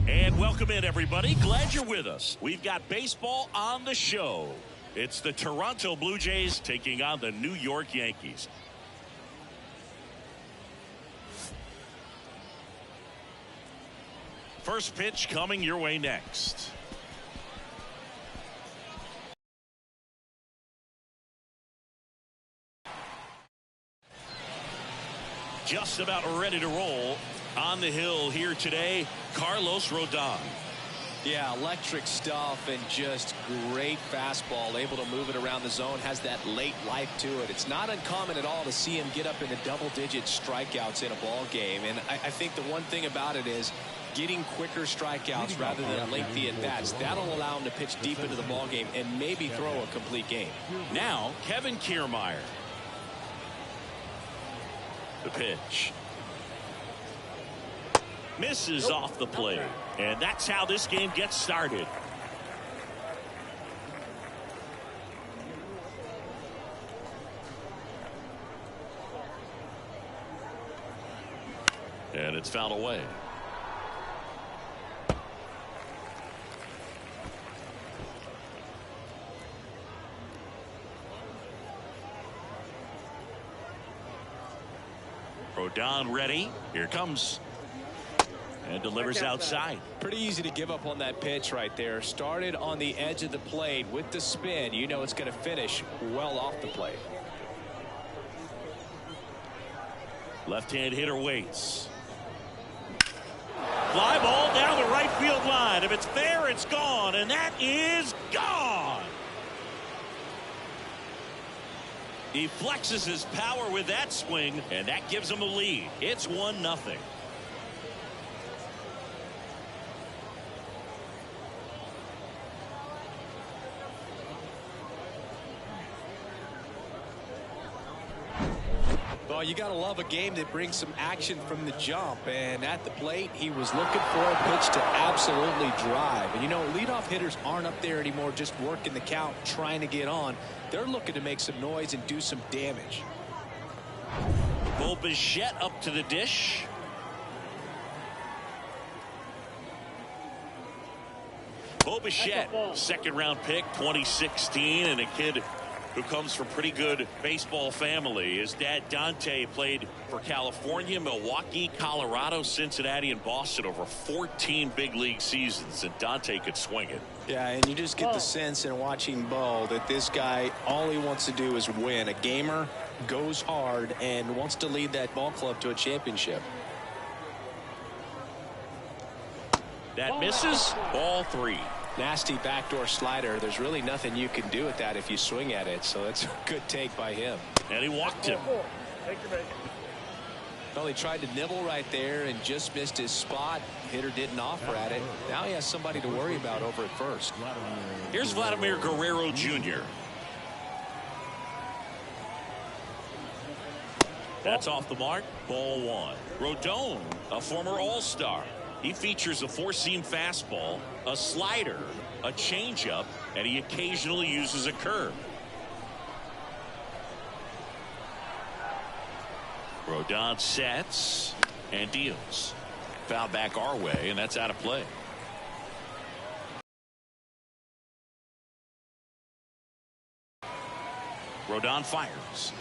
And welcome in, everybody. Glad you're with us. We've got baseball on the show. It's the Toronto Blue Jays taking on the New York Yankees. First pitch coming your way next. Just about ready to roll. On the hill here today, Carlos Rodon. Yeah, electric stuff and just great fastball, able to move it around the zone, has that late life to it. It's not uncommon at all to see him get up into double-digit strikeouts in a ball game, and I think the one thing about it is getting quicker strikeouts rather than lengthy at-bats. That'll allow him to pitch deep into the ball game and maybe throw a complete game. Now, Kevin Kiermaier. The pitch. Misses off the plate. And that's how this game gets started. And it's fouled away. Rodon ready. Here comes. And delivers outside. Pretty easy to give up on that pitch right there. Started on the edge of the plate with the spin. You know it's going to finish well off the plate. Left-hand hitter waits. Fly ball down the right field line. If it's fair, it's gone. And that is gone. He flexes his power with that swing, and that gives him a lead. It's 1-0. Well, you got to love a game that brings some action from the jump, and at the plate he was looking for a pitch to absolutely drive. And you know, leadoff hitters aren't up there anymore just working the count, trying to get on. They're looking to make some noise and do some damage. Bichette up to the dish. Bichette, second round pick, 2016, and a kid who comes from pretty good baseball family. His dad Dante played for California, Milwaukee, Colorado, Cincinnati, and Boston over 14 big league seasons, and Dante could swing it. Yeah, and you just get the sense in watching Bo that this guy, all he wants to do is win. A gamer, goes hard, and wants to lead that ball club to a championship. That misses. Ball 3. Nasty backdoor slider. There's really nothing you can do with that if you swing at it, so that's a good take by him. And he walked him. Well, he tried to nibble right there and just missed his spot. Hitter didn't offer at it. Now he has somebody to worry about over at first. Here's Vladimir Guerrero Jr. That's off the mark. Ball 1. Rodon, a former All-Star. He features a four-seam fastball, a slider, a changeup, and he occasionally uses a curve. Rodon sets and deals. Foul back our way, and that's out of play. Rodon fires.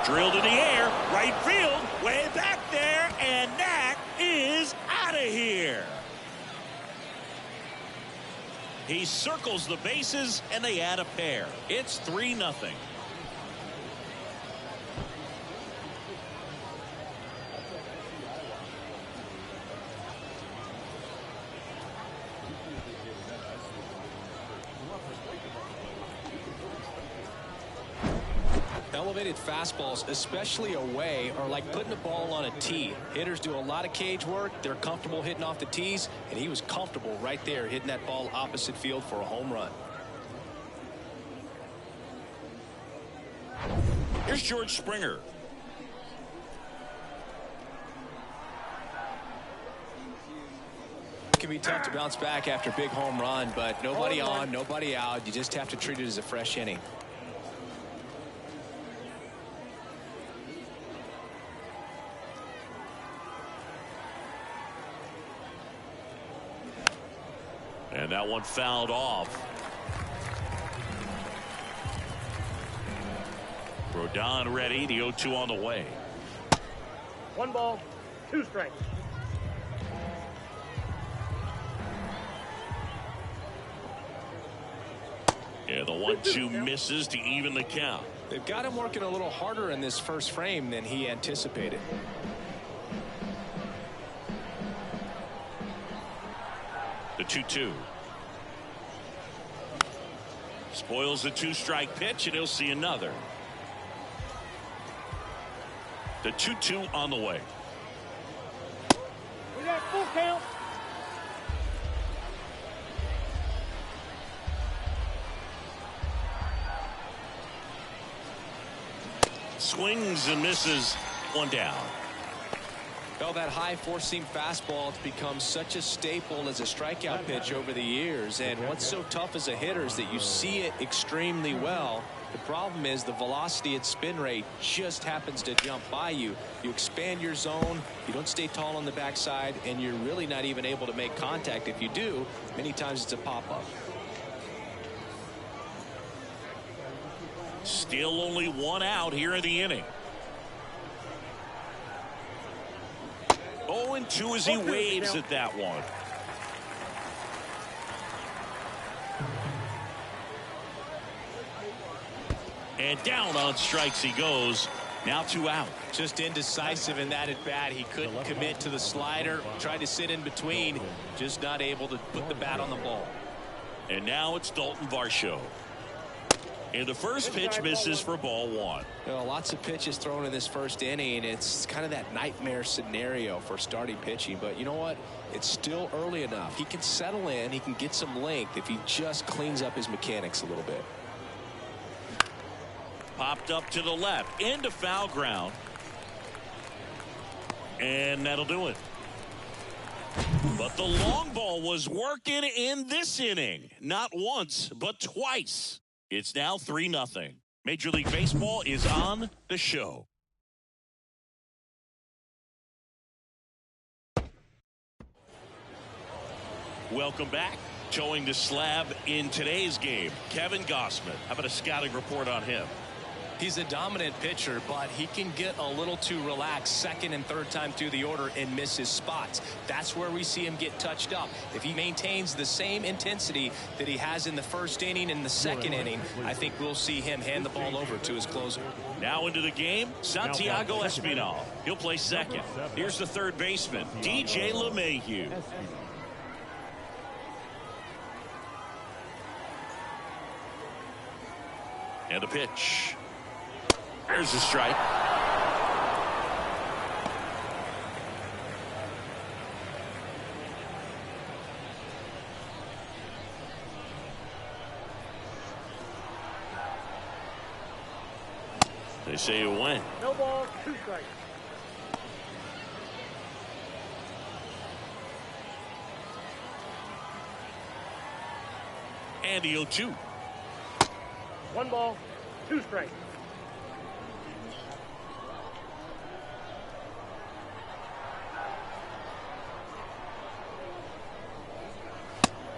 Drilled in the air, right field, way back there, and that is out of here. He circles the bases, and they add a pair. It's 3-0. Elevated fastballs, especially away, are like putting a ball on a tee. Hitters do a lot of cage work. They're comfortable hitting off the tees, and he was comfortable right there hitting that ball opposite field for a home run. Here's George Springer. It can be tough to bounce back after a big home run, but nobody on, nobody out. You just have to treat it as a fresh inning. And that one fouled off. Rodon ready. The 0-2 on the way. 1 ball, 2 strikes. Yeah, the 1-2 misses to even the count. They've got him working a little harder in this first frame than he anticipated. The 2-2. Spoils the 2-strike pitch, and he'll see another. The 2-2 on the way. We got full count. Swings and misses. 1 down. Well, that high four-seam fastball has become such a staple as a strikeout pitch over the years. And what's so tough as a hitter is that you see it extremely well. The problem is the velocity and spin rate just happens to jump by you. You expand your zone, you don't stay tall on the backside, and you're really not even able to make contact. If you do, many times it's a pop-up. Still only 1 out here in the inning. 0-2 as he waves at that one. And down on strikes he goes. Now 2 out. Just indecisive in that at bat. He couldn't commit to the slider. Tried to sit in between. Just not able to put the bat on the ball. And now it's Dalton Varsho. And the first pitch misses for ball 1. You know, lots of pitches thrown in this first inning. It's kind of that nightmare scenario for starting pitching. But you know what? It's still early enough. He can settle in. He can get some length if he just cleans up his mechanics a little bit. Popped up to the left into foul ground. And that'll do it. But the long ball was working in this inning. Not once, but twice. It's now 3-0. Major League Baseball is on the show. Welcome back. Towing the slab in today's game, Kevin Gossman. How about a scouting report on him? He's a dominant pitcher, but he can get a little too relaxed second and third time through the order and miss his spots. That's where we see him get touched up. If he maintains the same intensity that he has in the first inning and the second inning, I think we'll see him hand the ball over to his closer. Now into the game, Santiago Espinal. He'll play second. Here's the third baseman, DJ LeMahieu. And a pitch. There's a strike. They say you win. No ball, 2 strikes. And the 0-2. 1 ball, 2 strikes.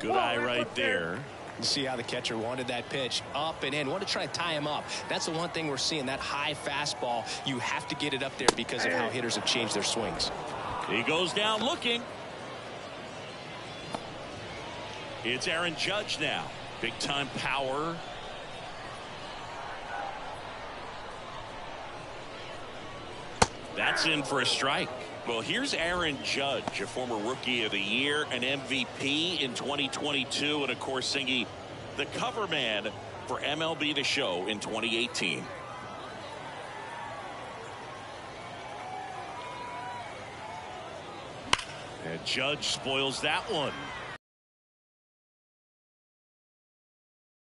Good eye right there. You see how the catcher wanted that pitch up and in. Want to try to tie him up. That's the one thing we're seeing, that high fastball. You have to get it up there because of how hitters have changed their swings. He goes down looking. It's Aaron Judge now. Big time power. That's in for a strike. Well, here's Aaron Judge, a former Rookie of the Year, an MVP in 2022, and of course singing the cover man for MLB The Show in 2018. And Judge spoils that one.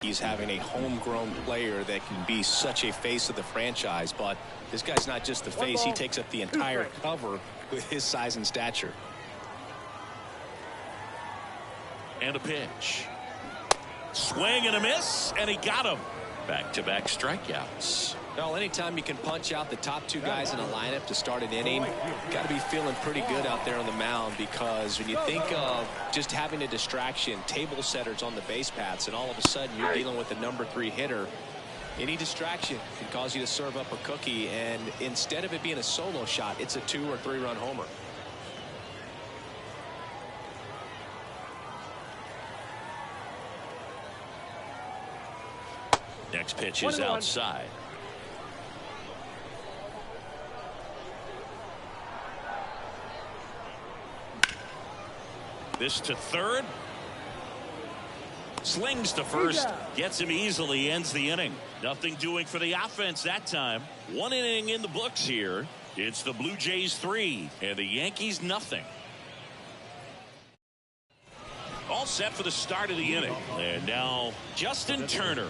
He's having a homegrown player that can be such a face of the franchise, but this guy's not just the face. He takes up the entire cover with his size and stature. And a pitch. Swing and a miss, and he got him. Back-to-back strikeouts. Well, anytime you can punch out the top two guys in a lineup to start an inning, got to be feeling pretty good out there on the mound, because when you think of just having a distraction, table setters on the base paths, and all of a sudden you're dealing with a #3 hitter, any distraction can cause you to serve up a cookie, and instead of it being a solo shot, it's a 2- or 3-run homer. Next pitch is outside. This to third. Slings to first. Gets him easily. Ends the inning. Nothing doing for the offense that time. One inning in the books here. It's the Blue Jays 3 and the Yankees nothing. All set for the start of the inning. And now Justin Turner.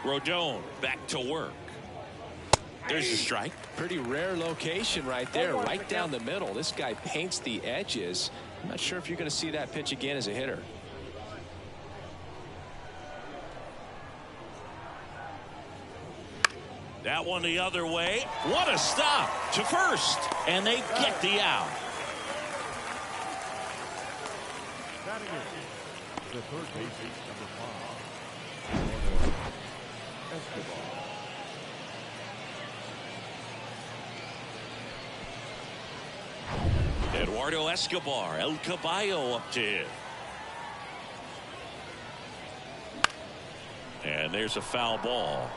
Rodon back to work. There's the strike. Pretty rare location right there, right down the middle. This guy paints the edges. I'm not sure if you're going to see that pitch again as a hitter. That one the other way. What a stop to first, and they get the out. The third baseman, number 5. Eduardo Escobar, El Caballo up to him. And there's a foul ball.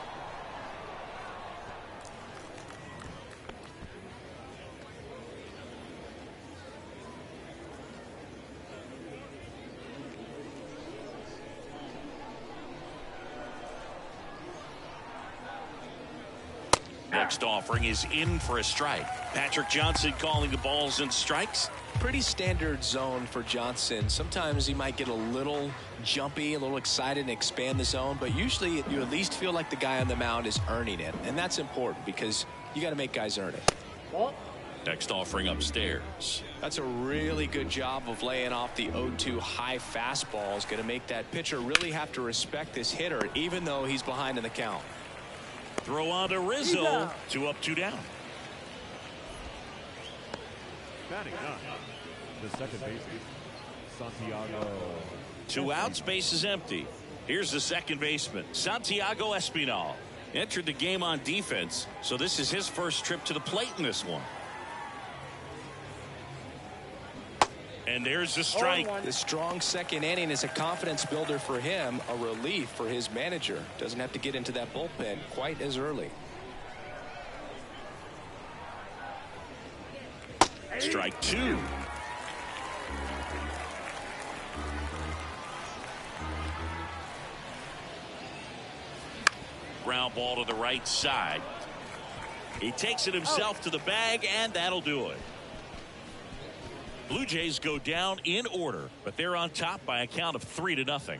Next offering is in for a strike. Patrick Johnson calling the balls and strikes. Pretty standard zone for Johnson. Sometimes he might get a little jumpy, a little excited and expand the zone, but usually you at least feel like the guy on the mound is earning it, and that's important because you got to make guys earn it. Next offering upstairs. That's a really good job of laying off the 0-2 high fastball. Is going to make that pitcher really have to respect this hitter, even though he's behind in the count. Throw on to Rizzo. 2 up, 2 down. Batting ninth, the second baseman, Santiago. 2 outs, base is empty. Here's the second baseman, Santiago Espinal. Entered the game on defense, so this is his first trip to the plate in this one. And there's the strike. The strong second inning is a confidence builder for him, a relief for his manager. Doesn't have to get into that bullpen quite as early. Strike 2. Ground ball to the right side. He takes it himself to the bag, and that'll do it. Blue Jays go down in order, but they're on top by a count of 3-0.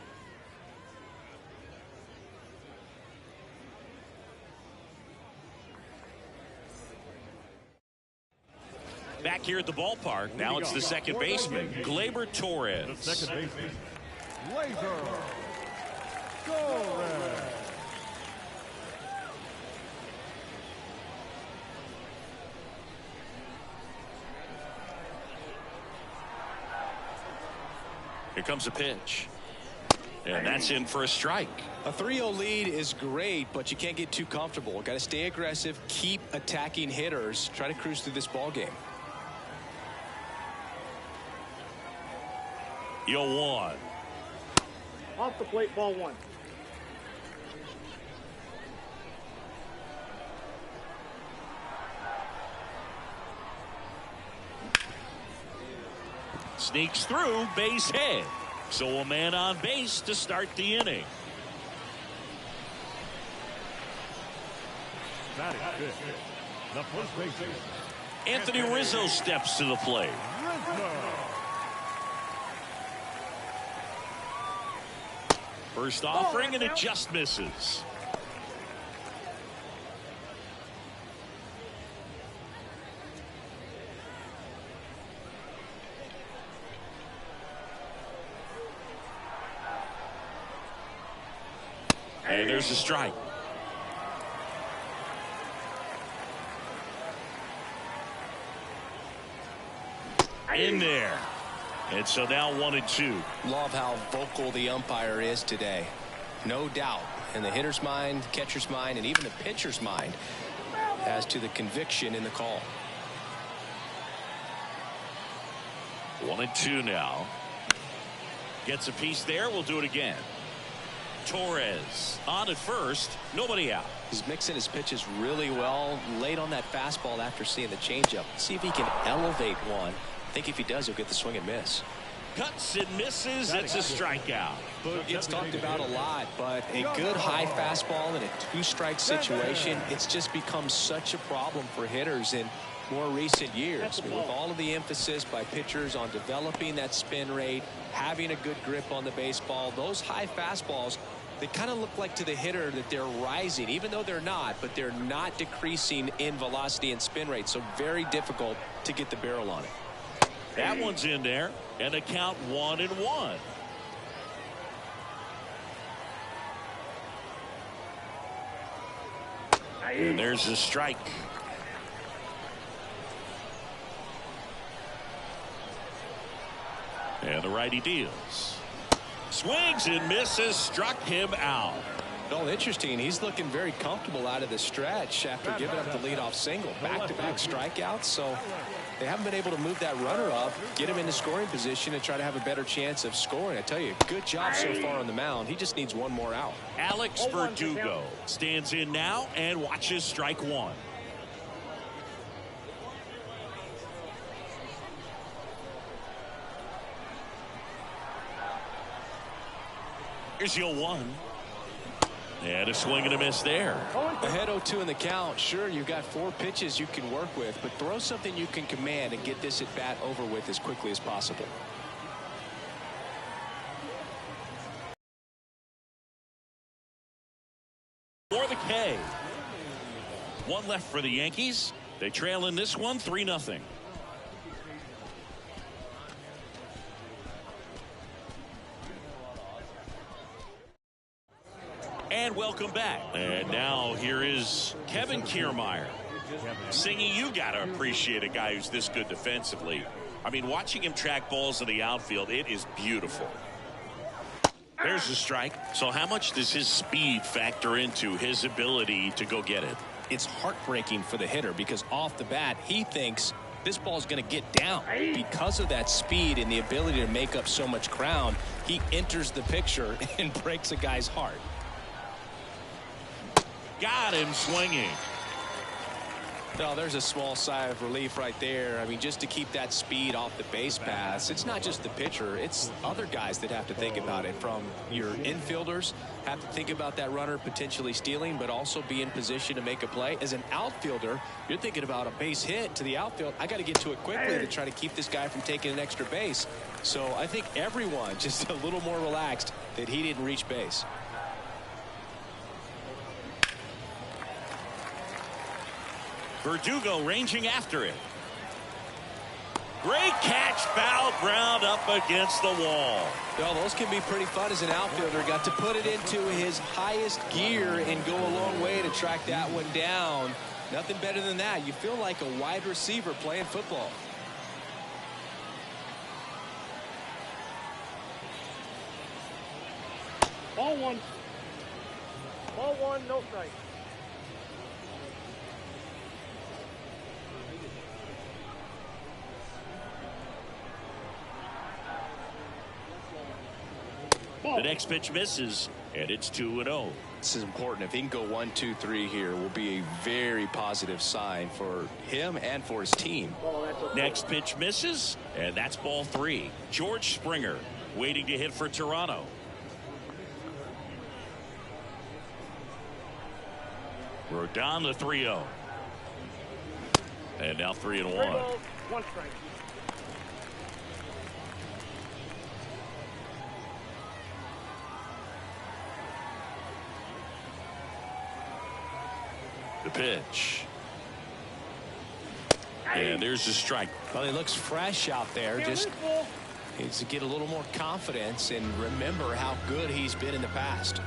Back here at the ballpark, now it's the second baseman, Gleyber Torres. The second baseman, Gleyber Torres. Here comes a pitch. And that's in for a strike. A 3-0 lead is great, but you can't get too comfortable. Got to stay aggressive, keep attacking hitters, try to cruise through this ball game. 0-1. Off the plate, ball 1. Sneaks through, base hit. So a man on base to start the inning. Batting fifth, the first baseman, Anthony Rizzo steps to the plate. Rizzo. First offering, and it just misses. And there's a strike. In there. And so now 1-2. Love how vocal the umpire is today. No doubt in the hitter's mind, catcher's mind, and even the pitcher's mind as to the conviction in the call. 1-2 now. Gets a piece there. We'll do it again. Torres on at first. Nobody out. He's mixing his pitches really well. Late on that fastball after seeing the changeup. See if he can elevate one. I think if he does, he'll get the swing and miss. Cuts and misses. It's a strikeout. It's talked about a lot, but a good high fastball in a two-strike situation, it's just become such a problem for hitters in more recent years. I mean, with all of the emphasis by pitchers on developing that spin rate, having a good grip on the baseball, those high fastballs, they kind of look like to the hitter that they're rising, even though they're not, but they're not decreasing in velocity and spin rate, so very difficult to get the barrel on it. That one's in there, and a count 1-1. And there's a strike. And the righty deals. Swings and misses, struck him out. Well, interesting. He's looking very comfortable out of the stretch after giving up the leadoff single. Back-to-back strikeouts, so they haven't been able to move that runner up, get him into scoring position, and try to have a better chance of scoring. I tell you, good job so far on the mound. He just needs one more out. Alex Verdugo stands in now and watches strike one. Here's your 1. And a swing and a miss there. Ahead 0-2 in the count. Sure, you've got 4 pitches you can work with, but throw something you can command and get this at bat over with as quickly as possible. For the K. 1 left for the Yankees. They trail in this one 3-0. And welcome back. And now here is Kevin Kiermaier singing, "You gotta appreciate a guy who's this good defensively." I mean, watching him track balls in the outfield, it is beautiful. There's a strike. So how much does his speed factor into his ability to go get it? It's heartbreaking for the hitter because off the bat he thinks this ball's going to get down. Because of that speed and the ability to make up so much ground, he enters the picture and breaks a guy's heart. Got him swinging. No, there's a small sigh of relief right there. I mean, just to keep that speed off the base paths, it's not just the pitcher, it's other guys that have to think about it. From your infielders, have to think about that runner potentially stealing, but also be in position to make a play. As an outfielder, you're thinking about a base hit to the outfield. I got to get to it quickly to try to keep this guy from taking an extra base. So I think everyone just a little more relaxed that he didn't reach base. Verdugo ranging after it. Great catch, foul ground up against the wall. Well, those can be pretty fun as an outfielder. Got to put it into his highest gear and go a long way to track that one down. Nothing better than that. You feel like a wide receiver playing football. Ball 1. Ball 1, no strike. The next pitch misses, and it's 2-0. This is important. If he can go 1-2-3 here, will be a very positive sign for him and for his team. Next pitch misses, and that's ball 3. George Springer waiting to hit for Toronto. We're down to 3-0. And now 3-1. 1 strike. The pitch. And there's the strike. Well, he looks fresh out there. Just needs to get a little more confidence and remember how good he's been in the past.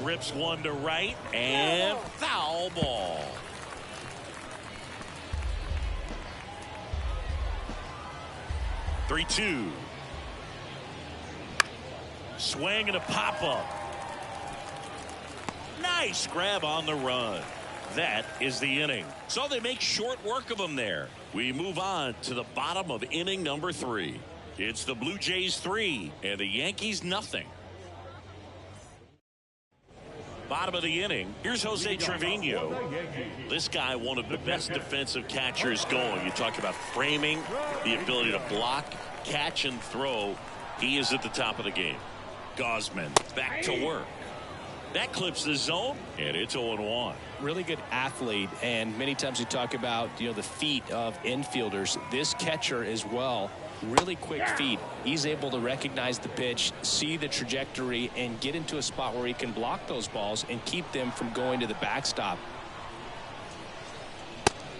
Rips one to right and foul ball. Three-two. Swing and a pop-up. Nice grab on the run. That is the inning. So they make short work of him there. We move on to the bottom of inning number 3. It's the Blue Jays 3 and the Yankees nothing. Bottom of the inning. Here's Jose Trevino. This guy, one of the best defensive catchers going. You talk about framing, the ability to block, catch, and throw. He is at the top of the game. Gosman back to work. That clips the zone, and it's 0-1. Really good athlete, and many times you talk about, the feet of infielders. This catcher as well, really quick feet. He's able to recognize the pitch, see the trajectory, and get into a spot where he can block those balls and keep them from going to the backstop.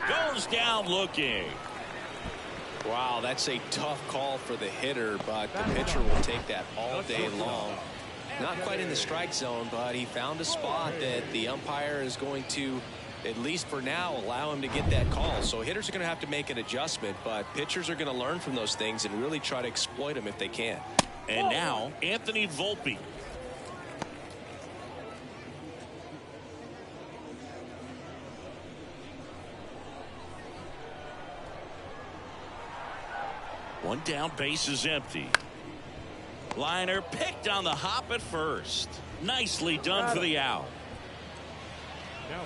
Goes down looking. Wow, that's a tough call for the hitter, but the pitcher will take that all day long. Not quite in the strike zone, but he found a spot that the umpire is going to, at least for now, allow him to get that call. So hitters are going to have to make an adjustment, but pitchers are going to learn from those things and really try to exploit them if they can. And now, Anthony Volpe. One down, base is empty. Liner picked on the hop at first. Nicely done for the out. Now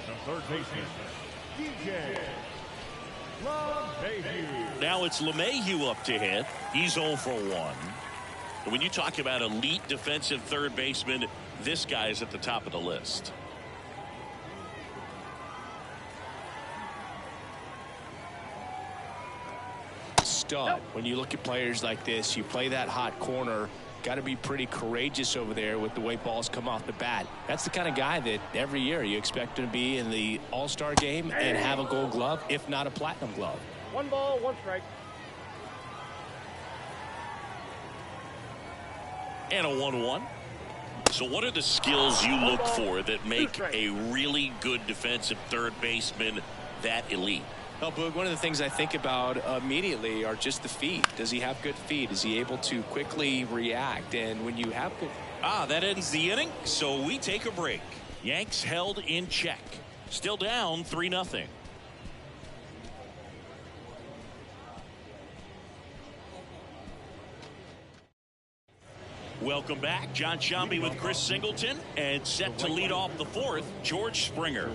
the third baseman, DJ LeMahieu. Now it's LeMahieu up to hit. He's 0 for 1. And when you talk about elite defensive third baseman, this guy is at the top of the list. Stud. When you look at players like this, you play that hot corner, got to be pretty courageous over there with the way balls come off the bat. That's the kind of guy that every year you expect him to be in the All-Star game and have a Gold Glove, if not a Platinum Glove. 1 ball, 1 strike. And a 1-1. So what are the skills you look for that make a really good defensive third baseman that elite? Well, Boog, one of the things I think about immediately are just the feet. Does he have good feet? Is he able to quickly react? And when you have good... That ends the inning, so we take a break. Yanks held in check. Still down 3-0. Welcome back. John Shambi with Chris Singleton, and set to lead off the 4th, George Springer.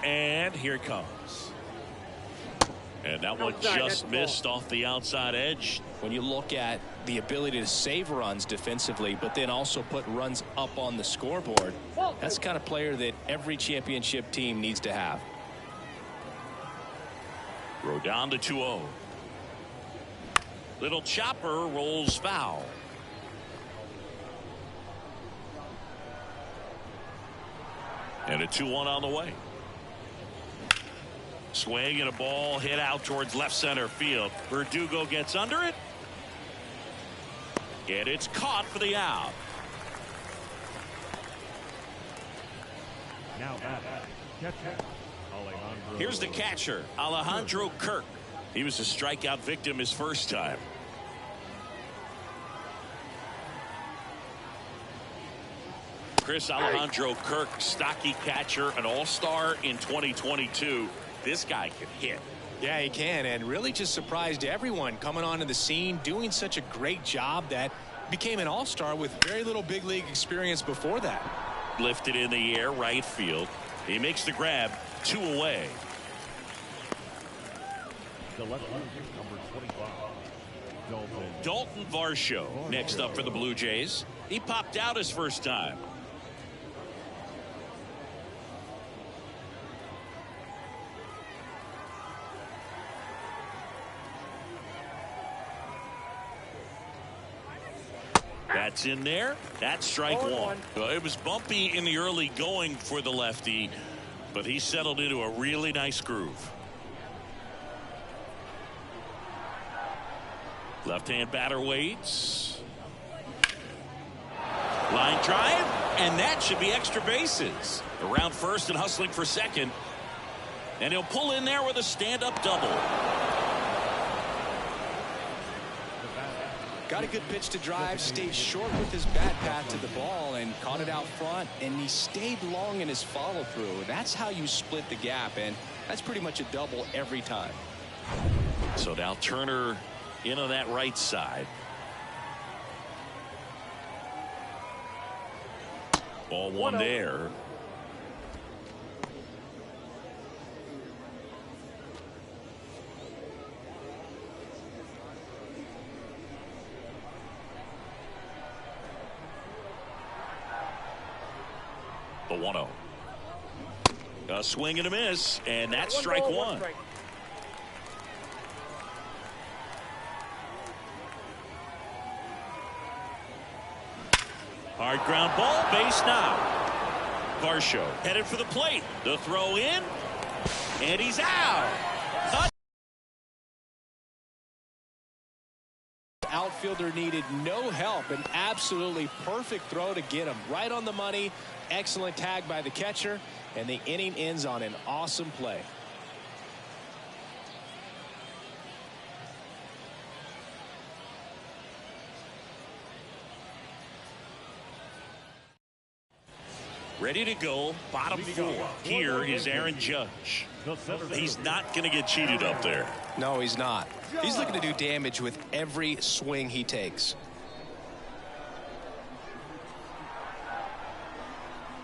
And here it comes. And that one just missed off the outside edge. When you look at the ability to save runs defensively, but then also put runs up on the scoreboard, that's the kind of player that every championship team needs to have. Throw down to 2-0. Little chopper rolls foul. And a 2-1 on the way. Swing and a ball hit out towards left center field. Verdugo gets under it. And it's caught for the out. Now catcher, Alejandro. Here's the catcher, Alejandro Kirk. He was a strikeout victim his first time. Chris Alejandro Kirk, stocky catcher, an all-star in 2022. This guy can hit. Yeah, he can, and really just surprised everyone coming onto the scene, doing such a great job that became an all-star with very little big league experience before that. Lifted in the air, right field. He makes the grab, 2 away. The left fielder, number 25, Dalton Varsho next up for the Blue Jays. He popped out his first time. That's in there. That's strike one. Well, it was bumpy in the early going for the lefty, but he settled into a really nice groove. Left-hand batter waits. Line drive, and that should be extra bases. Around first and hustling for second. And he'll pull in there with a stand-up double. Got a good pitch to drive, stayed short with his bat path to the ball and caught it out front, and he stayed long in his follow-through. That's how you split the gap, and that's pretty much a double every time. So now Turner in on that right side. Ball one there. The 1-0. A swing and a miss, and that's strike one. Hard ground ball, base now. Varsho headed for the plate. The throw in, and he's out. Outfielder needed no help. An absolutely perfect throw to get him right on the money. Excellent tag by the catcher, and the inning ends on an awesome play. Ready to go, bottom four. Here is Aaron Judge. He's not going to get cheated up there. No, he's not. He's looking to do damage with every swing he takes.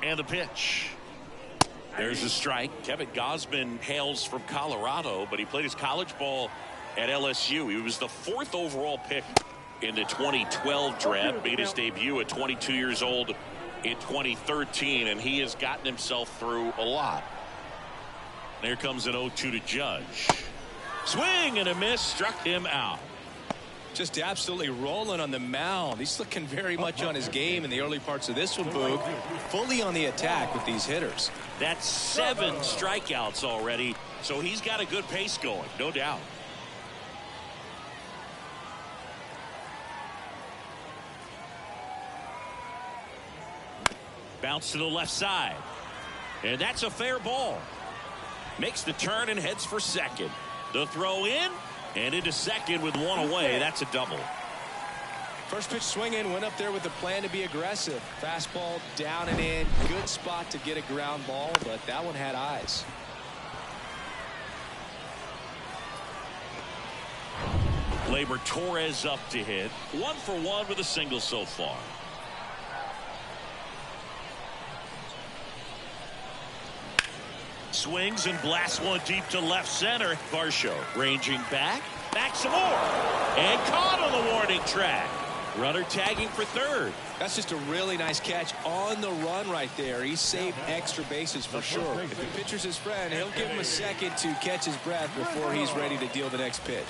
And the pitch. There's a strike. Kevin Gausman hails from Colorado, but he played his college ball at LSU. He was the 4th overall pick in the 2012 draft. Made his debut at 22 years old in 2013, and he has gotten himself through a lot. There comes an 0-2 to Judge. Swing and a miss, struck him out. Just absolutely rolling on the mound. He's looking very much on his game in the early parts of this one, Boog. Fully on the attack with these hitters. That's 7 strikeouts already, so he's got a good pace going, no doubt. Bounce to the left side, and that's a fair ball. Makes the turn and heads for second. The throw in and into second with one away. That's a double. First pitch swinging, went up there with the plan to be aggressive. Fastball down and in. Good spot to get a ground ball, but that one had eyes. Gleyber Torres up to hit. 1 for 1 with a single so far. Swings and blasts one deep to left center. Varsho ranging back some more, and caught on the warning track. Runner tagging for third. That's just a really nice catch on the run right there. He saved extra bases for sure. If the pitcher's his friend, he'll give him a second to catch his breath before he's ready to deal the next pitch.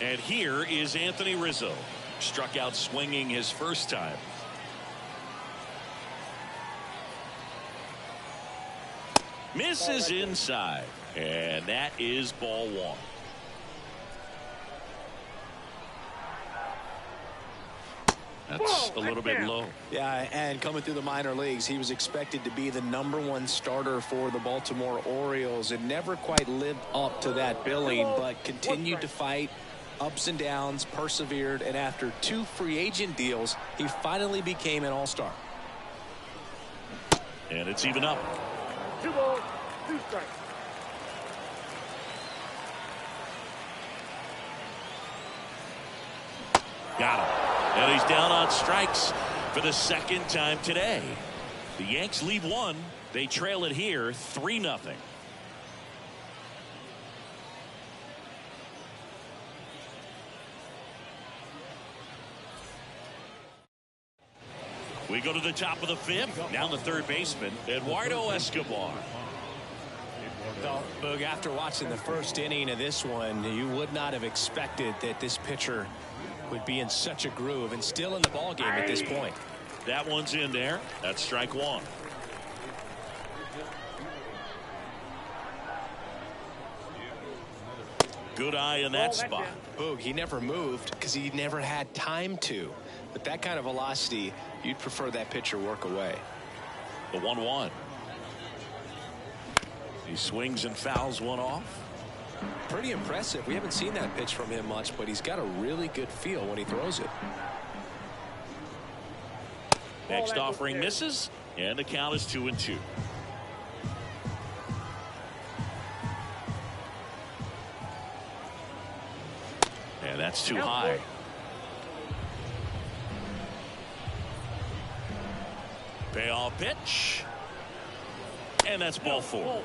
And here is Anthony Rizzo. Struck out swinging his first time. Misses inside, and that is ball one. That's a little bit low. Yeah, and coming through the minor leagues, he was expected to be the #1 starter for the Baltimore Orioles and never quite lived up to that billing, but continued to fight ups and downs, persevered, and after 2 free agent deals, he finally became an all-star. And it's even up. 2 balls, 2 strikes. Got him. And he's down on strikes for the second time today. The Yanks lead 1. They trail it here 3-0. We go to the top of the 5th. Now the third baseman, Eduardo Escobar. Well, Boog, after watching the first inning of this one, you would not have expected that this pitcher would be in such a groove and still in the ball game at this point. That one's in there. That's strike one. Good eye in that spot. Boog, he never moved because he never had time to. But that kind of velocity, you'd prefer that pitcher work away. The 1-1. He swings and fouls one off. Pretty impressive. We haven't seen that pitch from him much, but he's got a really good feel when he throws it. Next offering misses, and the count is 2-2. And that's too high. Payoff pitch. And that's ball four.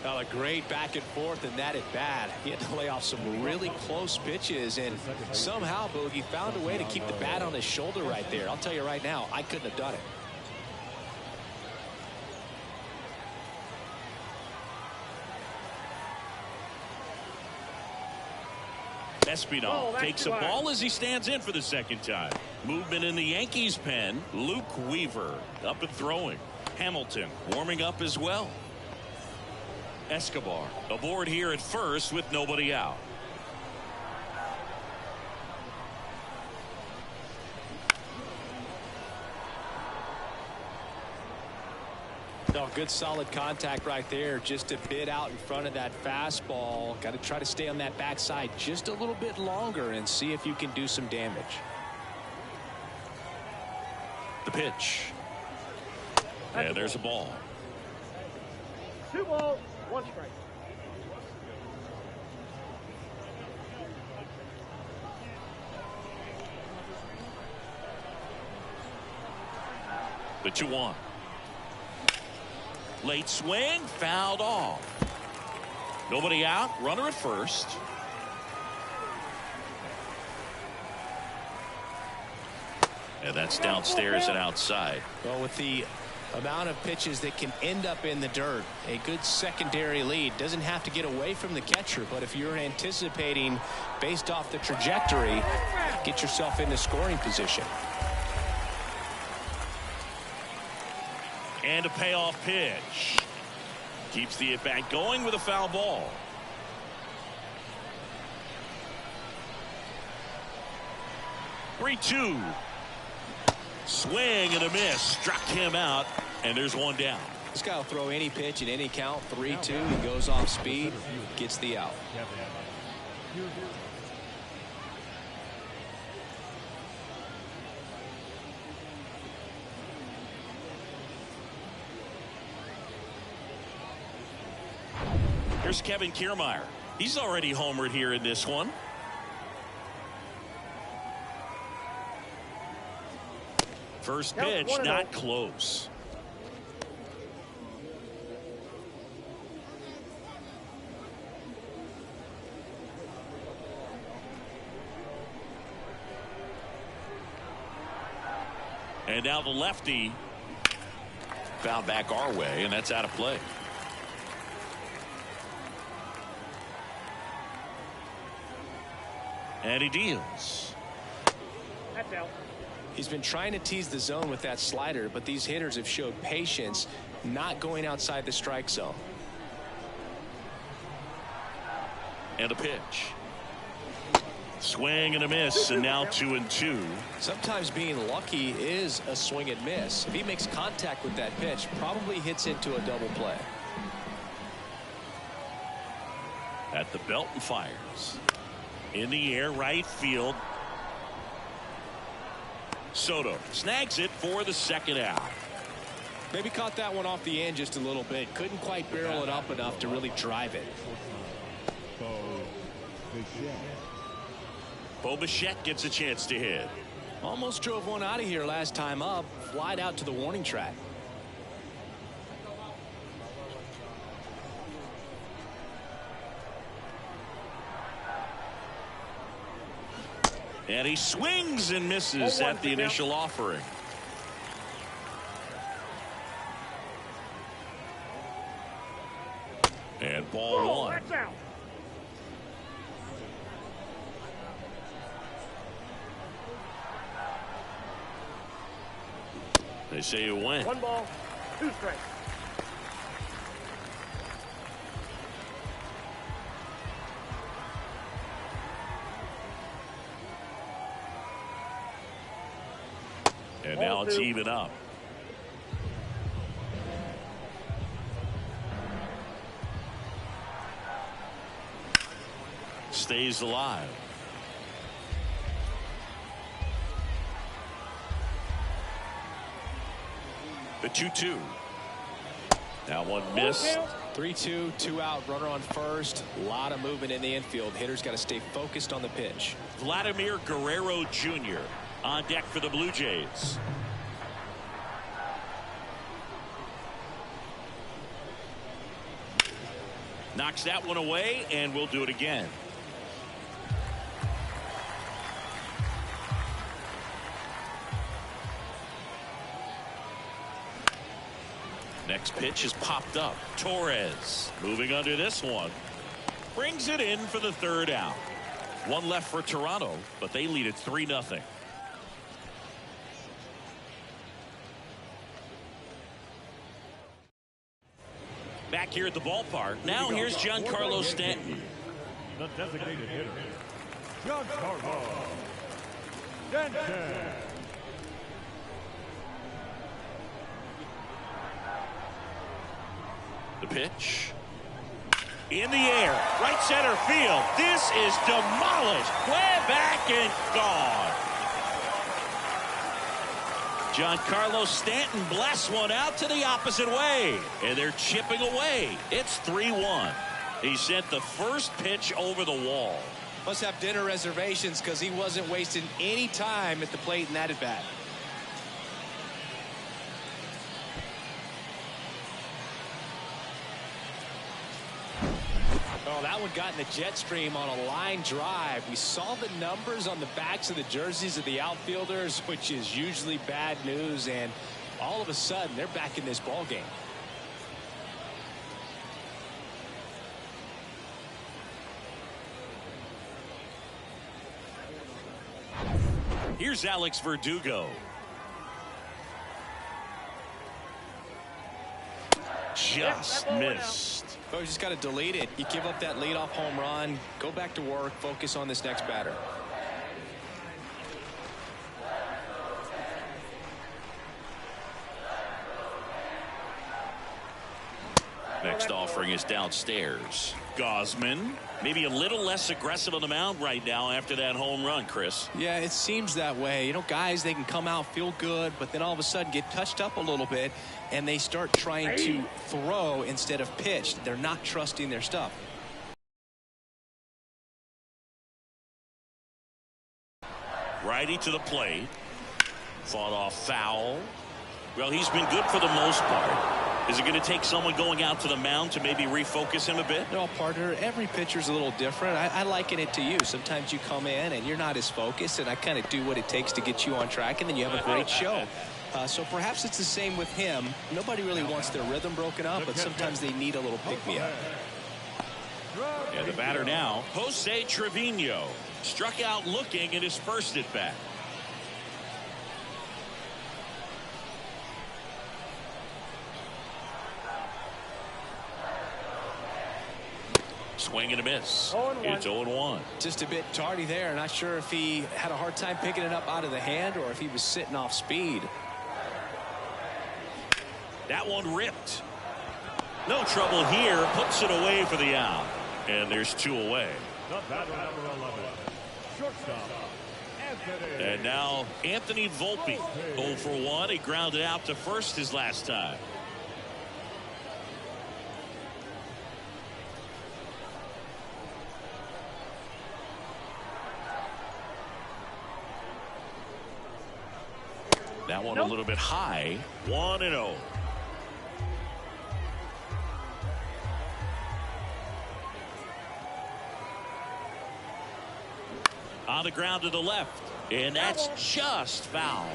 Well, a great back and forth, and that at bat. He had to lay off some really close pitches, and somehow Boogie found a way to keep the bat on his shoulder right there. I'll tell you right now, I couldn't have done it. Espinal takes a ball as he stands in for the second time. Movement in the Yankees pen. Luke Weaver up and throwing. Hamilton warming up as well. Escobar aboard here at first with nobody out. No, good solid contact right there. Just a bit out in front of that fastball. Got to try to stay on that backside just a little bit longer and see if you can do some damage. The pitch. And there's a ball. 2 balls, 1 strike. The 2-1. Late swing, fouled off. Nobody out, runner at first. And that's downstairs and outside. Well, with the amount of pitches that can end up in the dirt, a good secondary lead doesn't have to get away from the catcher, but if you're anticipating based off the trajectory, get yourself into scoring position. And a payoff pitch. Keeps the at-bat going with a foul ball. Three-two. Swing and a miss. Struck him out, and there's one down. This guy will throw any pitch in any count. 3-2. He goes off speed, gets the out. Here's Kevin Kiermaier. He's already homered here in this one. First pitch, not close. And now the lefty fouled back our way, and that's out of play. And he deals. That's out. He's been trying to tease the zone with that slider, but these hitters have showed patience, not going outside the strike zone. And a pitch. Swing and a miss, and now 2-2. Sometimes being lucky is a swing and miss. If he makes contact with that pitch, probably hits into a double play. At the belt and fires. In the air, right field. Soto snags it for the second out. Maybe caught that one off the end just a little bit. Couldn't quite barrel it up enough to really drive it. Bo Bichette gets a chance to hit. Almost drove one out of here last time up. Flied out to the warning track. And he swings and misses at the initial offering. And ball one. They say you win. 1 ball, 2 strikes. And now it's even up. Stays alive. The 2-2. That one missed. 3-2, 2 out, runner on first. A lot of movement in the infield. Hitters got to stay focused on the pitch. Vladimir Guerrero Jr. on deck for the Blue Jays. Knocks that one away, and we'll do it again. Next pitch is popped up. Torres moving under this one. Brings it in for the 3rd out. One left for Toronto, but they lead it 3-0. Back here at the ballpark. Now here's Giancarlo Stanton. The designated hitter, Giancarlo Stanton. The pitch. In the air. Right center field. This is demolished. Way back and gone. Giancarlo Stanton blasts one out to the opposite way. And they're chipping away. It's 3-1. He sent the first pitch over the wall. Must have dinner reservations because he wasn't wasting any time at the plate in that at bat. Oh, that one got in the jet stream on a line drive. We saw the numbers on the backs of the jerseys of the outfielders, which is usually bad news, and all of a sudden they're back in this ball game. Here's Alex Verdugo. Just missed. Oh, you just got to delete it. You give up that leadoff home run, go back to work, focus on this next batter. Next offering is downstairs. Gausman, maybe a little less aggressive on the mound right now after that home run, Chris. Yeah, it seems that way. You know, guys, they can come out, feel good, but then all of a sudden get touched up a little bit, and they start trying to throw instead of pitch. They're not trusting their stuff. Righty to the plate. Fought off foul. Well, he's been good for the most part. Is it going to take someone going out to the mound to maybe refocus him a bit? No, partner, every pitcher's a little different. I liken it to you. Sometimes you come in and you're not as focused, and I kind of do what it takes to get you on track, and then you have a great show. So perhaps it's the same with him. Nobody really wants their rhythm broken up, but sometimes they need a little pick-me-up. And the batter now, Jose Trevino. Struck out looking at his first at-bat. Swing and a miss. It's 0-1. Just a bit tardy there. Not sure if he had a hard time picking it up out of the hand or if he was sitting off speed. That one ripped. No trouble here. Puts it away for the out. And there's 2 away. The batter, number 11, shortstop, Anthony. And now Anthony Volpe. 0 for 1. He grounded out to first his last time. That one a little bit high. 1-0. On the ground to the left. And that's just foul.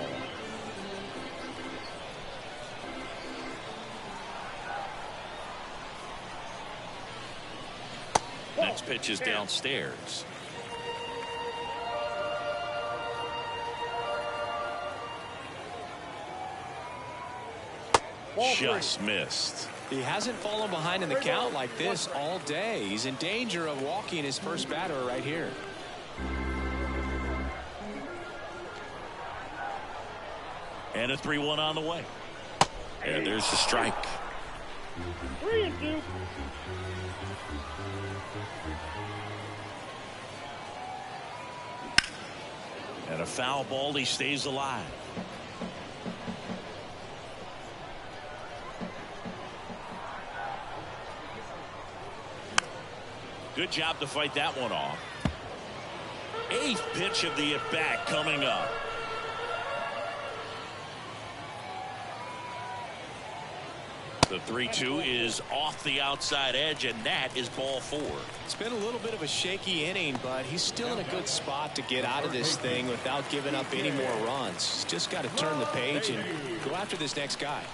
Next pitch is downstairs. Just missed. He hasn't fallen behind in the count like this all day. He's in danger of walking his first batter right here. And a 3-1 on the way. And there's the strike. 3-2. And a foul ball. He stays alive. Good job to fight that one off. 8th pitch of the at-bat coming up. The 3-2 is off the outside edge, and that is ball 4. It's been a little bit of a shaky inning, but he's still in a good spot to get out of this thing without giving up any more runs. He's just got to turn the page and go after this next guy.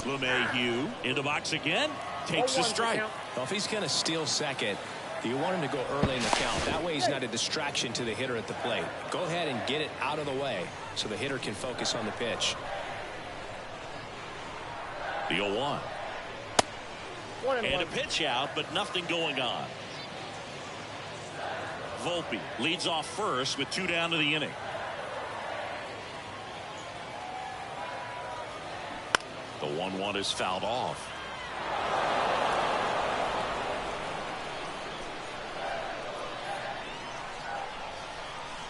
LeMahieu in the box again, takes a strike. Well, if he's going to steal second, you want him to go early in the count. That way he's not a distraction to the hitter at the plate. Go ahead and get it out of the way so the hitter can focus on the pitch. The 0-1. And a pitch out, but nothing going on. Volpe leads off first with 2 down to the inning. The 1-1 is fouled off.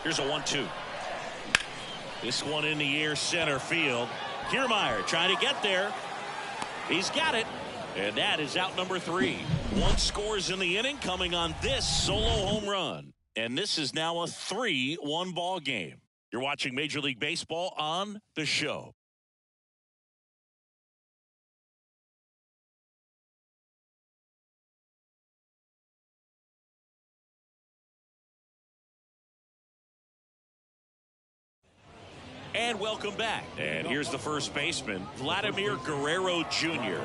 Here's a 1-2. This one in the air, center field. Kiermaier trying to get there. He's got it. And that is out number 3. 1 scores in the inning coming on this solo home run. And this is now a 3-1 ball game. You're watching Major League Baseball on The Show. And welcome back. And here's the first baseman, Vladimir Guerrero Jr.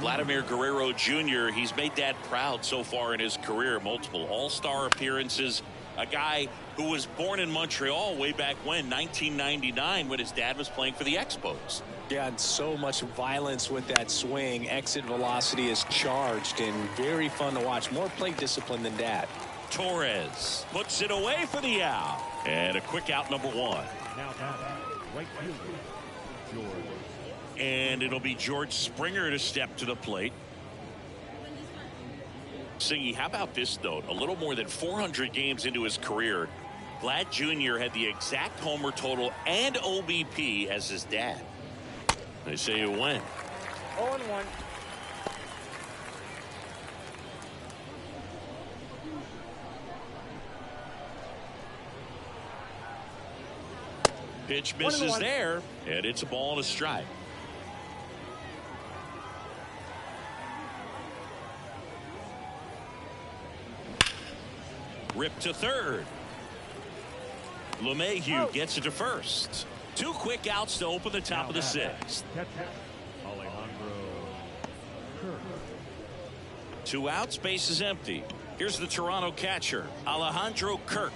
Vladimir Guerrero Jr., he's made Dad proud so far in his career. Multiple all-star appearances. A guy who was born in Montreal way back when, 1999, when his dad was playing for the Expos. Yeah, and so much violence with that swing. Exit velocity is charged and very fun to watch. More plate discipline than Dad. Torres puts it away for the out. And a quick out, number 1. Now right fielder, George. And it'll be George Springer to step to the plate. Singy, how about this note? A little more than 400 games into his career, Vlad Jr. had the exact homer total and OBP as his dad. They say you win. 0-1. Pitch misses there, and it's a ball and a strike. Rip to third. LeMahieu gets it to first. 2 quick outs to open the top of the 6th. Alejandro Kirk. 2 outs, base is empty. Here's the Toronto catcher, Alejandro Kirk.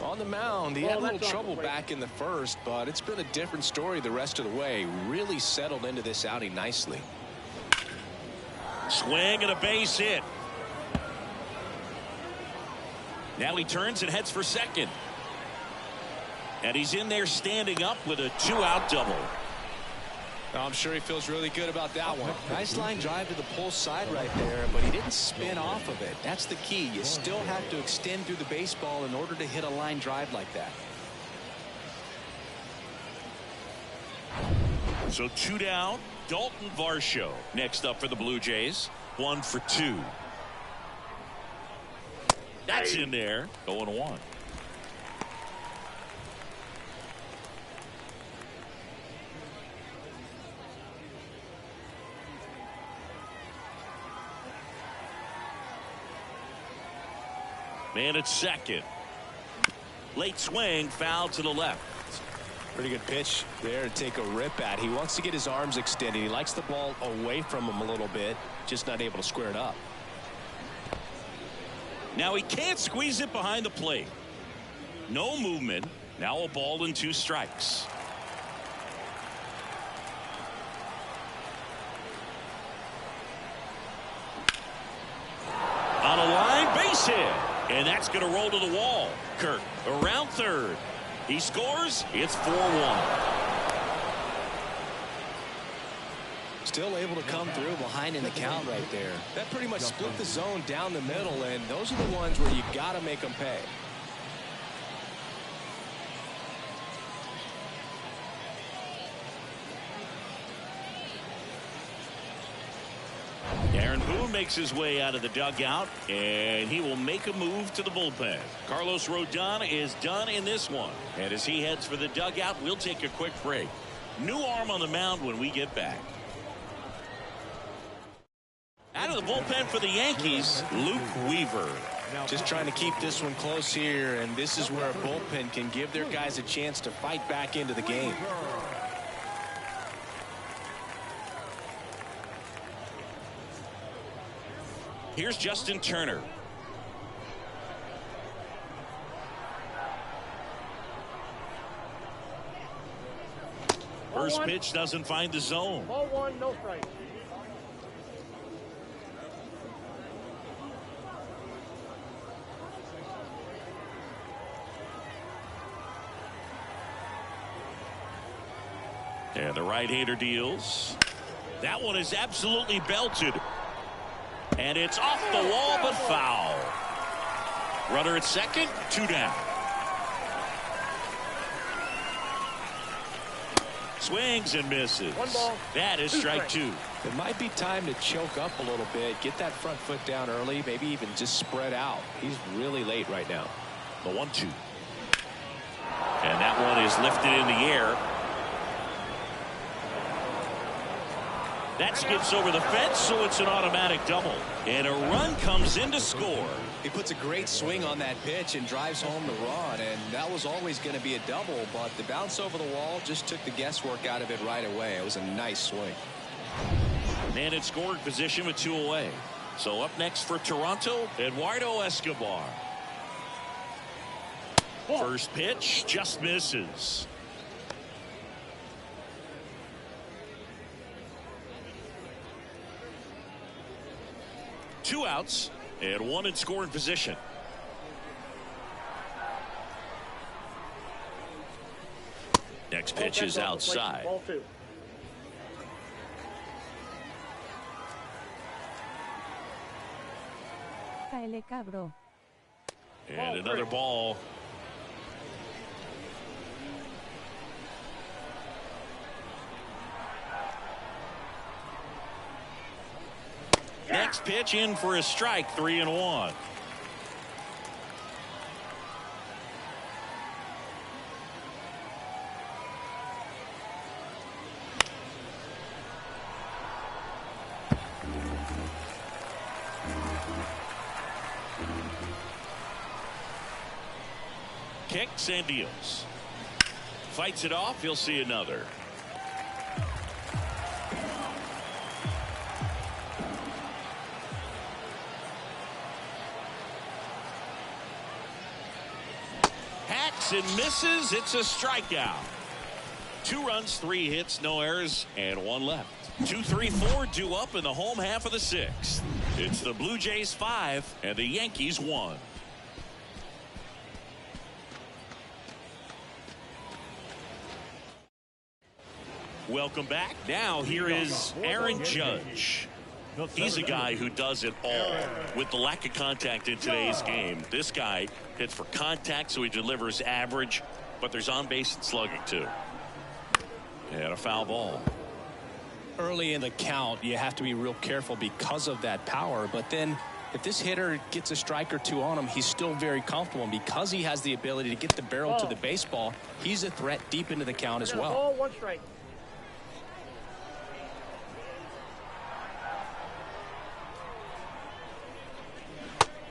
On the mound, he had a little trouble back in the first, but it's been a different story the rest of the way. Really settled into this outing nicely. Swing and a base hit. Now he turns and heads for second. And he's in there standing up with a 2-out double. I'm sure he feels really good about that one. Nice line drive to the pull side right there, but he didn't spin off of it. That's the key. You still have to extend through the baseball in order to hit a line drive like that. So 2 down. Dalton Varsho next up for the Blue Jays. 1 for 2. That's in there. 0-1. Man at second. Late swing, foul to the left. Pretty good pitch there to take a rip at. He wants to get his arms extended. He likes the ball away from him a little bit, just not able to square it up. Now he can't squeeze it behind the plate. No movement. Now a ball and 2 strikes. On a line, base hit. And that's going to roll to the wall. Kirk around third. He scores. It's 4-1. Still able to come through behind in the count right there. That pretty much split the zone down the middle, and those are the ones where you got to make them pay. Aaron Boone makes his way out of the dugout, and he will make a move to the bullpen. Carlos Rodon is done in this one. And as he heads for the dugout, we'll take a quick break. New arm on the mound when we get back. Out of the bullpen for the Yankees, Luke Weaver. Just trying to keep this one close here, and this is where a bullpen can give their guys a chance to fight back into the game. Here's Justin Turner. First pitch doesn't find the zone. Ball 1, no strike. And the right-hander deals. That one is absolutely belted. And it's off the wall, but foul. Runner at second, 2 down. Swings and misses. 1 ball. That is strike 2. It might be time to choke up a little bit, get that front foot down early, maybe even just spread out. He's really late right now. The 1-2. And that one is lifted in the air. That skips over the fence, so it's an automatic double. And a run comes in to score. He puts a great swing on that pitch and drives home the run, and that was always going to be a double, but the bounce over the wall just took the guesswork out of it right away. It was a nice swing. And in scoring position with 2 away. So up next for Toronto, Eduardo Escobar. First pitch just misses. Two outs and 1 in scoring position. Next pitch is outside. Ball 2. Cáele, cabro. And another ball. Next pitch in for a strike, 3-1. Kicks and deals. Fights it off. He'll see another. And misses. It's a strikeout. 2 runs, 3 hits, no errors, and 1 left. 2, 3, 4 due up in the home half of the 6th. It's the Blue Jays 5 and the Yankees 1. Welcome back. Now here is Aaron Judge. He's a guy who does it all. With the lack of contact in today's game, this guy hits for contact, so he delivers average, but there's on base and slugging too. And a foul ball. Early in the count, you have to be real careful because of that power, but then if this hitter gets a strike or 2 on him, he's still very comfortable, and because he has the ability to get the barrel to the baseball, he's a threat deep into the count as well. Ball 1 strike.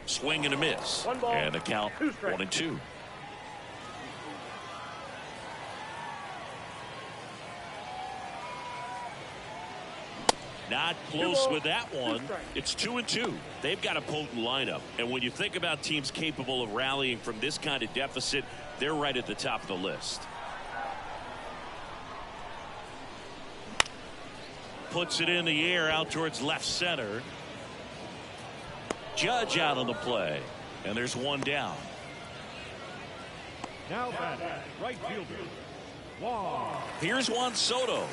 Swing and a miss. 1 ball, and the count 2 strikes. 1-2. Not close with that one. It's 2-2. They've got a potent lineup. And when you think about teams capable of rallying from this kind of deficit, they're right at the top of the list. Puts it in the air out towards left center. Judge out on the play. And there's one down. Now batting, right fielder, Juan. Here's Juan Soto.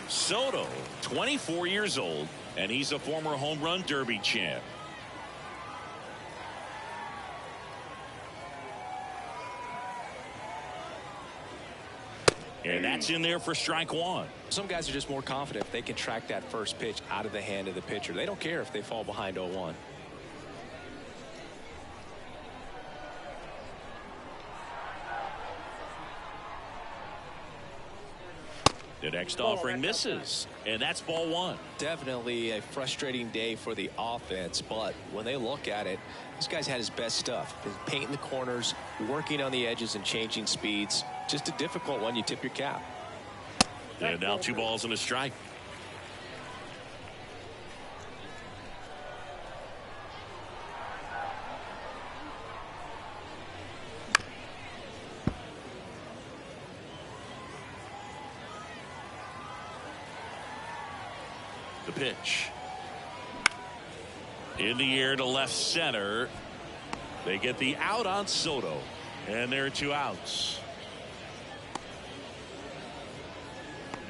Soto, 24 years old, and he's a former home run derby champ. And that's in there for strike one. Some guys are just more confident if they can track that first pitch out of the hand of the pitcher. They don't care if they fall behind 0-1. The next offering misses, and that's ball one. Definitely a frustrating day for the offense, but when they look at it, this guy's had his best stuff. He's painting the corners, working on the edges and changing speeds. Just a difficult one. You tip your cap. And now 2 balls and a strike. The pitch. In the air to left center. They get the out on Soto. And there are 2 outs.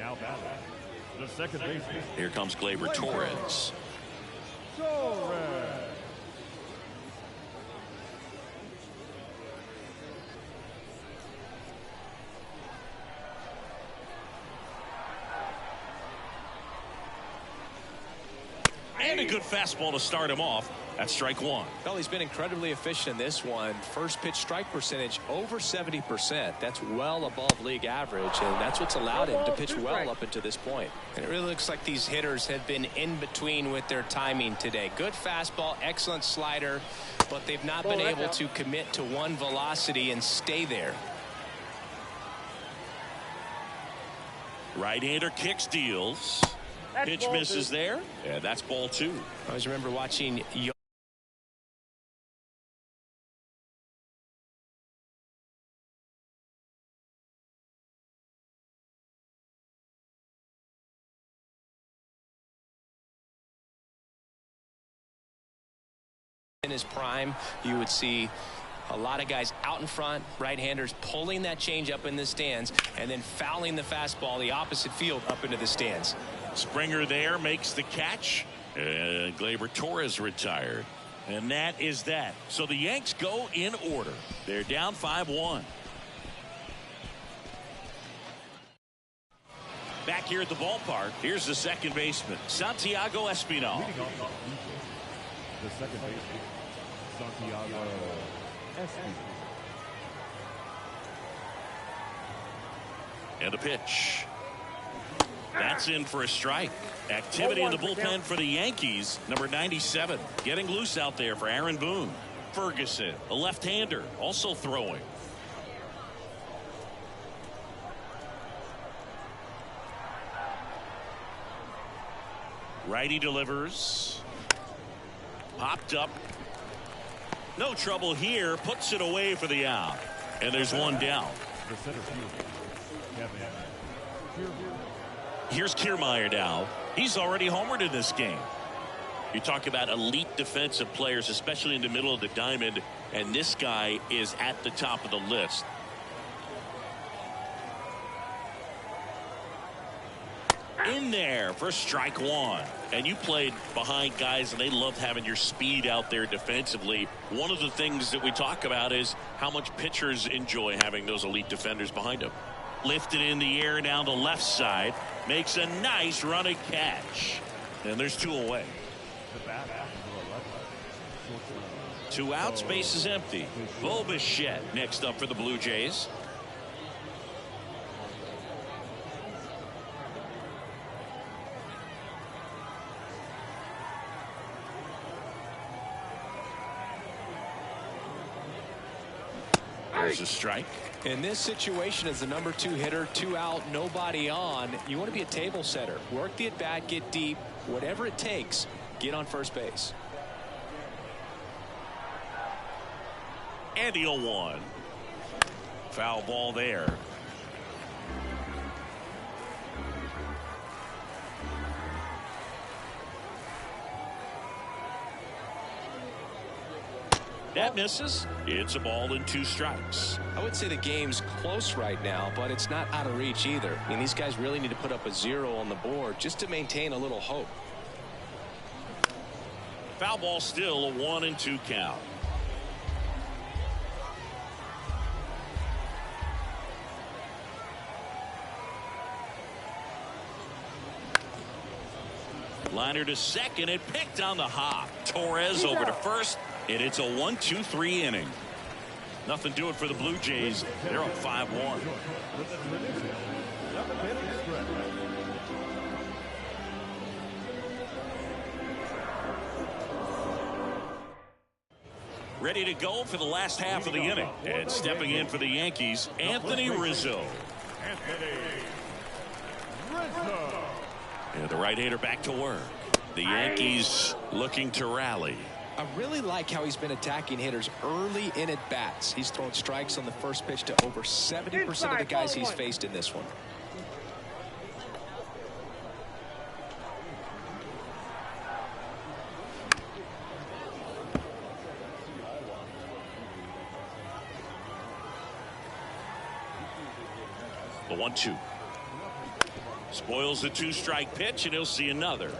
Now batting, the second baseman. Here comes Gleyber Torres. Torres. And a good fastball to start him off. That's strike one. Well, he's been incredibly efficient in this one. First pitch strike percentage over 70%. That's well above league average, and that's what's allowed him to pitch well up until this point. And it really looks like these hitters have been in between with their timing today. Good fastball, excellent slider, but they've not been able to commit to one velocity and stay there. Right-hander kicks, deals. Pitch misses there. Yeah, that's ball 2. I always remember watching in his prime. You would see a lot of guys out in front, right-handers pulling that change up in the stands and then fouling the fastball the opposite field up into the stands. Springer there makes the catch, and Gleyber Torres retired. And that is that. So the Yanks go in order. They're down 5-1. Back here at the ballpark, here's the second baseman, Santiago Espinal. Leading off the second baseman, Santiago Este. And a pitch. That's in for a strike. Activity in the bullpen for the Yankees. Number 97 getting loose out there for Aaron Boone. Ferguson, a left-hander, also throwing. Righty delivers. Popped up. No trouble here. Puts it away for the out. And there's one down. The center fielder, Kevin. Here's Kiermaier now. He's already homered in this game. You talk about elite defensive players, especially in the middle of the diamond, and this guy is at the top of the list. In there for strike one. And you played behind guys, and they loved having your speed out there defensively. One of the things that we talk about is how much pitchers enjoy having those elite defenders behind them. Lifted in the air down the left side. Makes a nice running catch. And there's 2 away. 2 outs, base is empty. BueJays next up for the Blue Jays. There's a strike. In this situation, as the number 2 hitter, 2 out, nobody on, you want to be a table setter. Work the at bat, get deep, whatever it takes, get on first base. And the 0-1. Foul ball there. That misses. It's a ball and 2 strikes. I would say the game's close right now, but it's not out of reach either. I mean, these guys really need to put up a 0 on the board just to maintain a little hope. Foul ball still, a 1-2 count. Liner to second and picked on the hop. Torres over to first, and it's a 1-2-3 inning. Nothing doing for the Blue Jays. They're up 5-1. Ready to go for the last half of the inning. And stepping in for the Yankees, Anthony Rizzo. And the right-hander back to work. The Yankees looking to rally. I really like how he's been attacking hitters early in at bats. He's thrown strikes on the first pitch to over 70% of the guys he's faced in this one. The 1-2. Spoils the 2-strike pitch, and he'll see another.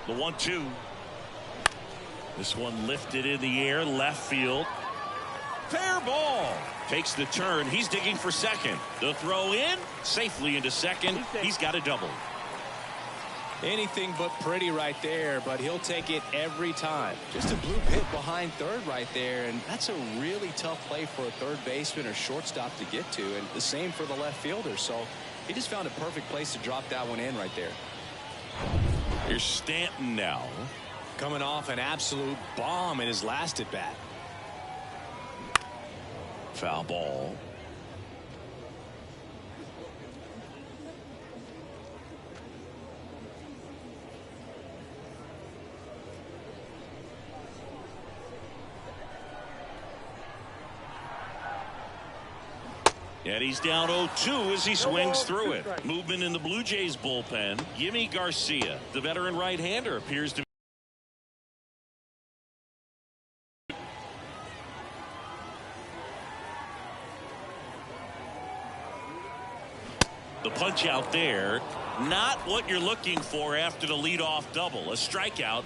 The 1-2. This one lifted in the air, left field. Fair ball. Takes the turn. He's digging for second. The throw in, safely into second. He's got a double. Anything but pretty right there, but he'll take it every time. Just a blue pit behind third right there, and that's a really tough play for a third baseman or shortstop to get to, and the same for the left fielder. So he just found a perfect place to drop that one in right there. Here's Stanton now. Coming off an absolute bomb in his last at bat. Foul ball. And he's down 0-2 as he swings through it. Movement in the Blue Jays bullpen. Yimi Garcia, the veteran right-hander, appears to be. The punch out there, not what you're looking for after the leadoff double. A strikeout,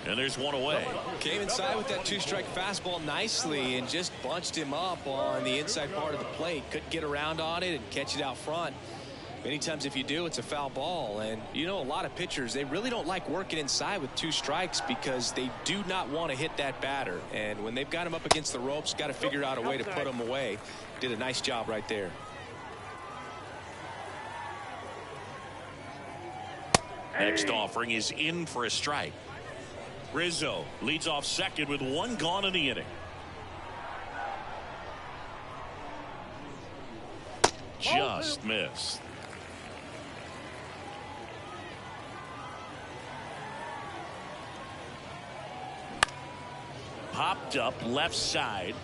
and there's one away. Came inside with that 2-strike fastball nicely and just bunched him up on the inside part of the plate. Couldn't get around on it and catch it out front. Many times if you do, it's a foul ball. And you know, a lot of pitchers, they really don't like working inside with 2 strikes because they do not want to hit that batter. And when they've got him up against the ropes, got to figure out a way to put him away. Did a nice job right there. Next offering is in for a strike. Rizzo leads off second with 1 gone in the inning. Just missed. Popped up left side.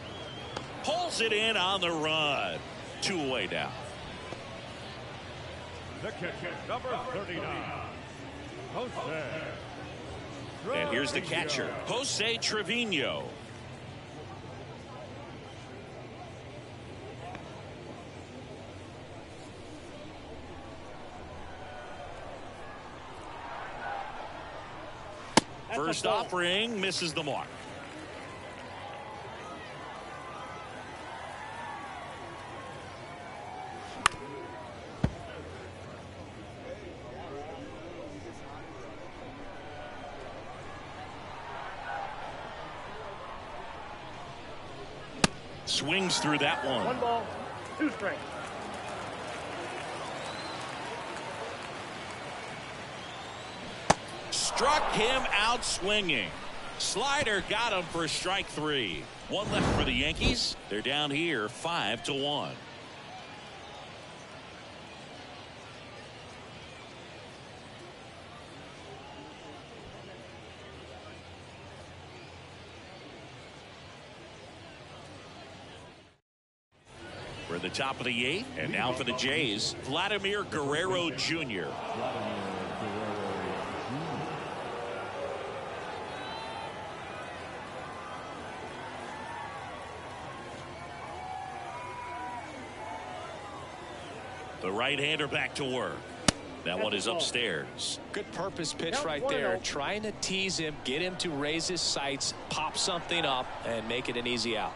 Pulls it in on the run. 2 away now. The catcher, number 39. Jose. And here's the catcher, Jose Trevino. First offering misses the mark. Swings through that one. 1 ball, 2 strikes. struck him out swinging. Slider got him for strike 3. One left for the Yankees. They're down here 5-1. We're at the top of the 8th, and now for the Jays, Vladimir Guerrero Jr. The right-hander back to work. That one is upstairs. Good purpose pitch right there. Trying to tease him, get him to raise his sights, pop something up, and make it an easy out.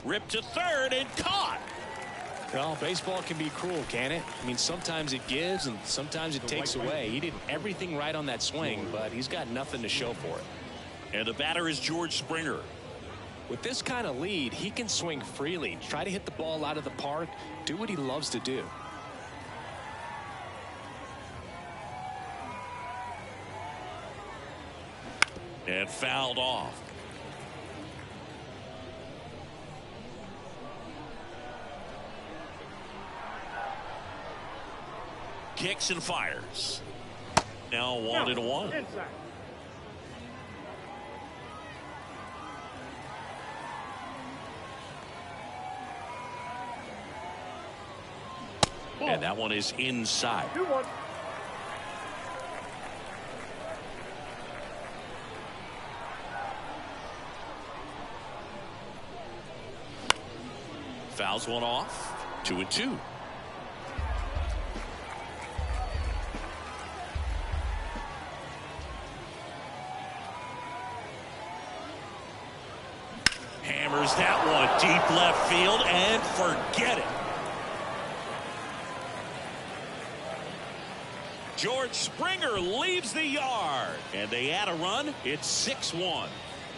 Ripped to third and caught. Well, baseball can be cruel, can it? I mean, sometimes it gives and sometimes it takes away. He did everything right on that swing, but he's got nothing to show for it. And the batter is George Springer. With this kind of lead, he can swing freely, try to hit the ball out of the park, do what he loves to do. And fouled off. Kicks and fires. Now 1-1. Inside. And that one is inside. 2-1. Fouls one off. 2-2. Hammers that one deep left field and forget it. George Springer leaves the yard, and they add a run. It's 6-1.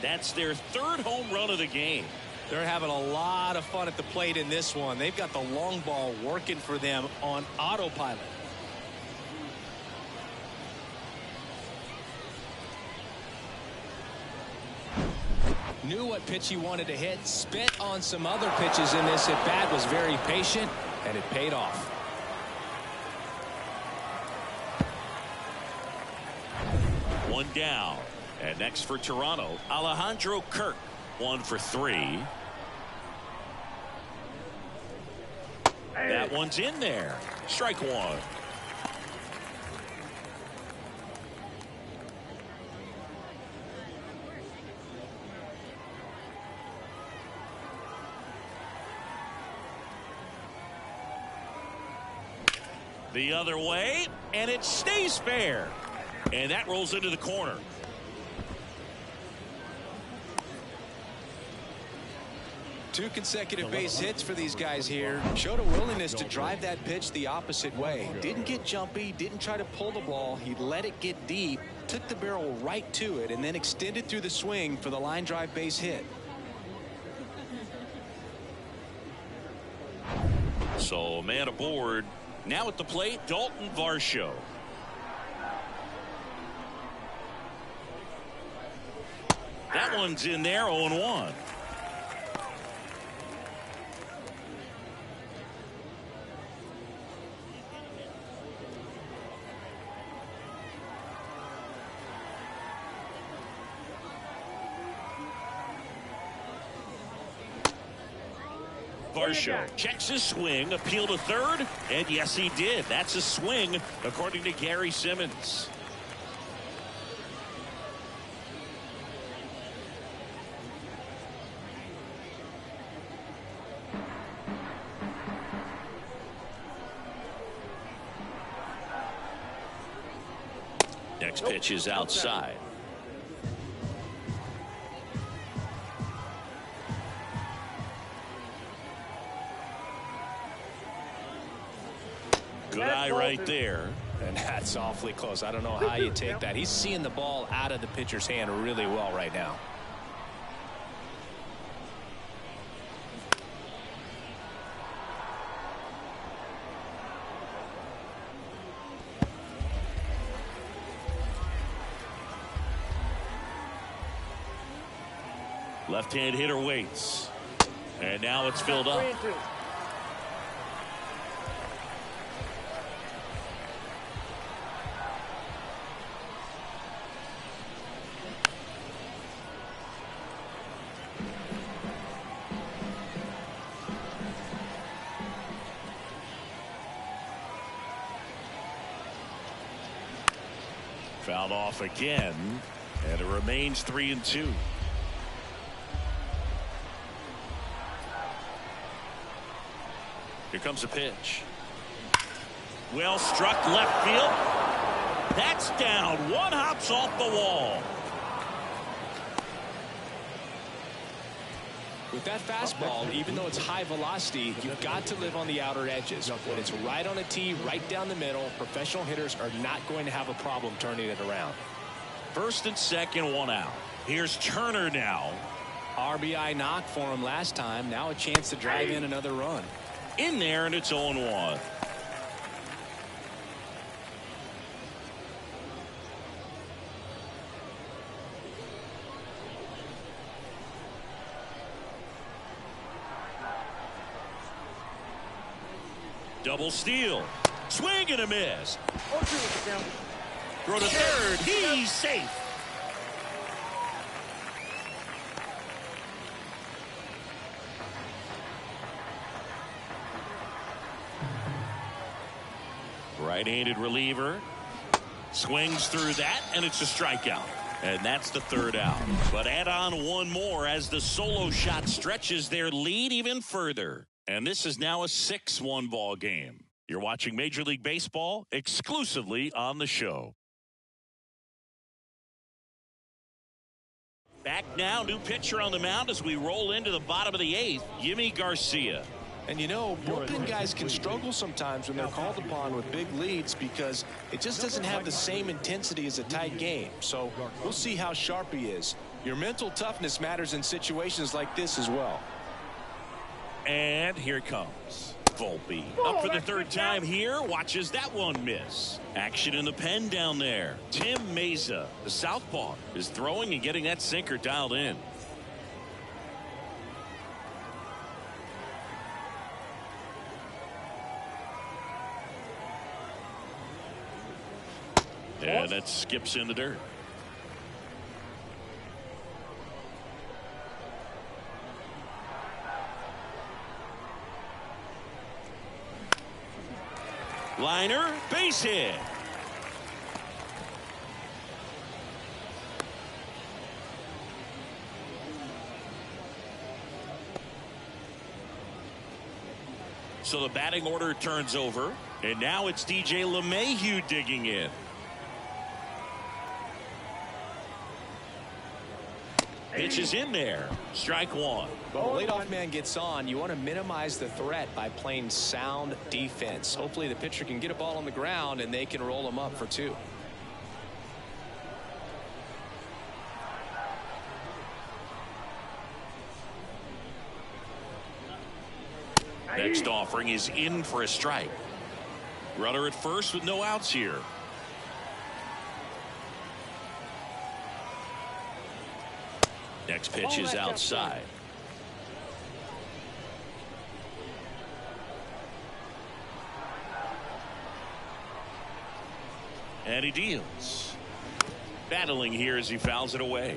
That's their 3rd home run of the game. They're having a lot of fun at the plate in this one. They've got the long ball working for them on autopilot. Knew what pitch he wanted to hit, spit on some other pitches in this at bat, was very patient, and it paid off. One down. And next for Toronto, Alejandro Kirk. 1 for 3. That one's in there. Strike 1. The other way, and it stays fair. And that rolls into the corner. Two consecutive base hits for these guys here. Showed a willingness to drive that pitch the opposite way. Didn't get jumpy, didn't try to pull the ball. He let it get deep, took the barrel right to it, and then extended through the swing for the line drive base hit. So man aboard. Now at the plate, Dalton Varsho. That one's in there, 0-1. Varsho checks his swing, appeal to third, and yes, he did. That's a swing, according to Gary Simmons. Next pitch is outside. Good eye right there. And that's awfully close. I don't know how you take that. He's seeing the ball out of the pitcher's hand really well right now. Left-hand hitter waits. And now it's filled up. 3-2. Fouled off again, and it remains 3-2. Here comes a pitch. Well struck left field. That's down. One hops off the wall. With that fastball, even though it's high velocity, you've got to live on the outer edges. When it's right on a tee, right down the middle, professional hitters are not going to have a problem turning it around. First and second, one out. Here's Turner now. RBI knock for him last time. Now a chance to drive in another run. In there, and it's 0-1. Double steal. Swing and a miss. 0-2 with the count. Throw to third. He's safe. Right-handed reliever. Swings through that, and it's a strikeout. And that's the third out. But add on one more as the solo shot stretches their lead even further. And this is now a 6-1 ball game. You're watching Major League Baseball exclusively on the show. Back now, new pitcher on the mound as we roll into the bottom of the 8th, Yimi Garcia. And you know, bullpen guys can struggle sometimes when they're called upon with big leads because it just doesn't have the same intensity as a tight game. So we'll see how sharp he is. Your mental toughness matters in situations like this as well. And here comes Volpe. Up for the third time here. Watches that one miss. Action in the pen down there. Tim Meza, the southpaw, is throwing and getting that sinker dialed in. And that skips in the dirt. Liner, base hit. So the batting order turns over, and now it's DJ LeMahieu digging in. Pitch is in there. Strike one. Well, the leadoff man gets on. You want to minimize the threat by playing sound defense. Hopefully the pitcher can get a ball on the ground and they can roll him up for 2. Next offering is in for a strike. Runner at first with no outs here. Next pitch is outside. And he deals. Battling here as he fouls it away.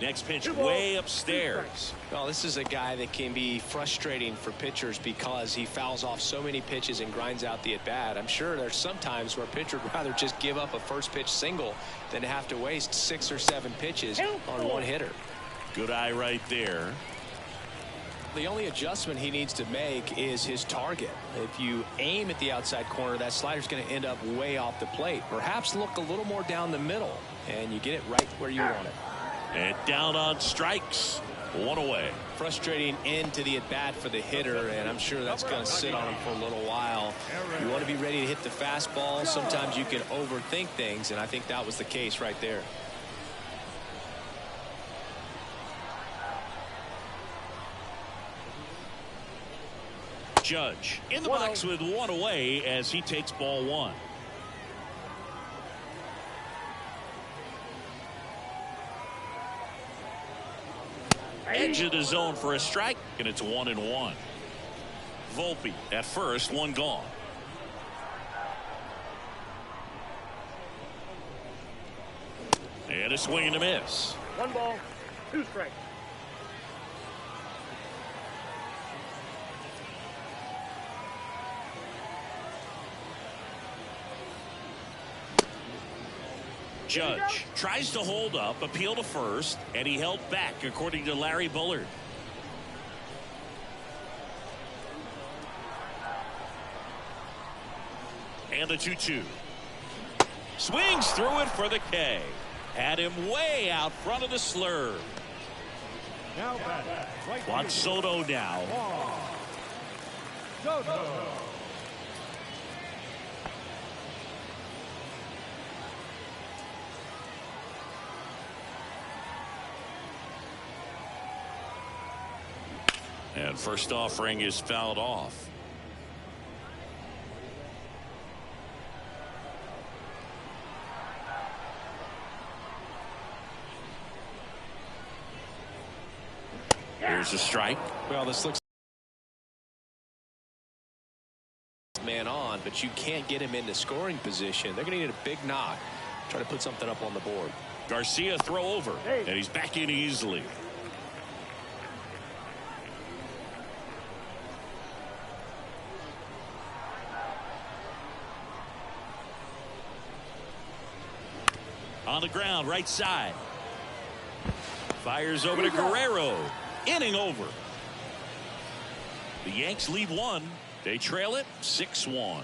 Next pitch way upstairs. Well, this is a guy that can be frustrating for pitchers because he fouls off so many pitches and grinds out the at-bat. I'm sure there's some times where a pitcher would rather just give up a first pitch single than have to waste 6 or 7 pitches on one hitter. Good eye right there. The only adjustment he needs to make is his target. If you aim at the outside corner, that slider's going to end up way off the plate. Perhaps look a little more down the middle, and you get it right where you want it. And down on strikes. One away. Frustrating end to the at-bat for the hitter, and I'm sure that's going to sit on him for a little while. You want to be ready to hit the fastball. Sometimes you can overthink things, and I think that was the case right there. Judge in the box with one away as he takes ball one. Edge of the zone for a strike, and it's 1-1. Volpe at first, one gone. And a swing and a miss. 1 ball, 2 strikes. Judge tries to hold up, appeal to first, and he held back according to Larry Bullard. And the 2-2. Swings through it for the K. Had him way out front of the slurve. Now batting, right Juan fielder, Soto now. Juan Soto. And first offering is fouled off. Here's a strike. Well, this looks man on, but you can't get him into scoring position. They're going to need a big knock. Try to put something up on the board. Garcia throw over, and he's back in easily. On the ground, right side. Fires over to Guerrero. Inning over. The Yanks lead 1. They trail it 6-1.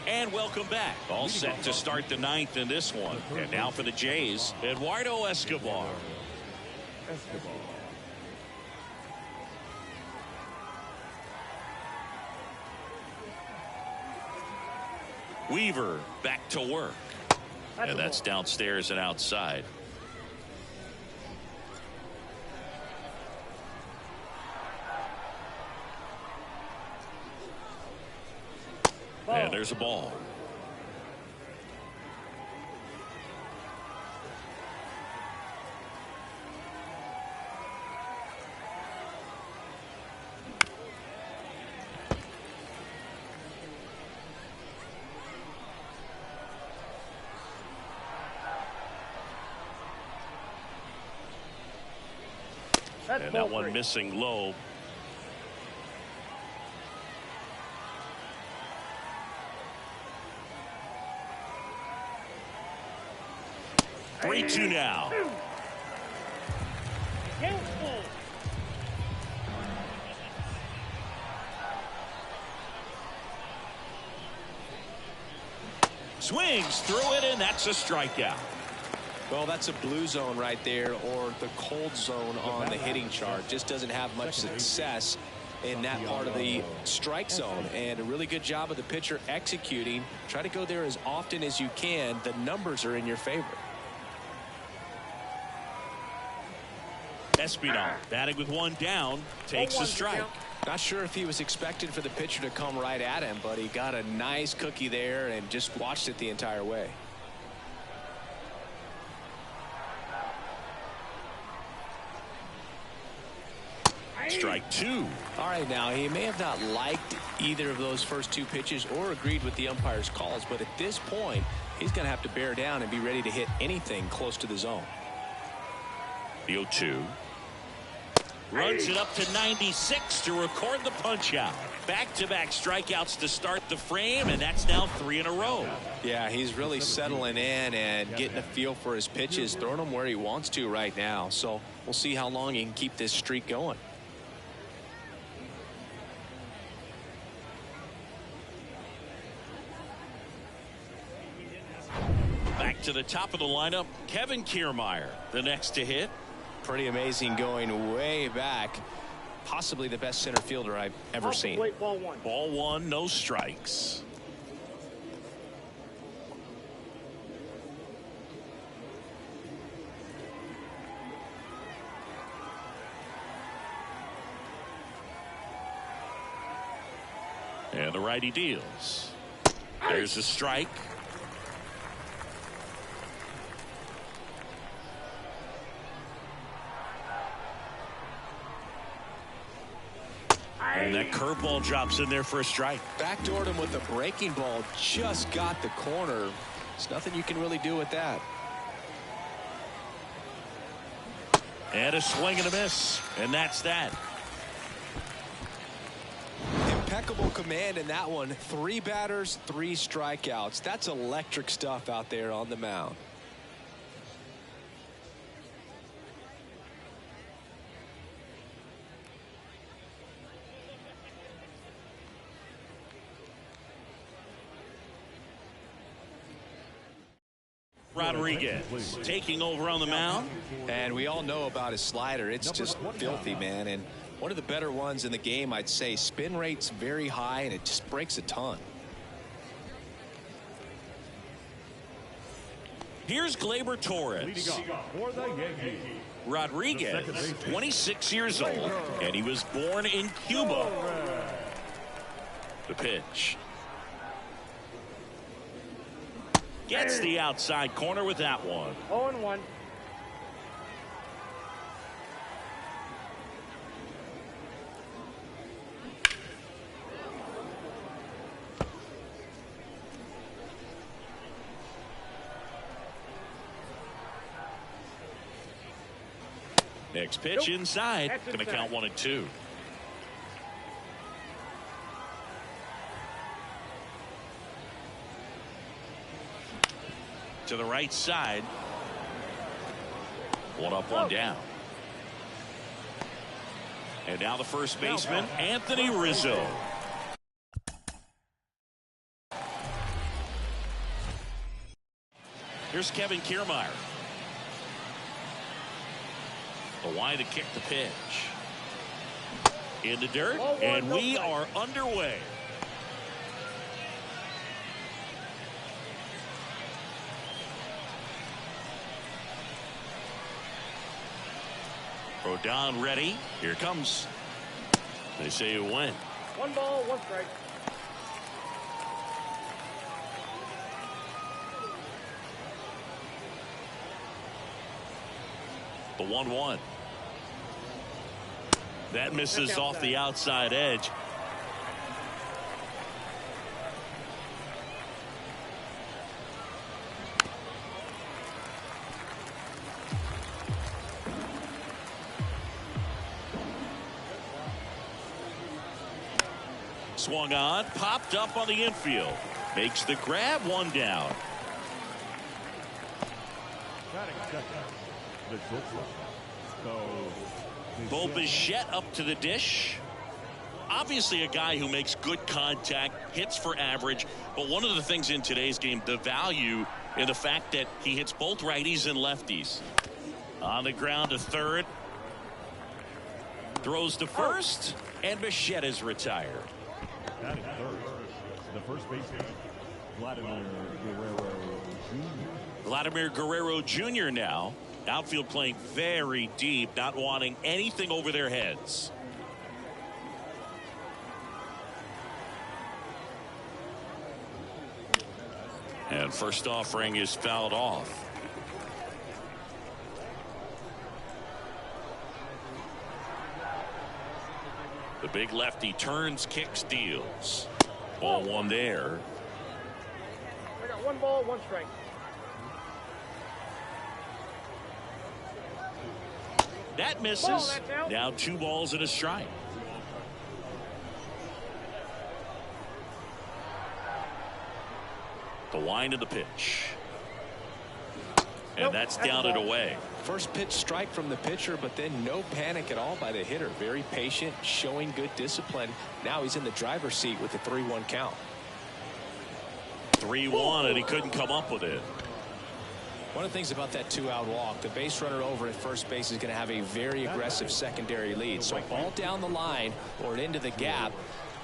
And welcome back. All set to start the 9th in this one. And now for the Jays, Eduardo Escobar. Weaver back to work. And that's downstairs and outside. And there's a ball. And that one missing low. Three, 2 now. Swings through it, and that's a strikeout. Well, that's a blue zone right there, or the cold zone on the hitting chart. Just doesn't have much success in that part of the strike zone, and a really good job of the pitcher executing. Try to go there as often as you can. The numbers are in your favor. Espinal batting with 1 down, takes a strike. Not sure if he was expected for the pitcher to come right at him, but he got a nice cookie there and just watched it the entire way. Strike 2. All right, now he may have not liked either of those first 2 pitches or agreed with the umpire's calls, but at this point he's going to have to bear down and be ready to hit anything close to the zone. The 0-2. Runs it up to 96 to record the punch out. Back-to-back strikeouts to start the frame, and that's now 3 in a row. Yeah, he's really settling in and getting a feel for his pitches, throwing them where he wants to right now. So we'll see how long he can keep this streak going. Back to the top of the lineup, Kevin Kiermaier, the next to hit. Pretty amazing, going way back. Possibly the best center fielder I've ever seen. Ball 1. Ball 1, no strikes. And the righty deals. There's a strike. And that curveball drops in there for a strike. Backdoored him with a breaking ball. Just got the corner. There's nothing you can really do with that. And a swing and a miss. And that's that. Impeccable command in that one. 3 batters, 3 strikeouts. That's electric stuff out there on the mound. Rodriguez taking over on the mound. And we all know about his slider. It's just filthy, man. And one of the better ones in the game, I'd say. Spin rate's very high, and it just breaks a ton. Here's Gleyber Torres. For the Yankees. Rodriguez, 26 years old, and he was born in Cuba. The pitch. Gets the outside corner with that one. 0-1. Next pitch inside. Going to count 1-2. To the right side. 1 up, 1 down. And now the first baseman, Anthony Rizzo. Here's Kevin Kiermaier. The line to kick the pitch. In the dirt, and we are underway. Rodon ready. Here comes. They say you win. 1 ball, 1 strike. The 1-1. That misses off the outside edge. Swung on, popped up on the infield. Makes the grab, 1 down. Bo Bichette up to the dish. Obviously a guy who makes good contact, hits for average, but one of the things in today's game, the value in the fact that he hits both righties and lefties. On the ground to third. Throws to first, and Bichette is retired. That is third. The first baseman, Vladimir Guerrero Jr. now. Outfield playing very deep, not wanting anything over their heads. And first offering is fouled off. The big lefty turns, kicks, deals. Ball 1 there. I got 1 ball, 1 strike. That misses. Now 2 balls and a strike. The wind of the pitch. And that's down and away. First pitch strike from the pitcher, but then no panic at all by the hitter. Very patient, showing good discipline. Now he's in the driver's seat with the 3-1 count. 3-1, and he couldn't come up with it. One of the things about that 2-out walk, the base runner over at first base is going to have a very aggressive secondary lead. So a ball down the line or into the gap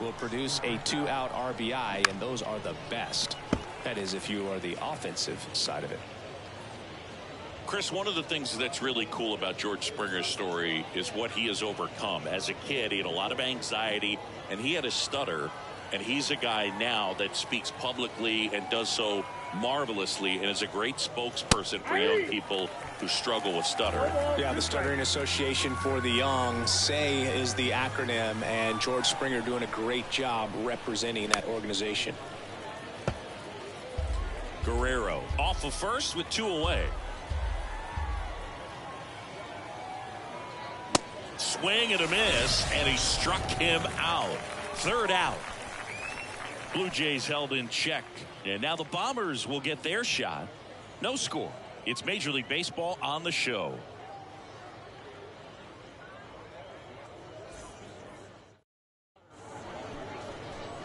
will produce a 2-out RBI, and those are the best. That is, if you are the offensive side of it. Chris, one of the things that's really cool about George Springer's story is what he has overcome. As a kid, he had a lot of anxiety, and he had a stutter. And he's a guy now that speaks publicly and does so marvelously and is a great spokesperson for young people who struggle with stuttering. Yeah, the Stuttering Association for the Young, SAY is the acronym, and George Springer doing a great job representing that organization. Guerrero off of first with 2 away. Swing and a miss, and he struck him out. 3rd out. Blue Jays held in check, and now the Bombers will get their shot. No score. It's Major League Baseball on the show.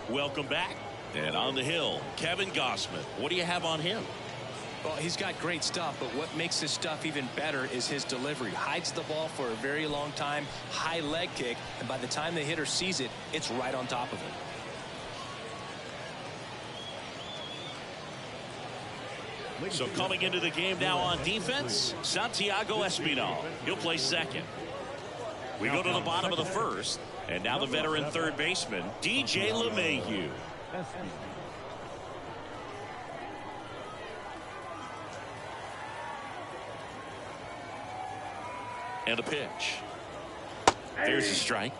Welcome back. And on the hill, Kevin Gossman. What do you have on him? Well, he's got great stuff, but what makes his stuff even better is his delivery. Hides the ball for a very long time, high leg kick, and by the time the hitter sees it, it's right on top of him. So coming into the game now on defense, Santiago Espinal. He'll play second. We go to the bottom of the first, and now the veteran third baseman, DJ LeMahieu. And a pitch. There's a strike.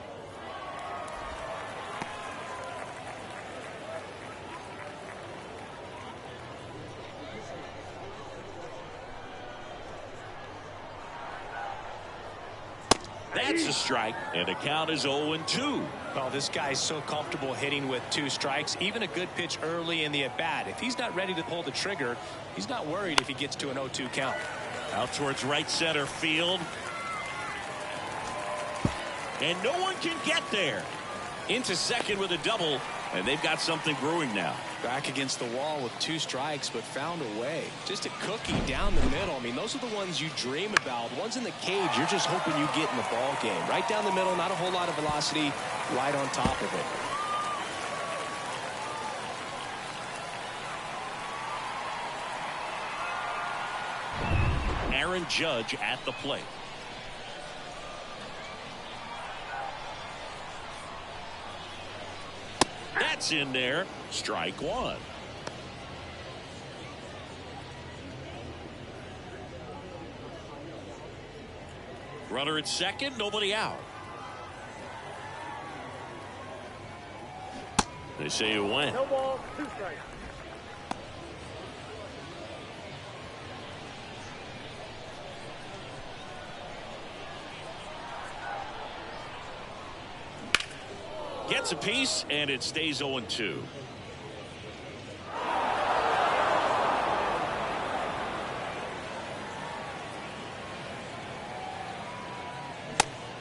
That's a strike, and the count is 0-2. Well, this guy's so comfortable hitting with 2 strikes, even a good pitch early in the at-bat. If he's not ready to pull the trigger, he's not worried if he gets to an 0-2 count. Out towards right center field. And no one can get there. Into second with a double, and they've got something brewing now. Back against the wall with 2 strikes, but found a way. Just a cookie down the middle. I mean, those are the ones you dream about. Ones in the cage, you're just hoping you get in the ball game. Right down the middle, not a whole lot of velocity, right on top of it. Aaron Judge at the plate. That's in there. Strike 1. Runner at second, nobody out. They say it went. No ball, 2 strikes. Gets a piece, and it stays 0-2.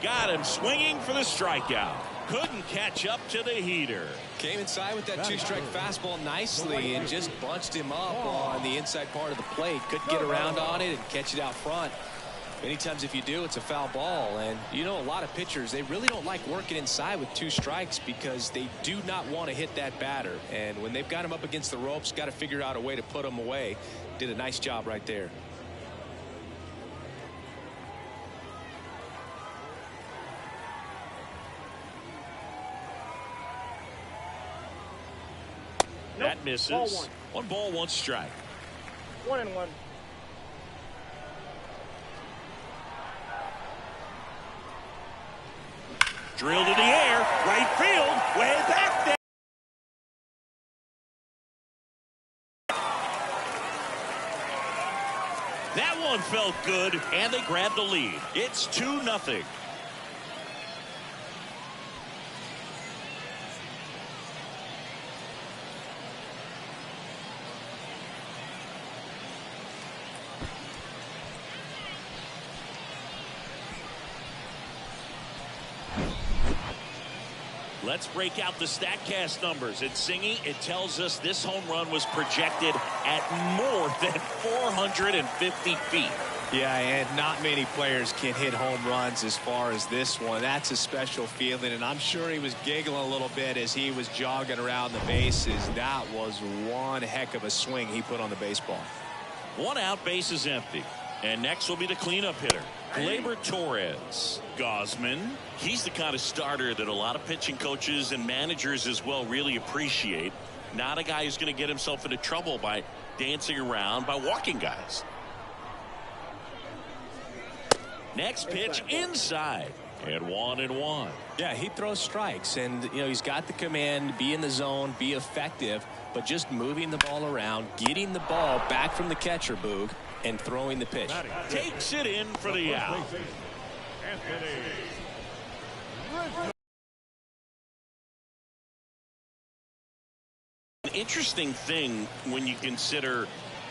Got him swinging for the strikeout. Couldn't catch up to the heater. Came inside with that 2-strike fastball nicely and just bunched him up on the inside part of the plate. Couldn't get around on it and catch it out front. Many times if you do, it's a foul ball. And you know, a lot of pitchers, they really don't like working inside with 2 strikes because they do not want to hit that batter. And when they've got him up against the ropes, got to figure out a way to put him away. Did a nice job right there. That misses. Ball 1. 1 ball, 1 strike. 1-1. Drilled in the air, right field, way back there. That one felt good, and they grabbed the lead. It's 2-0. Let's break out the StatCast numbers. At Singy, it tells us this home run was projected at more than 450 feet. Yeah, and not many players can hit home runs as far as this one. That's a special feeling, and I'm sure he was giggling a little bit as he was jogging around the bases. That was one heck of a swing he put on the baseball. 1 out, base is empty. And next will be the cleanup hitter. Gleyber Torres. Gosman. He's the kind of starter that a lot of pitching coaches and managers as well really appreciate. Not a guy who's going to get himself into trouble by dancing around, by walking guys. Next pitch inside. And 1-1. Yeah, he throws strikes, and he's got the command, be in the zone, be effective, but just moving the ball around, getting the ball back from the catcher, Boog, and throwing the pitch. Takes it in for the out. An interesting thing when you consider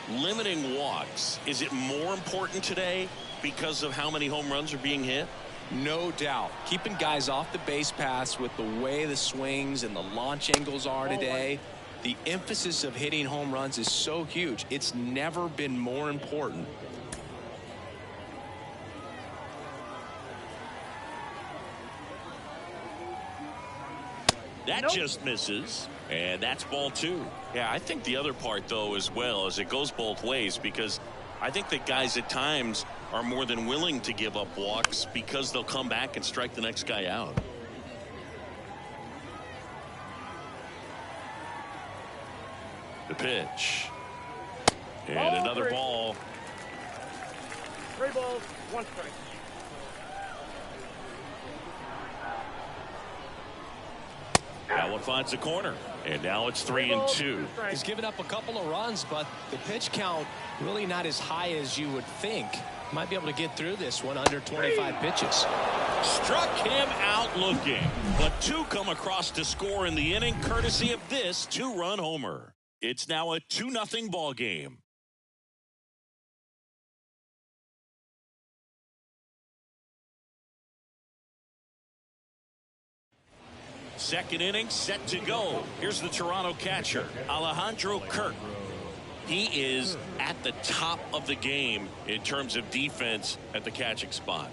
limiting walks, is it more important today because of how many home runs are being hit? No doubt. Keeping guys off the base paths with the way the swings and the launch angles are today, the emphasis of hitting home runs is so huge. It's never been more important. That just misses, and that's ball 2. Yeah, I think the other part, though, as well, is it goes both ways, because I think that guys at times are more than willing to give up walks because they'll come back and strike the next guy out. The pitch. And another ball. 3 balls, 1 strike. That one finds the corner, and now it's 3-2. He's given up a couple of runs, but the pitch count really not as high as you would think. Might be able to get through this one under 25 pitches. Struck him out looking, but 2 come across to score in the inning, courtesy of this 2-run homer. It's now a 2-0 ball game. Second inning set to go. Here's the Toronto catcher, Alejandro Kirk. He is at the top of the game in terms of defense at the catching spot.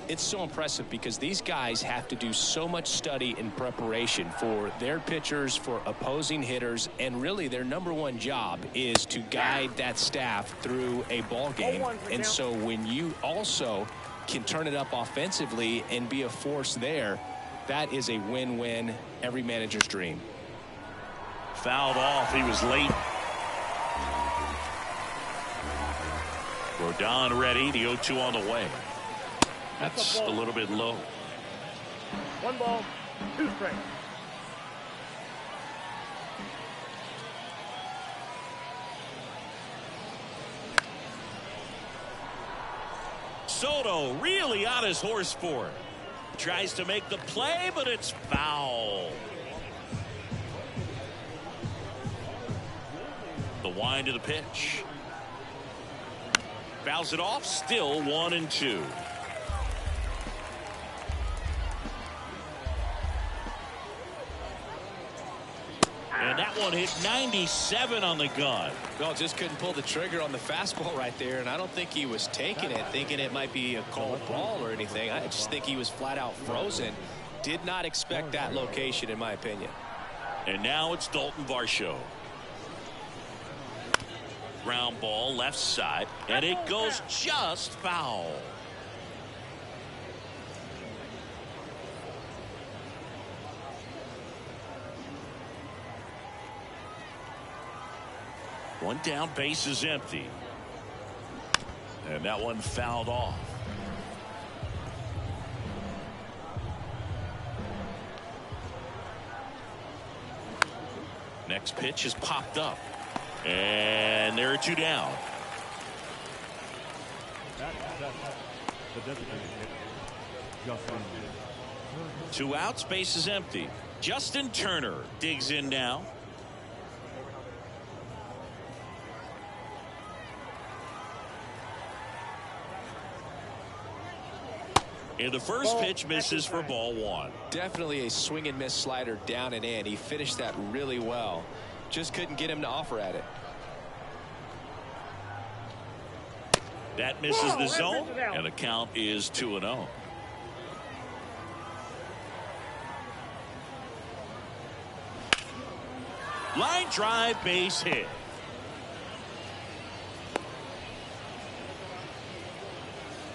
It's so impressive because these guys have to do so much study and preparation for their pitchers, for opposing hitters, and really their #1 job is to guide that staff through a ball game. And so when you also can turn it up offensively and be a force there, that is a win-win, every manager's dream. Fouled off. He was late. Rodon ready. The 0-2 on the way. That's a little bit low. 1 ball, 2 strikes. Soto really on his horse for it. Tries to make the play, but it's foul. The wind of the pitch. Fouls it off. Still 1-2. And that one hit 97 on the gun. Well, just couldn't pull the trigger on the fastball right there, and I don't think he was taking it, thinking it might be a called ball or anything. I just think he was flat out frozen. Did not expect that location, in my opinion. And now it's Dalton Varsho. Ground ball left side, and it goes just foul. One down, base is empty. And that one fouled off. Next pitch is popped up. And there are 2 down. The designated hitter, Justin. 2 outs, base is empty. Justin Turner digs in now. And the first pitch misses for ball 1. Definitely a swing and miss slider down and in. He finished that really well. Just couldn't get him to offer at it. That misses the zone, and the count is 2-0. Line drive, base hit.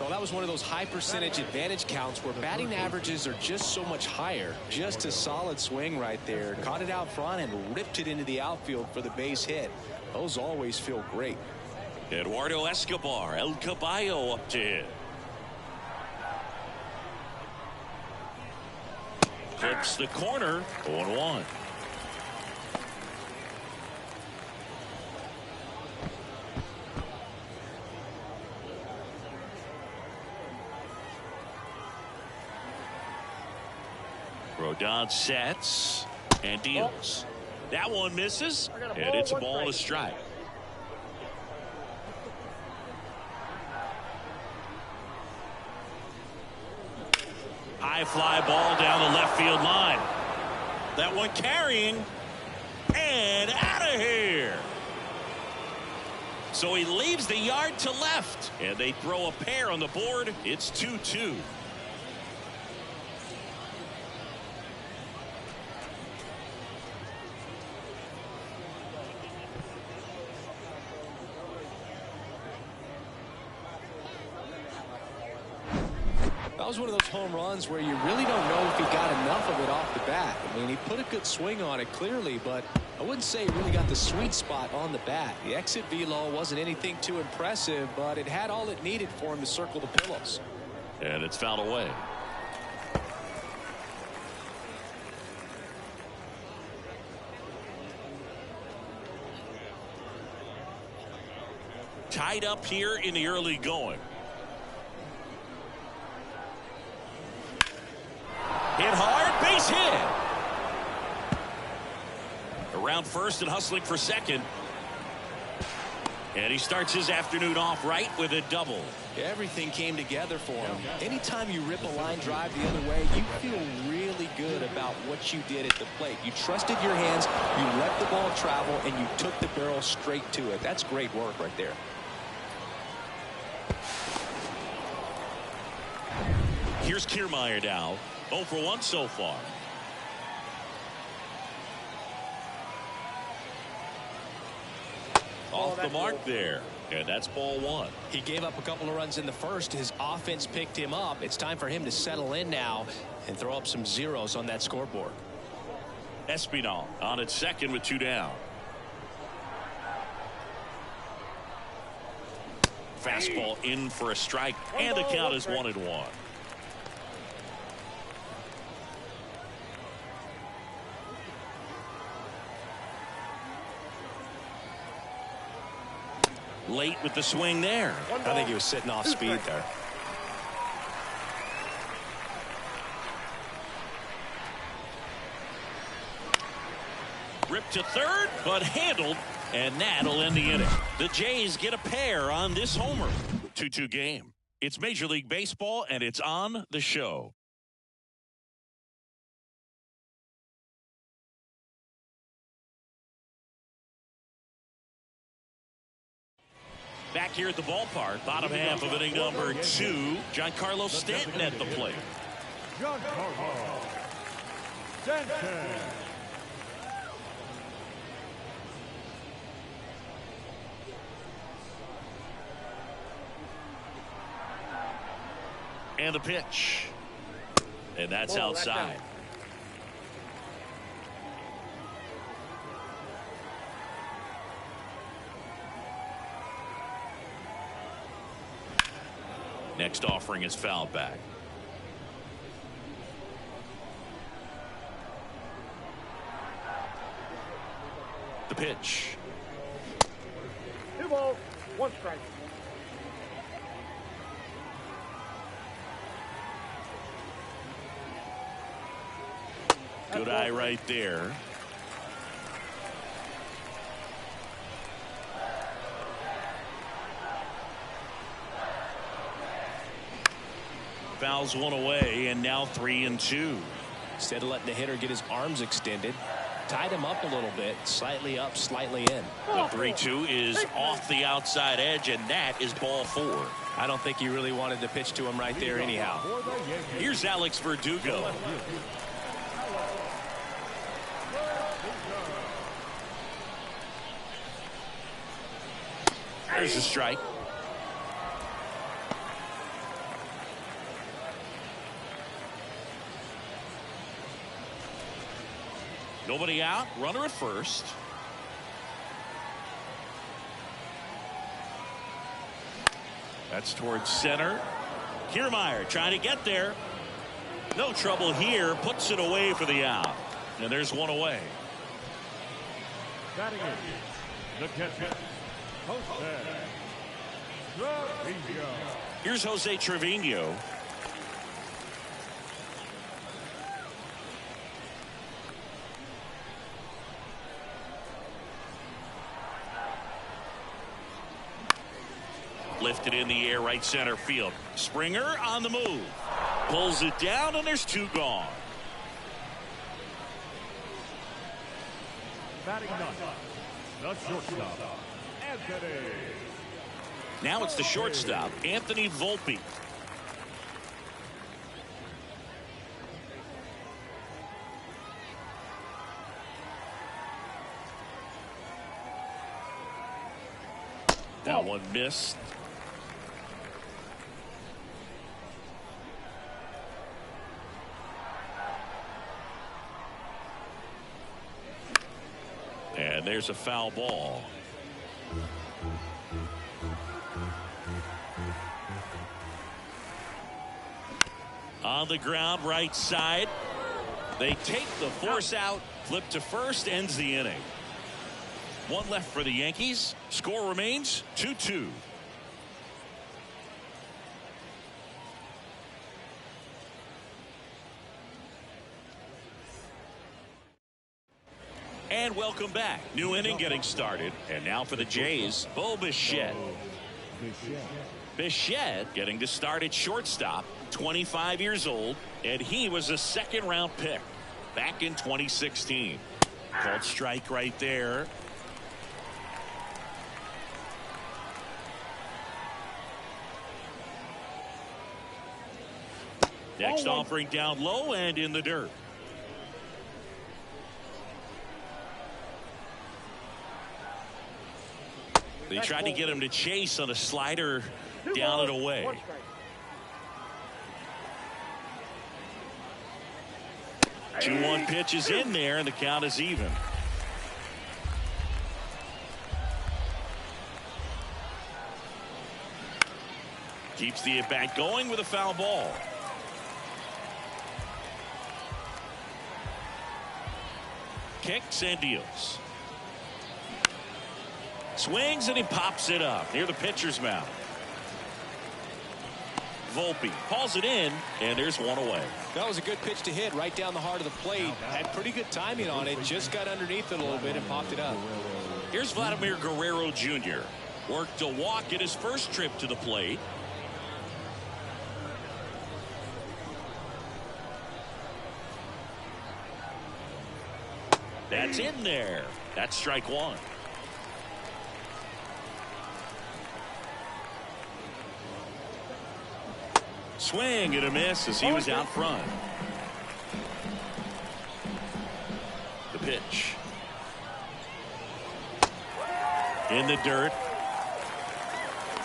Well, that was one of those high percentage advantage counts where batting averages are just so much higher. Just a solid swing right there. Caught it out front and ripped it into the outfield for the base hit. Those always feel great. Eduardo Escobar, El Caballo up to hit. Clips the corner, 0-1. Rodon sets and deals. That one misses, and it's a ball and a strike. High fly ball down the left field line. That one carrying and out of here. So he leaves the yard to left, and they throw a pair on the board. It's 2-2. That was one of those home runs where you really don't know if he got enough of it off the bat. I mean, he put a good swing on it clearly, but I wouldn't say he really got the sweet spot on the bat. The exit velo wasn't anything too impressive, but it had all it needed for him to circle the pillows. And it's fouled away. Tied up here in the early going. Hit hard, base hit. Around first and hustling for second. And he starts his afternoon off right with a double. Everything came together for him. Anytime you rip a line drive the other way, you feel really good about what you did at the plate. You trusted your hands, you let the ball travel, and you took the barrel straight to it. That's great work right there. Here's Kiermaier now. 0 for 1 so far. Off the mark there. And that's ball 1. He gave up a couple of runs in the first. His offense picked him up. It's time for him to settle in now and throw up some zeros on that scoreboard. Espinal on at second with 2 down. Fastball in for a strike, and the count is 1-1. Late with the swing there. I think he was sitting off speed there. Ripped to third, but handled, and that'll end the inning. The Jays get a pair on this homer. 2-2 game. It's Major League Baseball, and it's on the show. Back here at the ballpark, bottom half of inning number 2, Giancarlo Stanton at the plate. Giancarlo Stanton. And the pitch. And that's outside. Next offering is fouled back. The pitch. 2 balls, 1 strike. Good eye right there. Fouls one away, and now 3-2. Instead of letting the hitter get his arms extended, tied him up a little bit, slightly up, slightly in. The 3-2 is off the outside edge, and that is ball 4. I don't think he really wanted to pitch to him right there anyhow. Here's Alex Verdugo. There's a strike. Nobody out. Runner at first. That's towards center. Kiermaier trying to get there. No trouble here. Puts it away for the out. And there's one away. Batting in, the catcher, Jose Trevino. Here's Jose Trevino. Lifted in the air, right center field. Springer on the move. Pulls it down, and there's two gone. Batting ninth, the shortstop, Anthony. Now it's the shortstop, Anthony Volpe. That one missed. And there's a foul ball. On the ground, right side. They take the force out. Flip to first, ends the inning. One left for the Yankees. Score remains 2-2. And welcome back. New inning getting started. And now for the Jays, Bichette. Bichette getting to start at shortstop, 25 years old, and he was a second-round pick back in 2016. Called strike right there. Next offering down low and in the dirt. They tried to get him to chase on a slider down and away. 2-1 pitch is in there, and the count is even. Keeps the at-bat going with a foul ball. Kicks and deals. Swings and he pops it up near the pitcher's mound. Volpe hauls it in, and there's one away. That was a good pitch to hit right down the heart of the plate. Had pretty good timing on it. Just got underneath it a little bit and popped it up. Here's Vladimir Guerrero Jr. Worked a walk at his first trip to the plate. That's in there. That's strike one. Swing and a miss as he was out front. The pitch. In the dirt.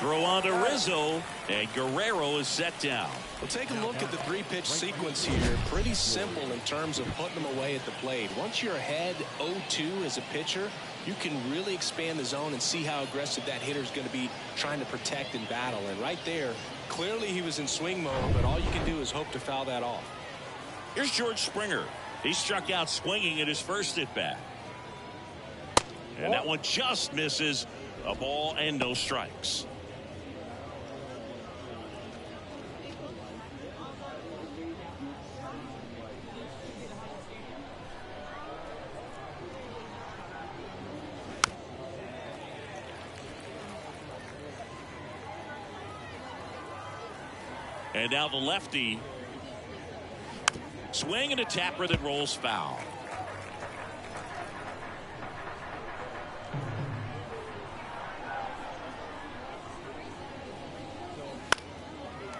Throw on to Rizzo, and Guerrero is set down. Well, take a look at the three-pitch sequence here. Pretty simple in terms of putting them away at the plate. Once you're ahead 0-2 as a pitcher, you can really expand the zone and see how aggressive that hitter is going to be trying to protect and battle. And right there, clearly he was in swing mode, but all you can do is hope to foul that off. Here's George Springer. He struck out swinging at his first at-bat. And that one just misses. A ball and no strikes. And now the lefty. Swing and a tapper that rolls foul.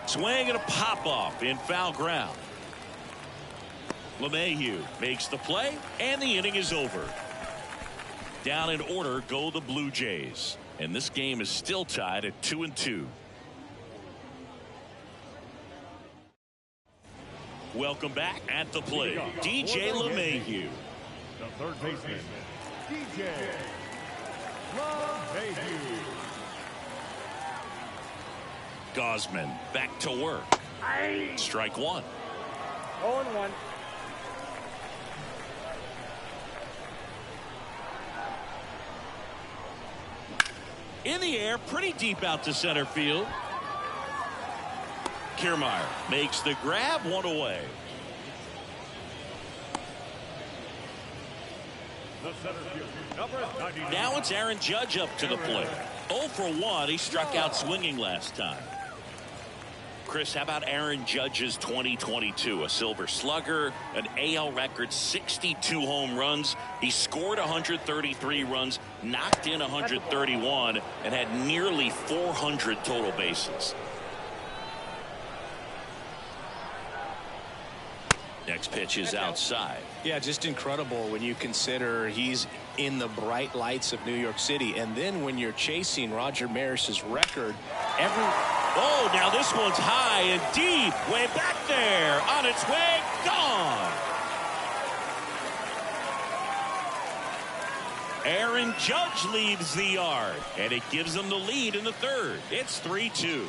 Swing and a pop-off in foul ground. LeMahieu makes the play, and the inning is over. Down in order go the Blue Jays. And this game is still tied at 2-2. Welcome back at the plate, DJ LeMahieu. The third baseman, BueJays. Gosman back to work. Strike one. 0-1. In the air, pretty deep out to center field. Kiermaier makes the grab, one away. The center fielder, number 99. Now it's Aaron Judge up to the plate. 0 for 1. He struck out swinging last time. Chris, how about Aaron Judge's 2022? A Silver Slugger, an AL record 62 home runs. He scored 133 runs, knocked in 131, and had nearly 400 total bases. Next pitch is outside. Yeah, just incredible when you consider he's in the bright lights of New York City. And then when you're chasing Roger Maris's record, Oh, now this one's high and deep, way back there, on its way, gone. Aaron Judge leaves the yard, and it gives them the lead in the third. It's 3-2.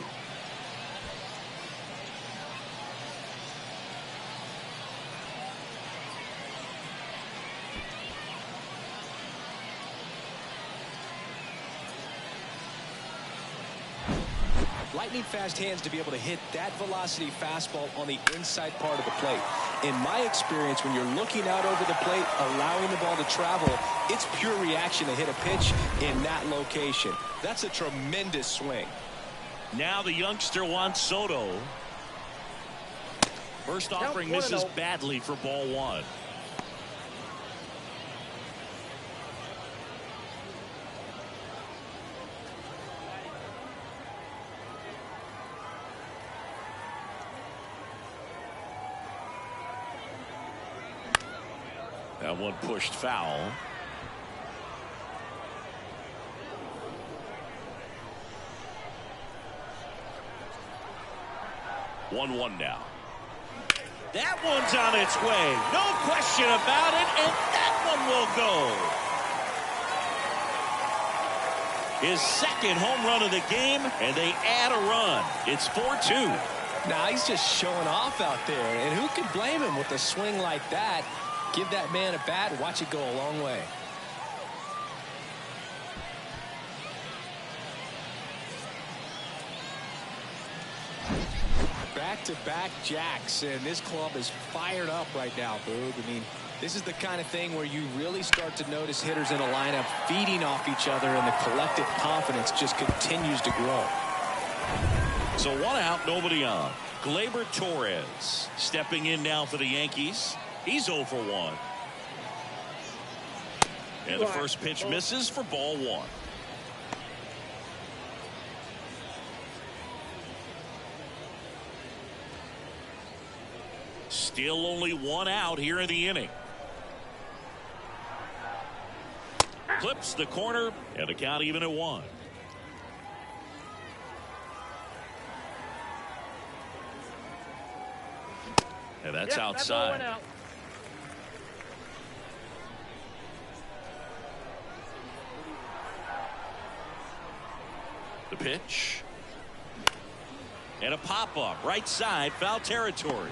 Lightning fast hands to be able to hit that velocity fastball on the inside part of the plate. In my experience, when you're looking out over the plate, allowing the ball to travel, it's pure reaction to hit a pitch in that location. That's a tremendous swing. Now the youngster Juan Soto. First offering misses badly for ball one. That one pushed foul. One now. That one's on its way. No question about it, and that one will go. His second home run of the game, and they add a run. It's 4-2. Now he's just showing off out there, and who can blame him with a swing like that? Give that man a bat, watch it go a long way. Back-to-back jacks, and this club is fired up right now, Boog. I mean, this is the kind of thing where you really start to notice hitters in a lineup feeding off each other, and the collective confidence just continues to grow. So one out, nobody on. Gleyber Torres stepping in now for the Yankees. He's 0 for 1. And the first pitch misses for ball one. Still only one out here in the inning. Clips the corner, and the count even at 1. And that's outside. That The pitch. And a pop-up, right side, foul territory.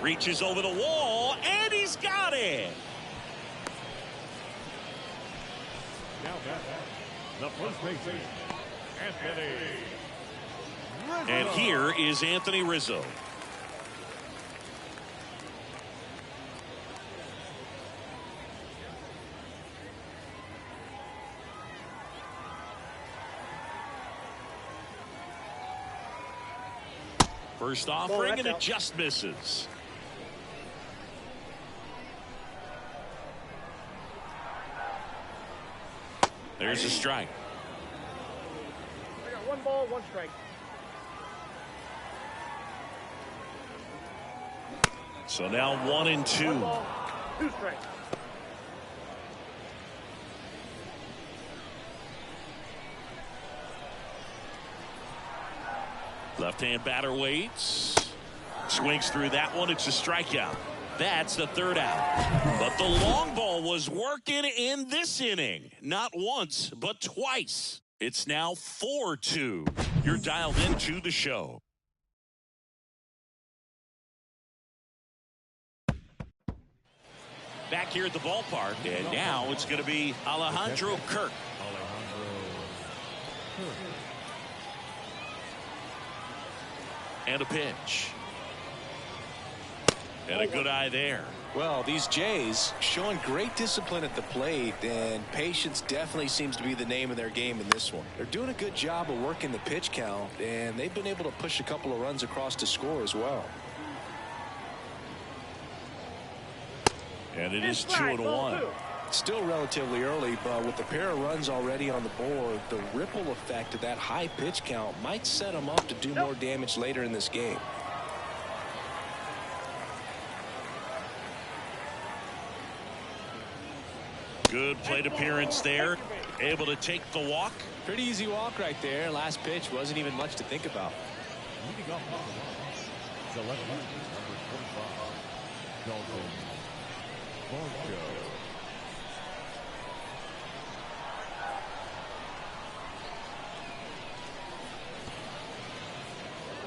Reaches over the wall, and he's got it. Now the first baseman, Anthony Rizzo. And here is Anthony Rizzo. First offering, and it just misses. There's a strike. I got 1 ball, 1 strike. So now 1-2. 1 ball, 2 strikes. Left-hand batter waits. Swings through that one. It's a strikeout. That's the third out. But the long ball was working in this inning. Not once, but twice. It's now 4-2. You're dialed into the show. Back here at the ballpark, and now it's going to be Alejandro Kirk. And a pitch. And a good eye there. Well, these Jays showing great discipline at the plate, and patience definitely seems to be the name of their game in this one. They're doing a good job of working the pitch count, and they've been able to push a couple of runs across to score as well. And it is 2-1. Still relatively early, but with the pair of runs already on the board, the ripple effect of that high pitch count might set them up to do more damage later in this game. Good plate appearance there. Able to take the walk. Pretty easy walk right there. Last pitch wasn't even much to think about. Leading off on the line, the left-hander, number 25, Dalton Varsho.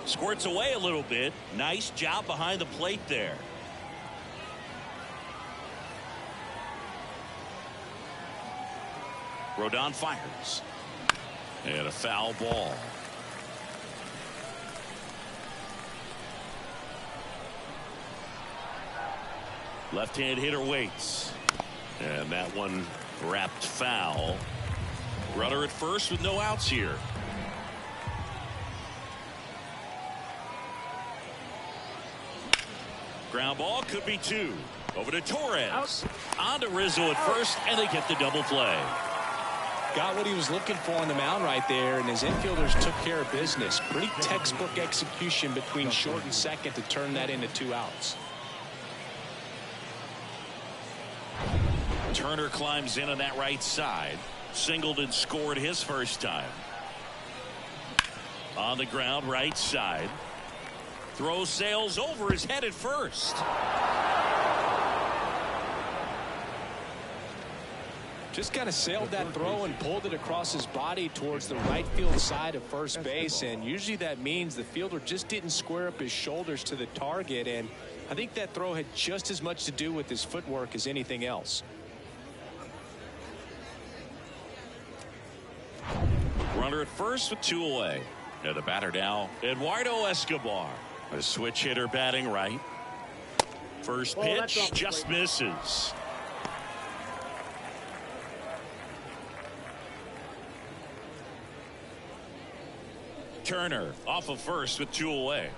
Squirts away a little bit. Nice job behind the plate there. Rodon fires. And a foul ball. Left-hand hitter waits. And that one wrapped foul. Runner at first with no outs here. Ground ball could be two. Over to Torres. On to Rizzo at first, and they get the double play. Got what he was looking for on the mound right there, and his infielders took care of business. Pretty textbook execution between short and second to turn that into 2 outs. Turner climbs in on that right side. Singled and scored his first time. On the ground, right side. Throw sails over his head at first. Just kind of sailed that throw and pulled it across his body towards the right field side of first base, and usually that means the fielder just didn't square up his shoulders to the target, and I think that throw had just as much to do with his footwork as anything else. Runner at first with 2 away. And the batter now, Eduardo Escobar. A switch hitter batting right. First pitch just misses. Turner off of first with 2 away.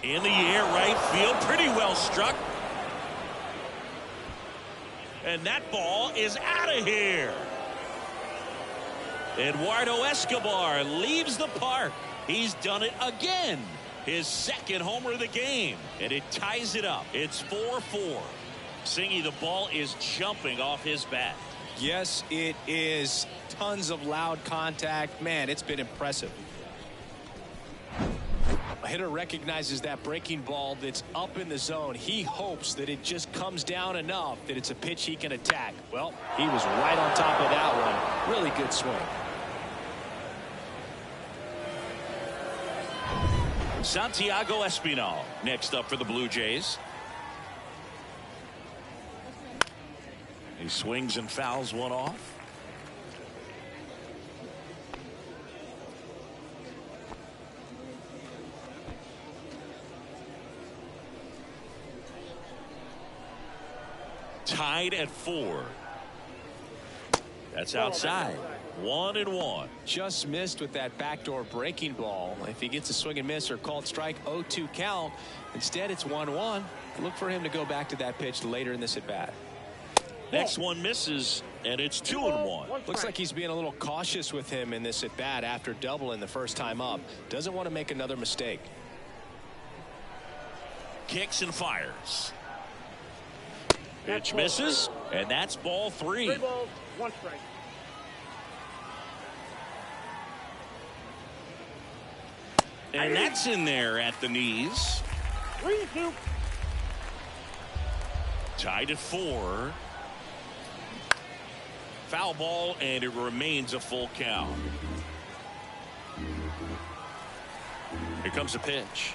In the air, right field, pretty well struck. And that ball is out of here. Eduardo Escobar leaves the park. He's done it again. His second homer of the game. And it ties it up. It's 4-4. Singy, the ball is jumping off his bat. Yes, it is. Tons of loud contact. Man, it's been impressive. A hitter recognizes that breaking ball that's up in the zone. He hopes that it just comes down enough that it's a pitch he can attack. Well, he was right on top of that one. Really good swing. Santiago Espinal next up for the Blue Jays. He swings and fouls one off. Tied at 4. That's outside. 1-1. Just missed with that backdoor breaking ball. If he gets a swing and miss or called strike, 0-2 count. Instead, it's 1-1. Look for him to go back to that pitch later in this at bat. Next one misses, and it's 2-1. Looks like he's being a little cautious with him in this at bat after doubling the first time up. Doesn't want to make another mistake. Kicks and fires. Pitch misses, and that's ball 3. 3 balls, 1 strike. And that's in there at the knees. 3-2. Tied at 4. Foul ball, and it remains a full count. Here comes a pitch.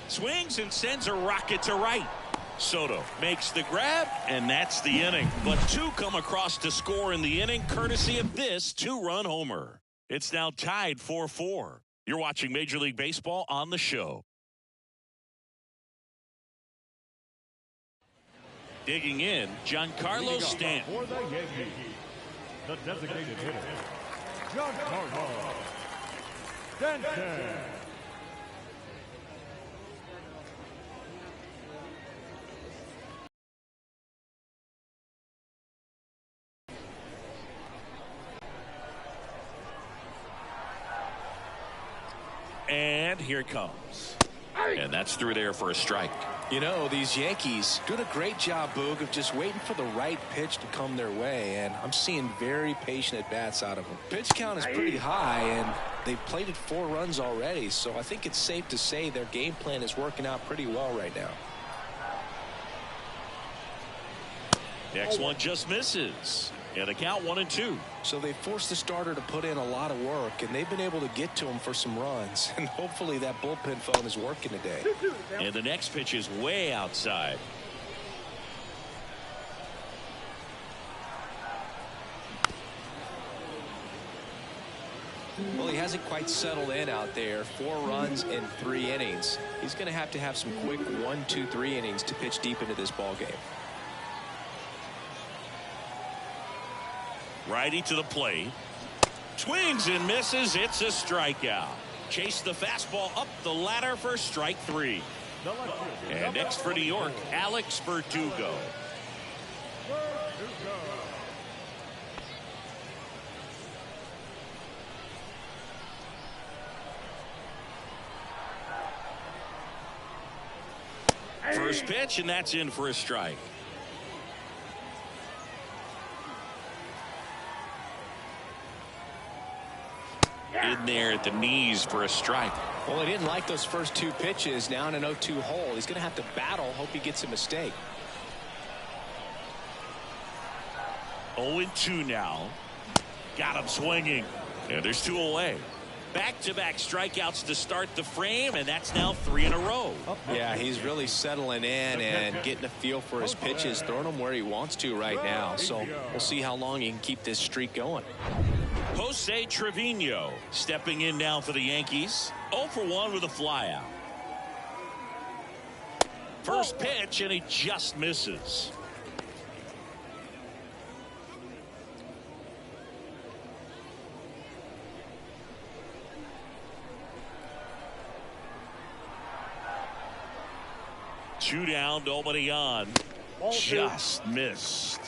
Swings and sends a rocket to right. Soto makes the grab, and that's the inning. But 2 come across to score in the inning, courtesy of this 2-run homer. It's now tied 4-4. You're watching Major League Baseball on the show. Digging in, Giancarlo Stanton. For the Yankees, the designated hitter, Giancarlo Stanton. And here it comes. And that's through there for a strike. You know, these Yankees doing a great job, Boog, of just waiting for the right pitch to come their way, and I'm seeing very patient at-bats out of them. Pitch count is pretty high, and they've plated 4 runs already, so I think it's safe to say their game plan is working out pretty well right now. Next one just misses. And the count 1-2. So they forced the starter to put in a lot of work, and they've been able to get to him for some runs. And hopefully that bullpen phone is working today. And the next pitch is way outside. Well, he hasn't quite settled in out there. 4 runs in 3 innings. He's going to have some quick 1, 2, 3 innings to pitch deep into this ball game. Righty to the plate. Swings and misses. It's a strikeout. Chase the fastball up the ladder for strike 3. And next for New York, Alex Verdugo. First pitch, and that's in for a strike. In there at the knees for a strike. Well, he didn't like those first 2 pitches. Now in an 0-2 hole, he's going to have to battle. Hope he gets a mistake. 0-2 now. Got him swinging. And there's 2 away. Back-to-back strikeouts to start the frame, and that's now 3 in a row. Yeah, he's really settling in and getting a feel for his pitches, throwing them where he wants to right now. So we'll see how long he can keep this streak going. Jose Trevino stepping in now for the Yankees. 0 for 1 with a flyout. First pitch, and he just misses. Two down, nobody on. Just missed.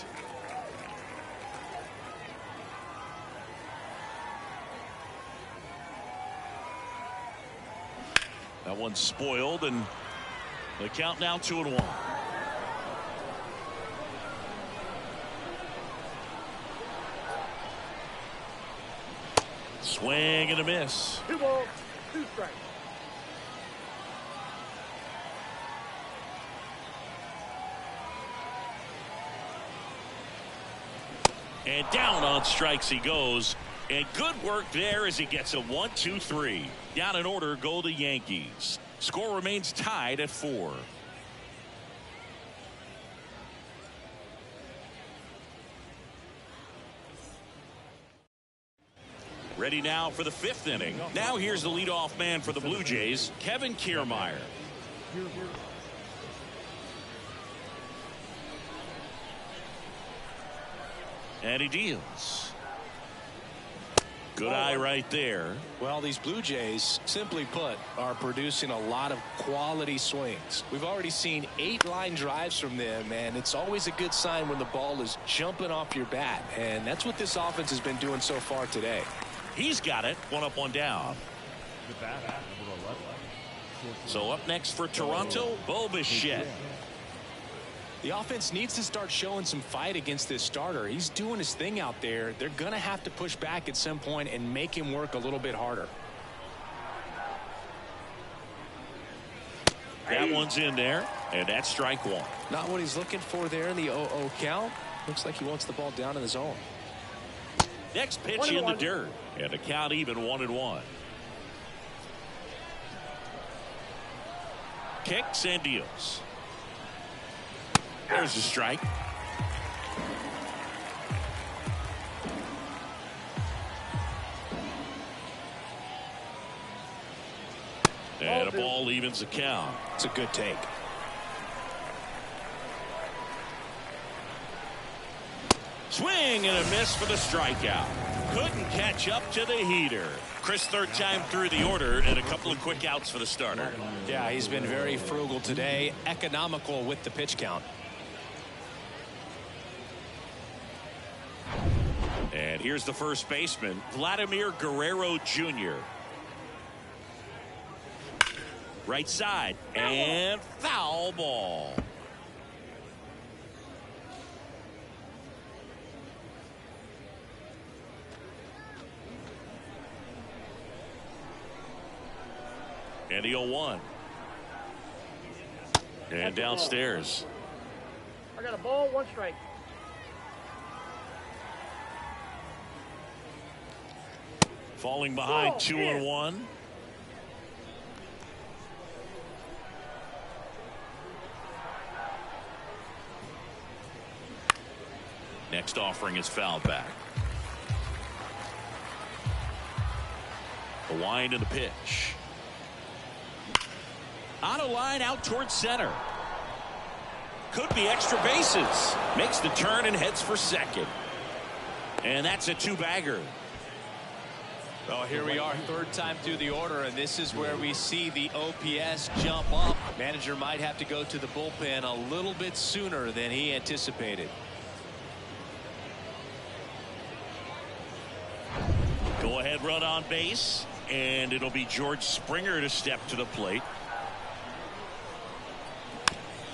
That one's spoiled, and the count now 2-1. Swing and a miss. 2 balls, 2 strikes. And down on strikes he goes. And good work there as he gets a 1-2-3. Down in order go the Yankees. Score remains tied at 4. Ready now for the 5th inning. Now here's the leadoff man for the Blue Jays, Kevin Kiermaier. And he deals. Good eye right there. Well, these Blue Jays, simply put, are producing a lot of quality swings. We've already seen 8 line drives from them, and it's always a good sign when the ball is jumping off your bat. And that's what this offense has been doing so far today. He's got it. 1 up, 1 down. So up next for Toronto, BueJays. The offense needs to start showing some fight against this starter. He's doing his thing out there. They're going to have to push back at some point and make him work a little bit harder. That one's in there, and that's strike one. Not what he's looking for there in the 0-0 count. Looks like he wants the ball down in the zone. Next pitch in the dirt, and the count even 1-1. Kicks and deals. There's a strike. And a ball evens the count. It's a good take. Swing and a miss for the strikeout. Couldn't catch up to the heater. Chris, third time through the order, and a couple of quick outs for the starter. Yeah, he's been very frugal today. Economical with the pitch count. And here's the first baseman, Vladimir Guerrero Jr. Right side, and foul ball. And the 0-1. And downstairs. I got a ball, 1 strike. Falling behind 2-1. Next offering is fouled back. The wind and the pitch. On a line out towards center. Could be extra bases. Makes the turn and heads for second. And that's a 2-bagger. Oh, here we are, third time through the order, and this is where we see the OPS jump up. Manager might have to go to the bullpen a little bit sooner than he anticipated. Go ahead run on base, and it'll be George Springer to step to the plate.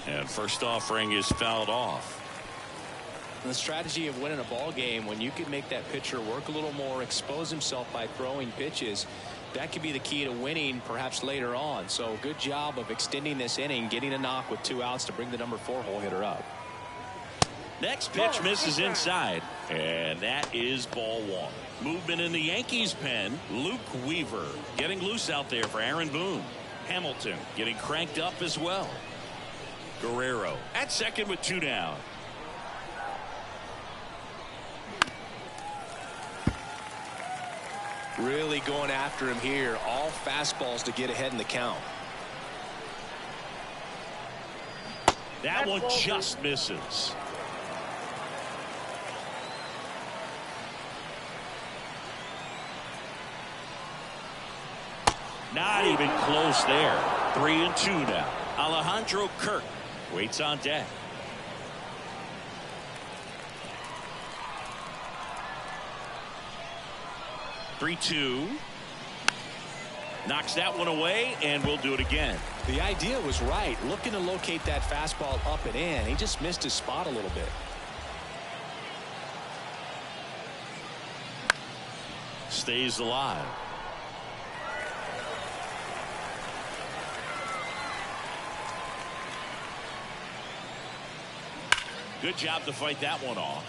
And first offering is fouled off. The strategy of winning a ball game, when you can make that pitcher work a little more, expose himself by throwing pitches, that could be the key to winning perhaps later on. So good job of extending this inning, getting a knock with 2 outs to bring the number 4 hole hitter up. Next pitch misses inside, and that is ball 1. Movement in the Yankees pen. Luke Weaver getting loose out there for Aaron Boone. Hamilton getting cranked up as well. Guerrero at second with 2 down. Really going after him here. All fastballs to get ahead in the count. That one just misses. Not even close there. 3-2 now. Alejandro Kirk waits on deck. Three-two. Knocks that one away, and we'll do it again. The idea was right. Looking to locate that fastball up and in. He just missed his spot a little bit. Stays alive. Good job to fight that one off.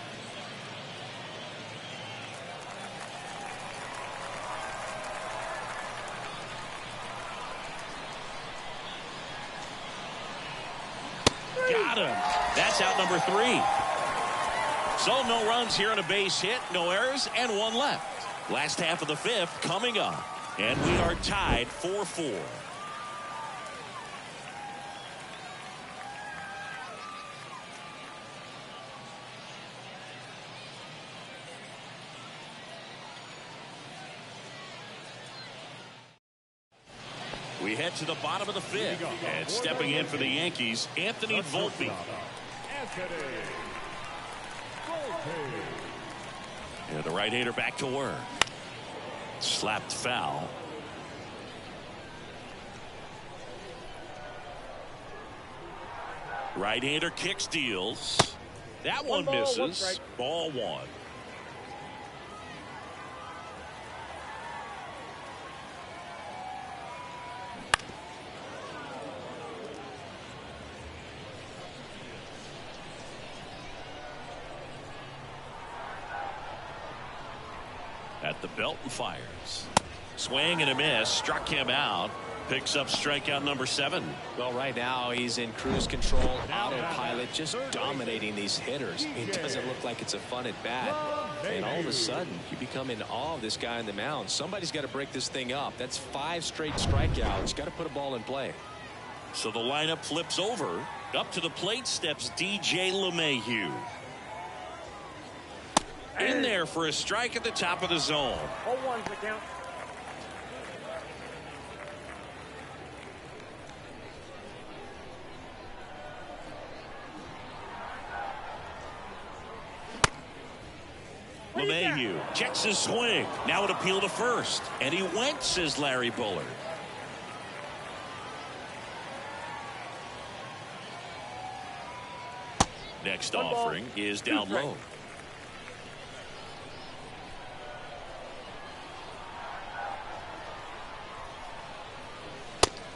Got him. That's out number 3. So no runs here on a base hit, no errors, and 1 left. Last half of the 5th coming up, and we are tied 4-4. We head to the bottom of the 5th, and stepping in for the Yankees, Anthony Volpe. And the right-hander back to work. Slapped foul. Right-hander kicks, deals. That one misses. Ball 1. At the belt and fires. Swing and a miss. Struck him out. Picks up strikeout number 7. Well, right now he's in cruise control, autopilot, just dominating these hitters. It doesn't look like it's a fun at bat. And all of a sudden, you become in awe of this guy on the mound. Somebody's got to break this thing up. That's 5 straight strikeouts. Got to put a ball in play. So the lineup flips over. Up to the plate steps DJ LeMahieu. In there for a strike at the top of the zone. 0-1's the count. LeMahieu checks his swing. Now it appeal to first. And he went, says Larry Bullard. Next offering is down low.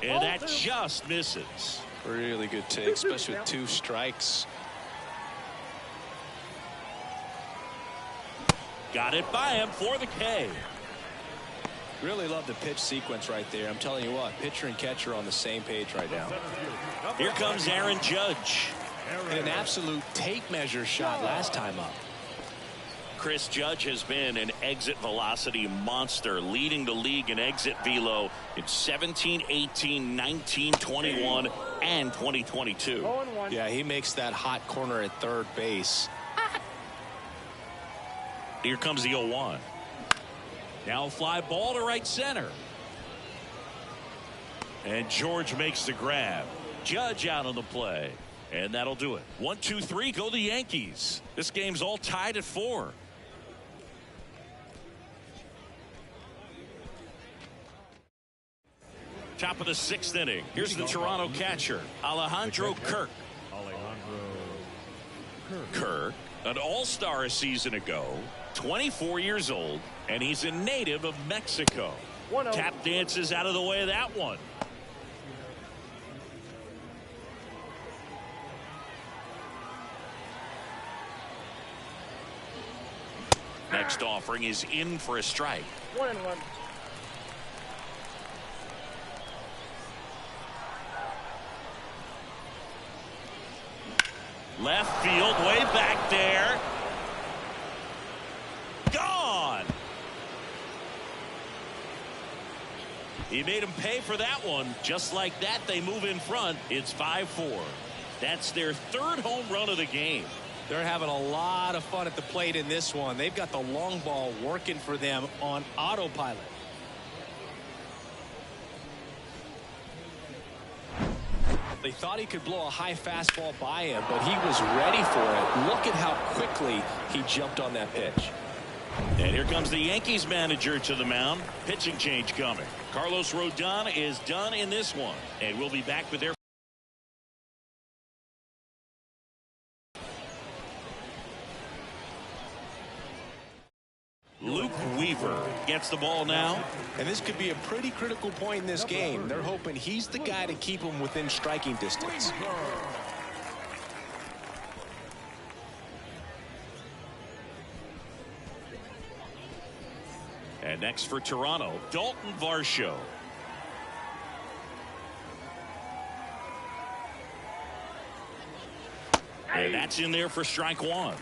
And that just misses. Really good take, especially with 2 strikes. Got it by him for the K. Really love the pitch sequence right there. I'm telling you what, pitcher and catcher on the same page right now. Here comes Aaron Judge. And an absolute tape measure shot last time up. Chris Judge has been an exit velocity monster, leading the league in exit velo in 17, 18, 19, 21, and 2022. Yeah, he makes that hot corner at third base. Here comes the 0-1. Now a fly ball to right center. And George makes the grab. Judge out on the play. And that'll do it. 1, 2, 3, go the Yankees. This game's all tied at 4. Top of the 6th inning. Here's the Toronto catcher, Alejandro Kirk. Kirk, an all-star a season ago, 24 years old, and he's a native of Mexico. Tap dances out of the way of that one. Next offering is in for a strike. 1-1. Left field, way back there. Gone. He made him pay for that one. Just like that, they move in front. It's 5-4. That's their 3rd home run of the game. They're having a lot of fun at the plate in this one. They've got the long ball working for them on autopilot. They thought he could blow a high fastball by him, but he was ready for it. Look at how quickly he jumped on that pitch. And here comes the Yankees manager to the mound. Pitching change coming. Carlos Rodon is done in this one. And we'll be back with their Luke Weaver gets the ball now. And this could be a pretty critical point in this game. They're hoping he's the guy to keep them within striking distance. And next for Toronto, Dalton Varsho. And that's in there for strike 1.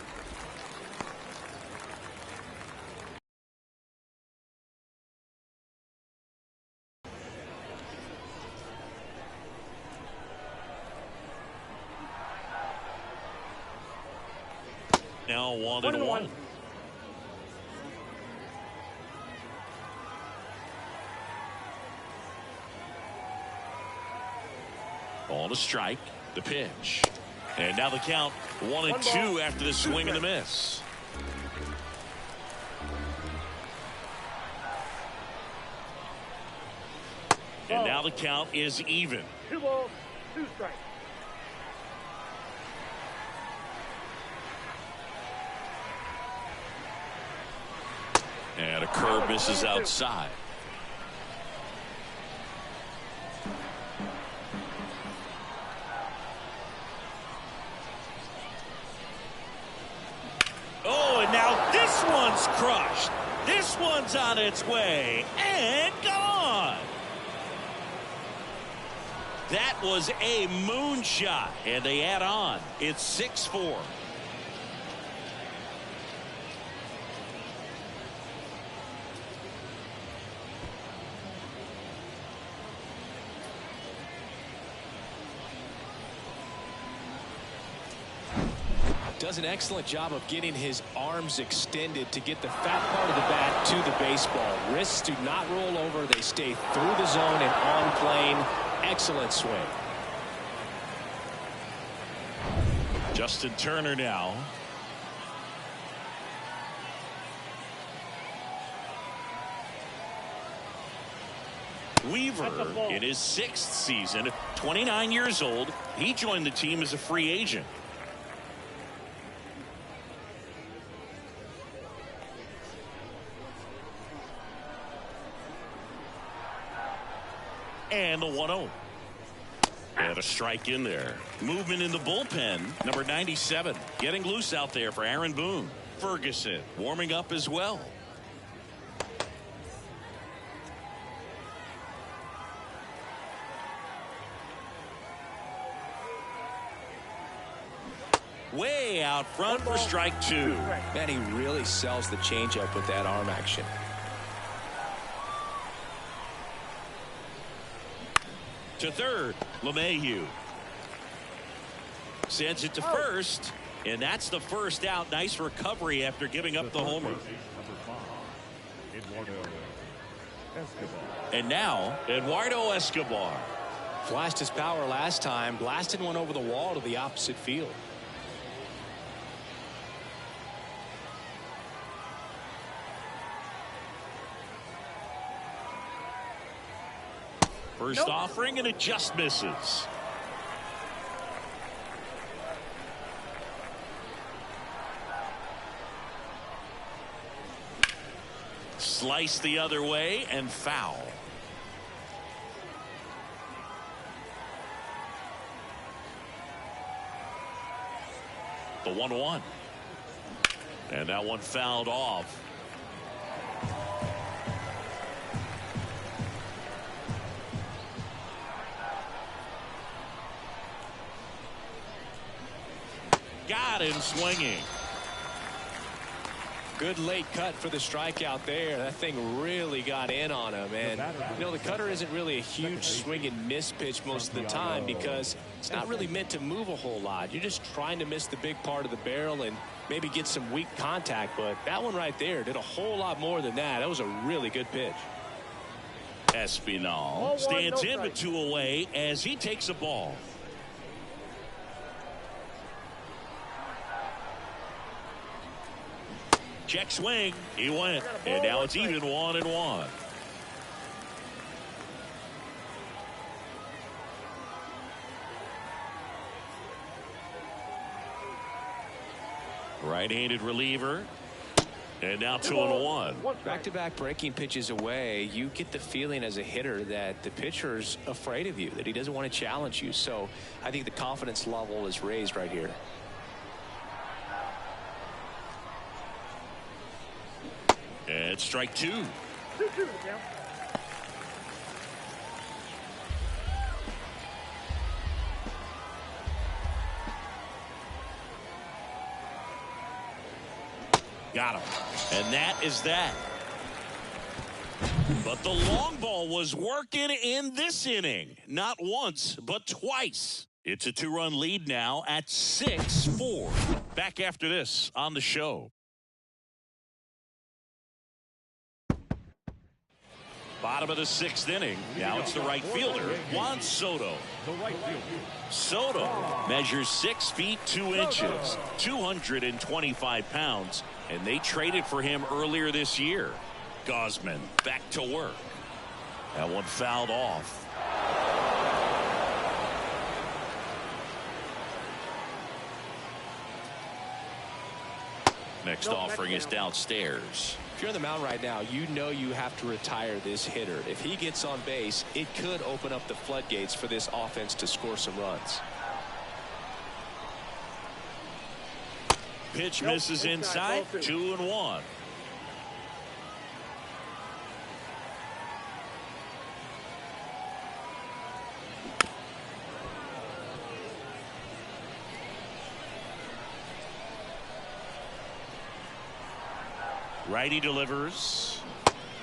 Now 1-1. Ball to strike. The pitch. And now the count 1-2 after the swing and the miss. And now the count is even. 2 balls, 2 strikes. And a curve misses outside. Oh, and now this one's crushed. This one's on its way and gone. That was a moonshot, and they add on. It's 6-4. Does an excellent job of getting his arms extended to get the fat part of the bat to the baseball. Wrists do not roll over. They stay through the zone and on plane. Excellent swing. Justin Turner now. Weaver in his 6th season, 29 years old. He joined the team as a free agent. And the 1-0. And a strike in there. Movement in the bullpen. Number 97 getting loose out there for Aaron Boone. Ferguson warming up as well. Way out front for strike 2. Man, he really sells the changeup with that arm action. To third, LeMahieu sends it to first, and that's the first out. Nice recovery after giving up the homer. And now Eduardo Escobar Flashed his power last time, blasted one over the wall to the opposite field. First offering, and it just misses. Slice the other way and foul. The 1-1. And that one fouled off. Got him swinging. Good late cut for the strikeout there. That thing really got in on him. And, you know, the cutter isn't really a huge swing and miss pitch most of the time because it's not really meant to move a whole lot. You're just trying to miss the big part of the barrel and maybe get some weak contact. But that one right there did a whole lot more than that. That was a really good pitch. Espinal stands in with 2 away as he takes a ball. Check swing. He went. And now it's even 1-1. Right-handed reliever. And now 2-1. Back-to-back breaking pitches away. You get the feeling as a hitter that the pitcher's afraid of you, that he doesn't want to challenge you. So I think the confidence level is raised right here. And strike 2. 2-2 the count. Got him. And that is that. But the long ball was working in this inning. Not once, but twice. It's a 2-run lead now at 6-4. Back after this on the show. Bottom of the 6th inning. Now it's the right fielder, Juan Soto. Soto measures 6 feet 2 inches, 225 pounds, and they traded for him earlier this year. Gausman back to work. That one fouled off. Next offering is downstairs. If you're on the mound right now, you know you have to retire this hitter. If he gets on base, it could open up the floodgates for this offense to score some runs. Pitch misses inside. 2-1. Righty delivers.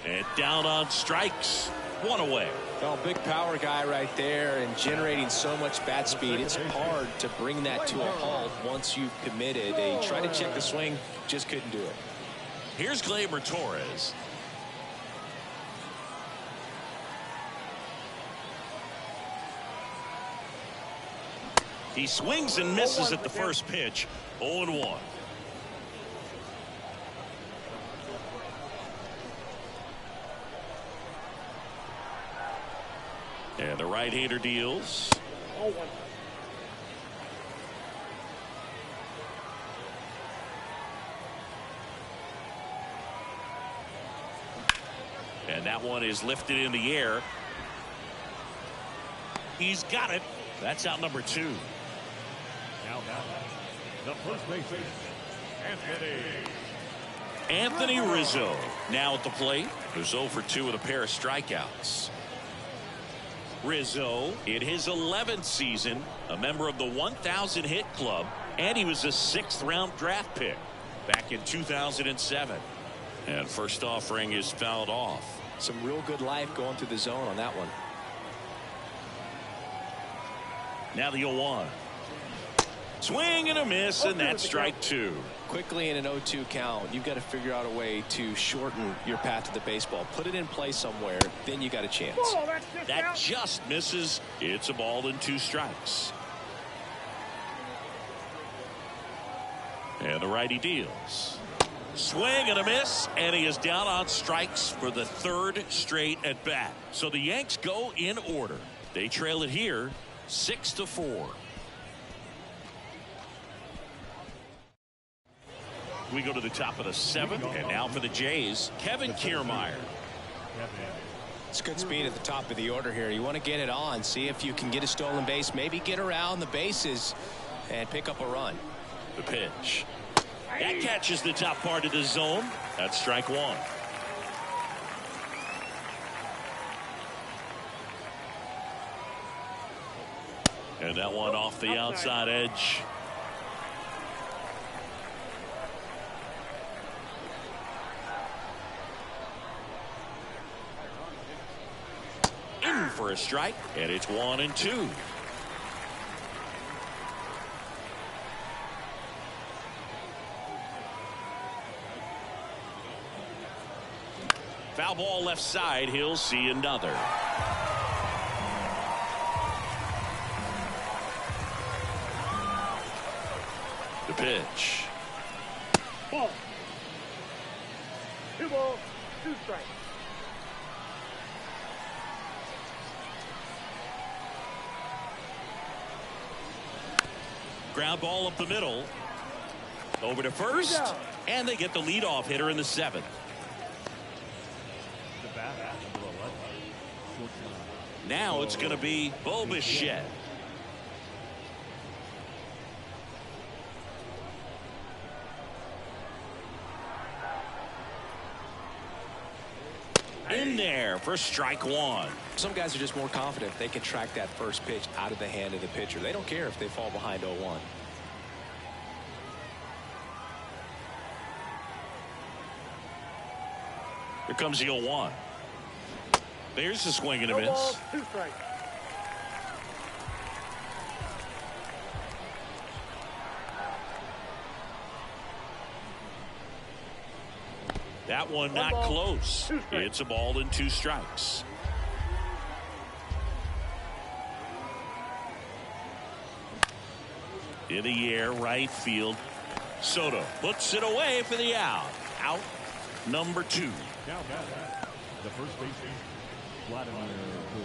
And down on strikes. One away. Oh, big power guy right there and generating so much bat speed. It's hard to bring that to a halt once you've committed. They tried to check the swing, just couldn't do it. Here's Gleyber Torres. He swings and misses at the first pitch. 0-1. And the right-hander deals. 0-1. And that one is lifted in the air. He's got it. That's out number 2. Now the first baseman, Anthony Rizzo now at the plate. There's 0 for 2 with a pair of strikeouts. Rizzo in his 11th season, a member of the 1,000 hit club, and he was a 6th round draft pick back in 2007. And first offering is fouled off. Some real good life going through the zone on that one. Now the 0-1. Swing and a miss, and that's strike 2. Quickly in an 0-2 count, you've got to figure out a way to shorten your path to the baseball. Put it in play somewhere, then you got a chance. That just misses. It's a ball and 2 strikes. And the righty deals. Swing and a miss, and he is down on strikes for the 3rd straight at bat. So the Yanks go in order. They trail it here 6-4. We go to the top of the 7th, and now for the Jays, Kevin Kiermaier. It's good speed at the top of the order here. You want to get it on, see if you can get a stolen base, maybe get around the bases and pick up a run. The pitch. That catches the top part of the zone. That's strike 1. And that one off the outside edge. In for a strike, and it's 1-2. Foul ball left side. He'll see another. The pitch. Ball. 2 balls, 2 strikes. Ground ball up the middle. Over to first. And they get the leadoff hitter in the 7th. Now it's going to be BueJays. In there for strike 1. Some guys are just more confident they can track that first pitch out of the hand of the pitcher. They don't care if they fall behind 0-1. Here comes the 0-1. There's the swing and a miss. Ball, 2 strikes. That one not close. It's a ball and 2 strikes. In the air, right field. Soto puts it away for the out. Out number 2. Now the first baseman, Vladimir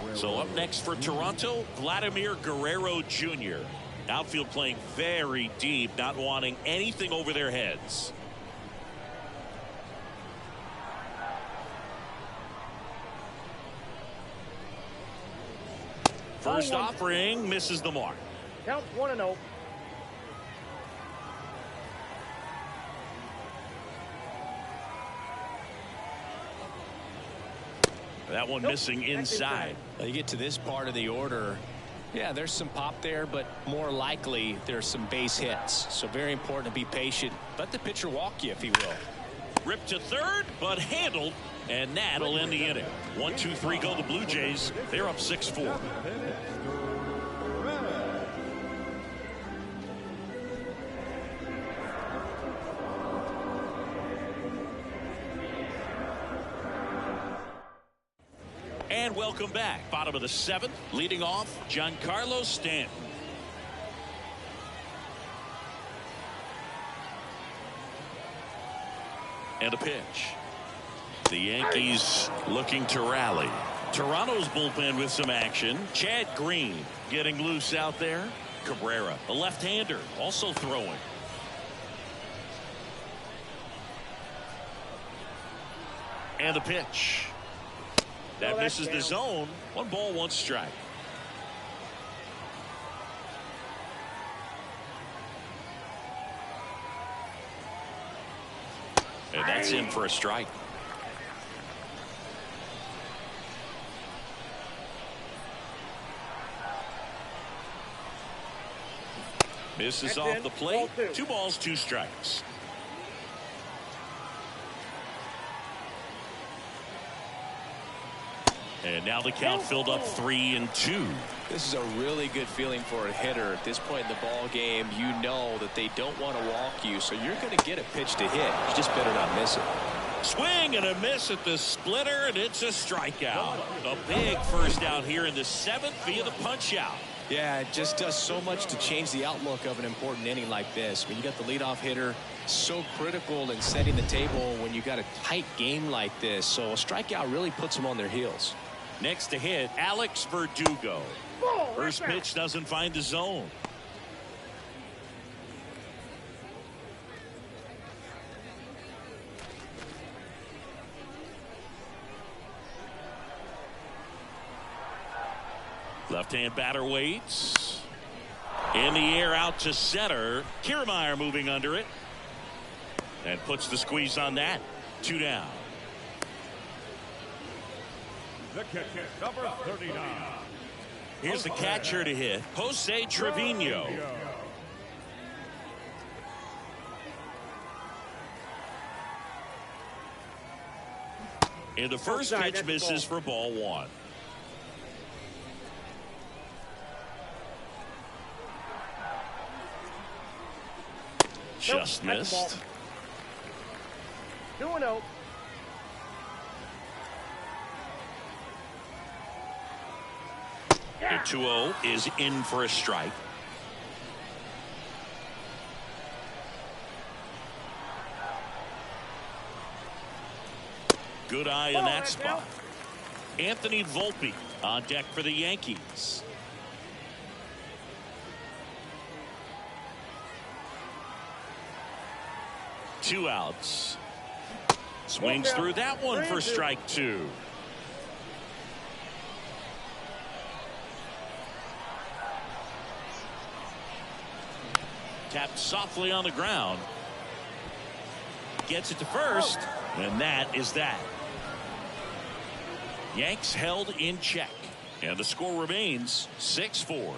Guerrero. So up next for Toronto, Vladimir Guerrero Jr. Outfield playing very deep, not wanting anything over their heads. First offering misses the mark. Counts 1-0. That one missing inside. You get to this part of the order. Yeah, there's some pop there, but more likely there's some base hits. So very important to be patient. Let the pitcher walk you if he will. Ripped to third, but handled, and that'll end the inning. 1, 2, 3 go the Blue Jays. They're up 6-4. And welcome back. Bottom of the 7th, leading off, Giancarlo Stanton. And a pitch. The Yankees looking to rally. Toronto's bullpen with some action. Chad Green getting loose out there. Cabrera, a left-hander, also throwing. And the pitch. That misses the zone. 1 ball, 1 strike. And that's in for a strike. Misses off the plate. 2 balls, 2 strikes. And now the count filled up 3-2. This is a really good feeling for a hitter. At this point in the ball game, you know that they don't want to walk you, so you're going to get a pitch to hit. You just better not miss it. Swing and a miss at the splitter, and it's a strikeout. A big first out here in the 7th via the punch out. Yeah, it just does so much to change the outlook of an important inning like this. When you got the leadoff hitter, so critical in setting the table when you got a tight game like this. So a strikeout really puts them on their heels. Next to hit, Alex Verdugo. First pitch doesn't find the zone. Left-hand batter waits. In the air out to center. Kiermaier moving under it. And puts the squeeze on that. 2 down. The catcher, number 39. Here's the catcher to hit, Jose Trevino. And the first pitch misses for ball 1. Just missed. 2-0. The 2-0 is in for a strike. Good eye in that spot. Anthony Volpe on deck for the Yankees. Two outs. Swings through that one for strike 2. Tapped softly on the ground. Gets it to first, and that is that. Yanks held in check, and the score remains 6-4.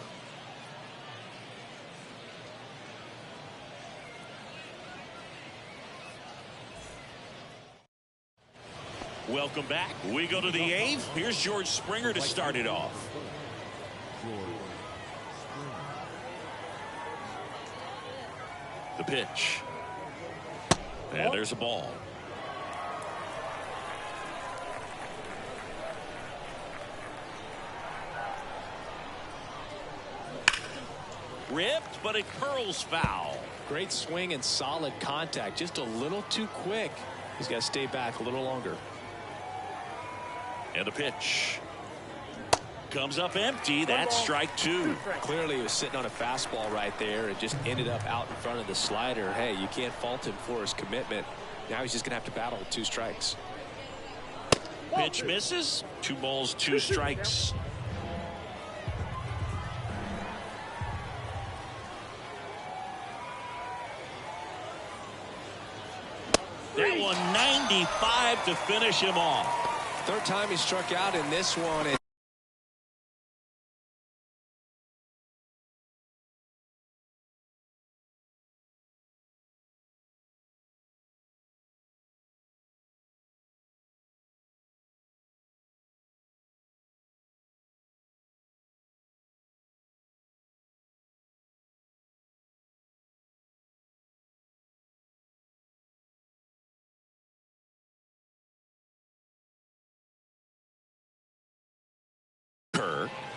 Welcome back. We go to the 8th. Here's George Springer to start it off. The pitch. And there's a ball. Ripped, but it curls foul. Great swing and solid contact. Just a little too quick. He's got to stay back a little longer. And the pitch. Comes up empty. That's strike 2. Clearly he was sitting on a fastball right there and just ended up out in front of the slider. Hey, you can't fault him for his commitment. Now he's just gonna have to battle with 2 strikes. Pitch misses. 2 balls, 2 strikes. That one 95 to finish him off. 3rd time he struck out in this one.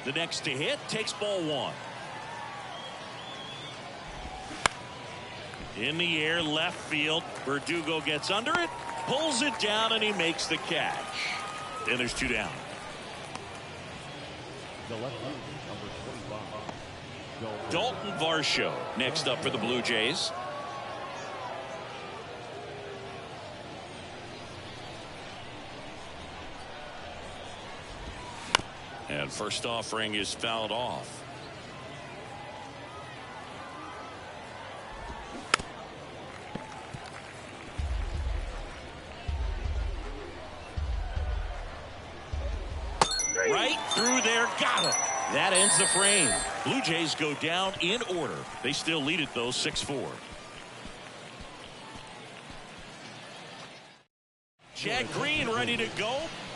The next to hit takes ball one. In the air, left field. Verdugo gets under it, pulls it down, and he makes the catch. And there's 2 down. The left fielder, number 25. Dalton Varsho next up for the Blue Jays. And first offering is fouled off. Right through there, got him. That ends the frame. Blue Jays go down in order. They still lead it though, 6-4. Chad Green ready to go.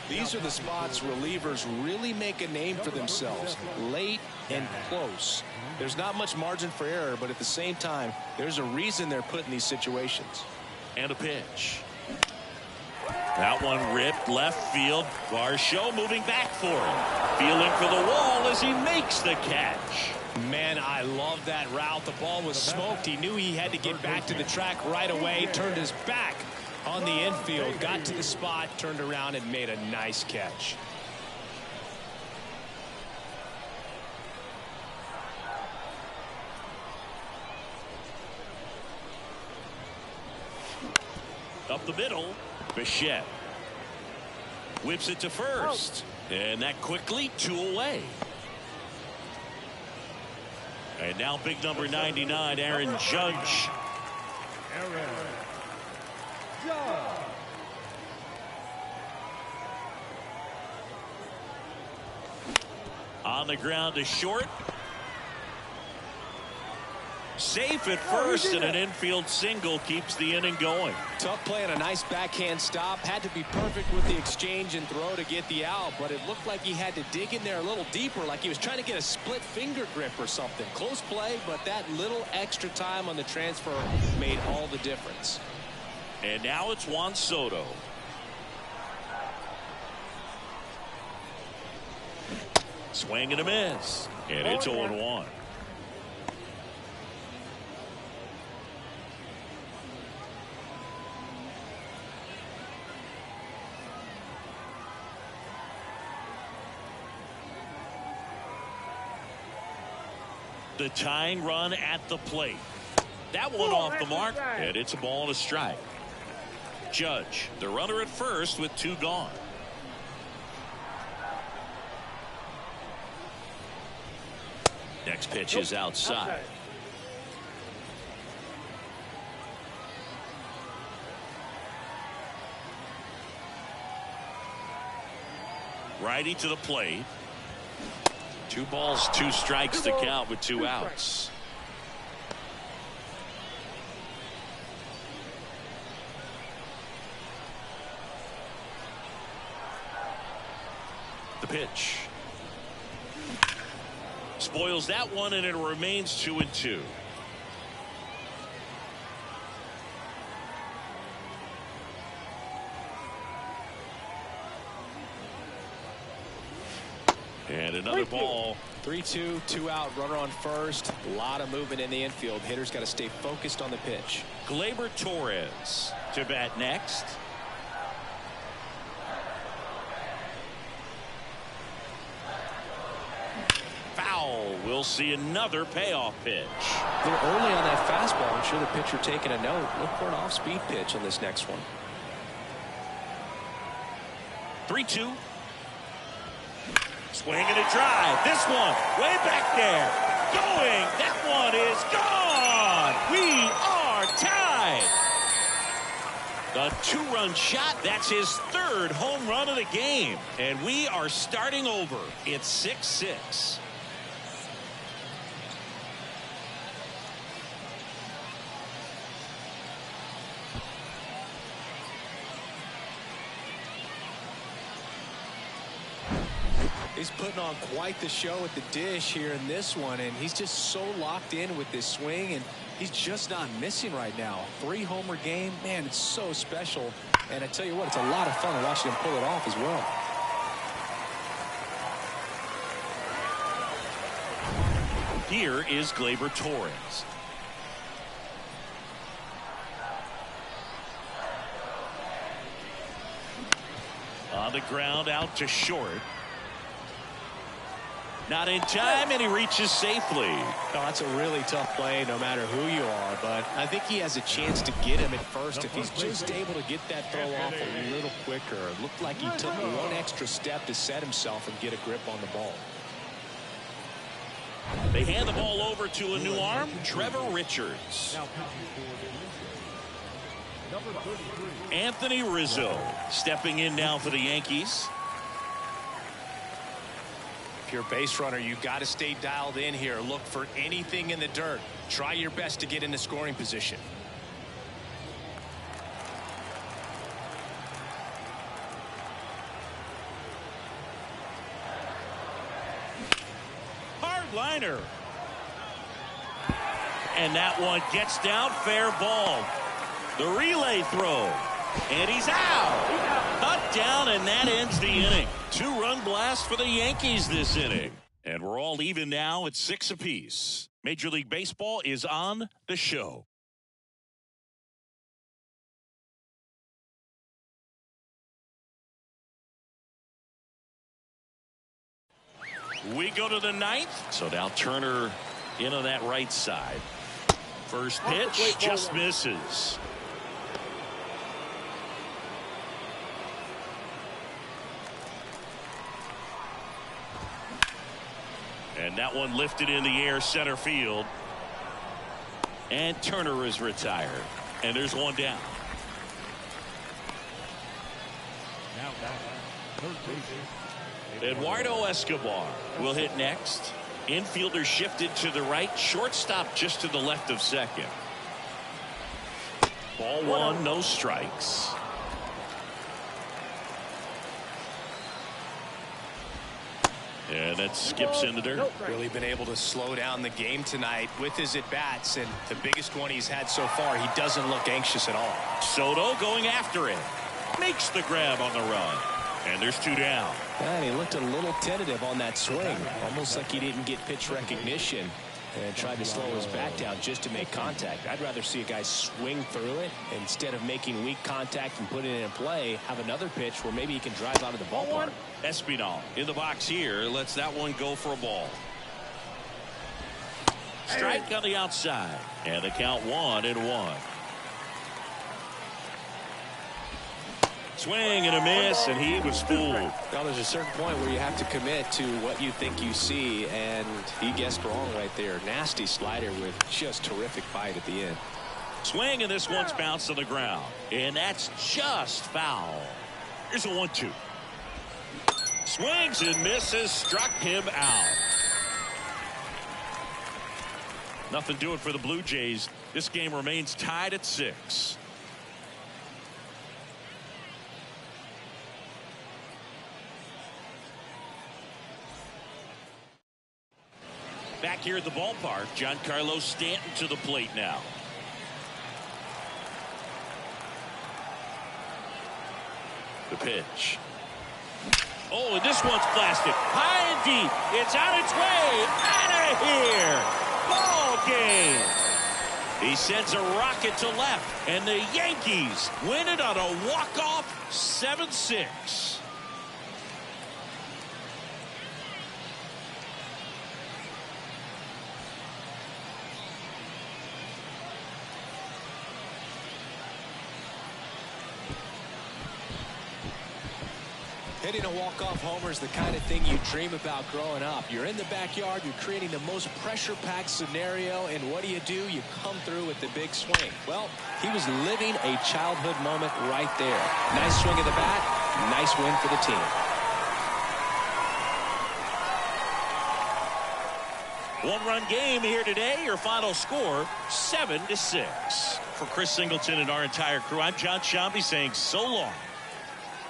These are the spots relievers really make a name for themselves. Late and close. There's not much margin for error, but at the same time, there's a reason they're put in these situations. And a pitch. That one ripped left field. Varsho moving back for him. Feeling for the wall as he makes the catch. Man, I love that route. The ball was smoked. He knew he had to get back to the track right away. Turned his back on the infield. Got to the spot, turned around, and made a nice catch. Up the middle. Bichette whips it to first, and that quickly 2 away. And now big number 99, Aaron Judge. On the ground to short. Safe at first, and an infield single keeps the inning going. Tough play and a nice backhand stop. Had to be perfect with the exchange and throw to get the out, but it looked like he had to dig in there a little deeper, like he was trying to get a split finger grip or something. Close play, but that little extra time on the transfer made all the difference. And now it's Juan Soto. Swing and a miss, and it's 0-1. The tying run at the plate. That one off the mark, and it's a ball and a strike. Judge, the runner at first with 2 gone. Next pitch is outside. Righty to the plate. 2 balls, 2 strikes to count with 2 outs. The pitch. Spoils that one, and it remains 2-2. And another ball. 3-2, 2 out, runner on first. A lot of movement in the infield. Hitters got to stay focused on the pitch. Gleyber Torres to bat next. Foul. We'll see another payoff pitch. They're early on that fastball. I'm sure the pitcher taking a note. Look for an off-speed pitch on this next one. 3-2. Swing and a drive. This one way back there. Going. That one is gone. We are tied. The 2-run shot. That's his 3rd home run of the game. And we are starting over. It's 6-6. He's putting on quite the show at the dish here in this one, and he's just so locked in with this swing, and he's just not missing right now. 3-homer game, man, it's so special. And I tell you what, it's a lot of fun watching him pull it off as well. Here is Gleyber Torres. On the ground, out to short. Not in time, and he reaches safely. No, that's a really tough play no matter who you are, but I think he has a chance to get him at first if he's just able to get that throw off a little quicker. It looked like he took one extra step to set himself and get a grip on the ball. They hand the ball over to a new arm, Trevor Richards. Anthony Rizzo stepping in now for the Yankees. If you're a base runner, you've got to stay dialed in here. Look for anything in the dirt. Try your best to get into scoring position. Hard liner. And that one gets down, fair ball. The relay throw. And he's out. Cut down, and that ends the inning. 2-run blast for the Yankees this inning. And we're all even now at 6 apiece. Major League Baseball is on the show. We go to the 9th. So now Turner in on that right side. First pitch just misses. And that one lifted in the air center field. And Turner is retired. And there's one down. Now back, third base. Eduardo Escobar will hit next. Infielder shifted to the right. Shortstop just to the left of second. Ball one, no strikes. And that skips in the dirt. Really been able to slow down the game tonight with his at-bats, and the biggest one he's had so far, he doesn't look anxious at all. Soto going after it. Makes the grab on the run. And there's 2 down. And he looked a little tentative on that swing, almost like he didn't get pitch recognition and tried to slow his bat down just to make contact. I'd rather see a guy swing through it instead of making weak contact and putting it in play. Have another pitch where maybe he can drive out of the ballpark. Espinal in the box here. Lets that one go for a ball. Strike on the outside. And the count 1-1. Swing and a miss, and he was fooled. Now there's a certain point where you have to commit to what you think you see, and he guessed wrong right there. Nasty slider with just terrific bite at the end. Swing, and this one's bounced on the ground. And that's just foul. Here's a 1-2. Swings and misses, struck him out. Nothing doing for the Blue Jays. This game remains tied at 6. Back here at the ballpark, Giancarlo Stanton to the plate now. The pitch. Oh, and this one's blasted. High and deep. It's on its way. Out of here. Ball game. He sends a rocket to left, and the Yankees win it on a walk-off 7-6. Hitting a walk-off homer is the kind of thing you dream about growing up. You're in the backyard, you're creating the most pressure-packed scenario, and what do? You come through with the big swing. Well, he was living a childhood moment right there. Nice swing of the bat, nice win for the team. One-run game here today. Your final score, 7-6. For Chris Singleton and our entire crew, I'm John Shambi saying so long.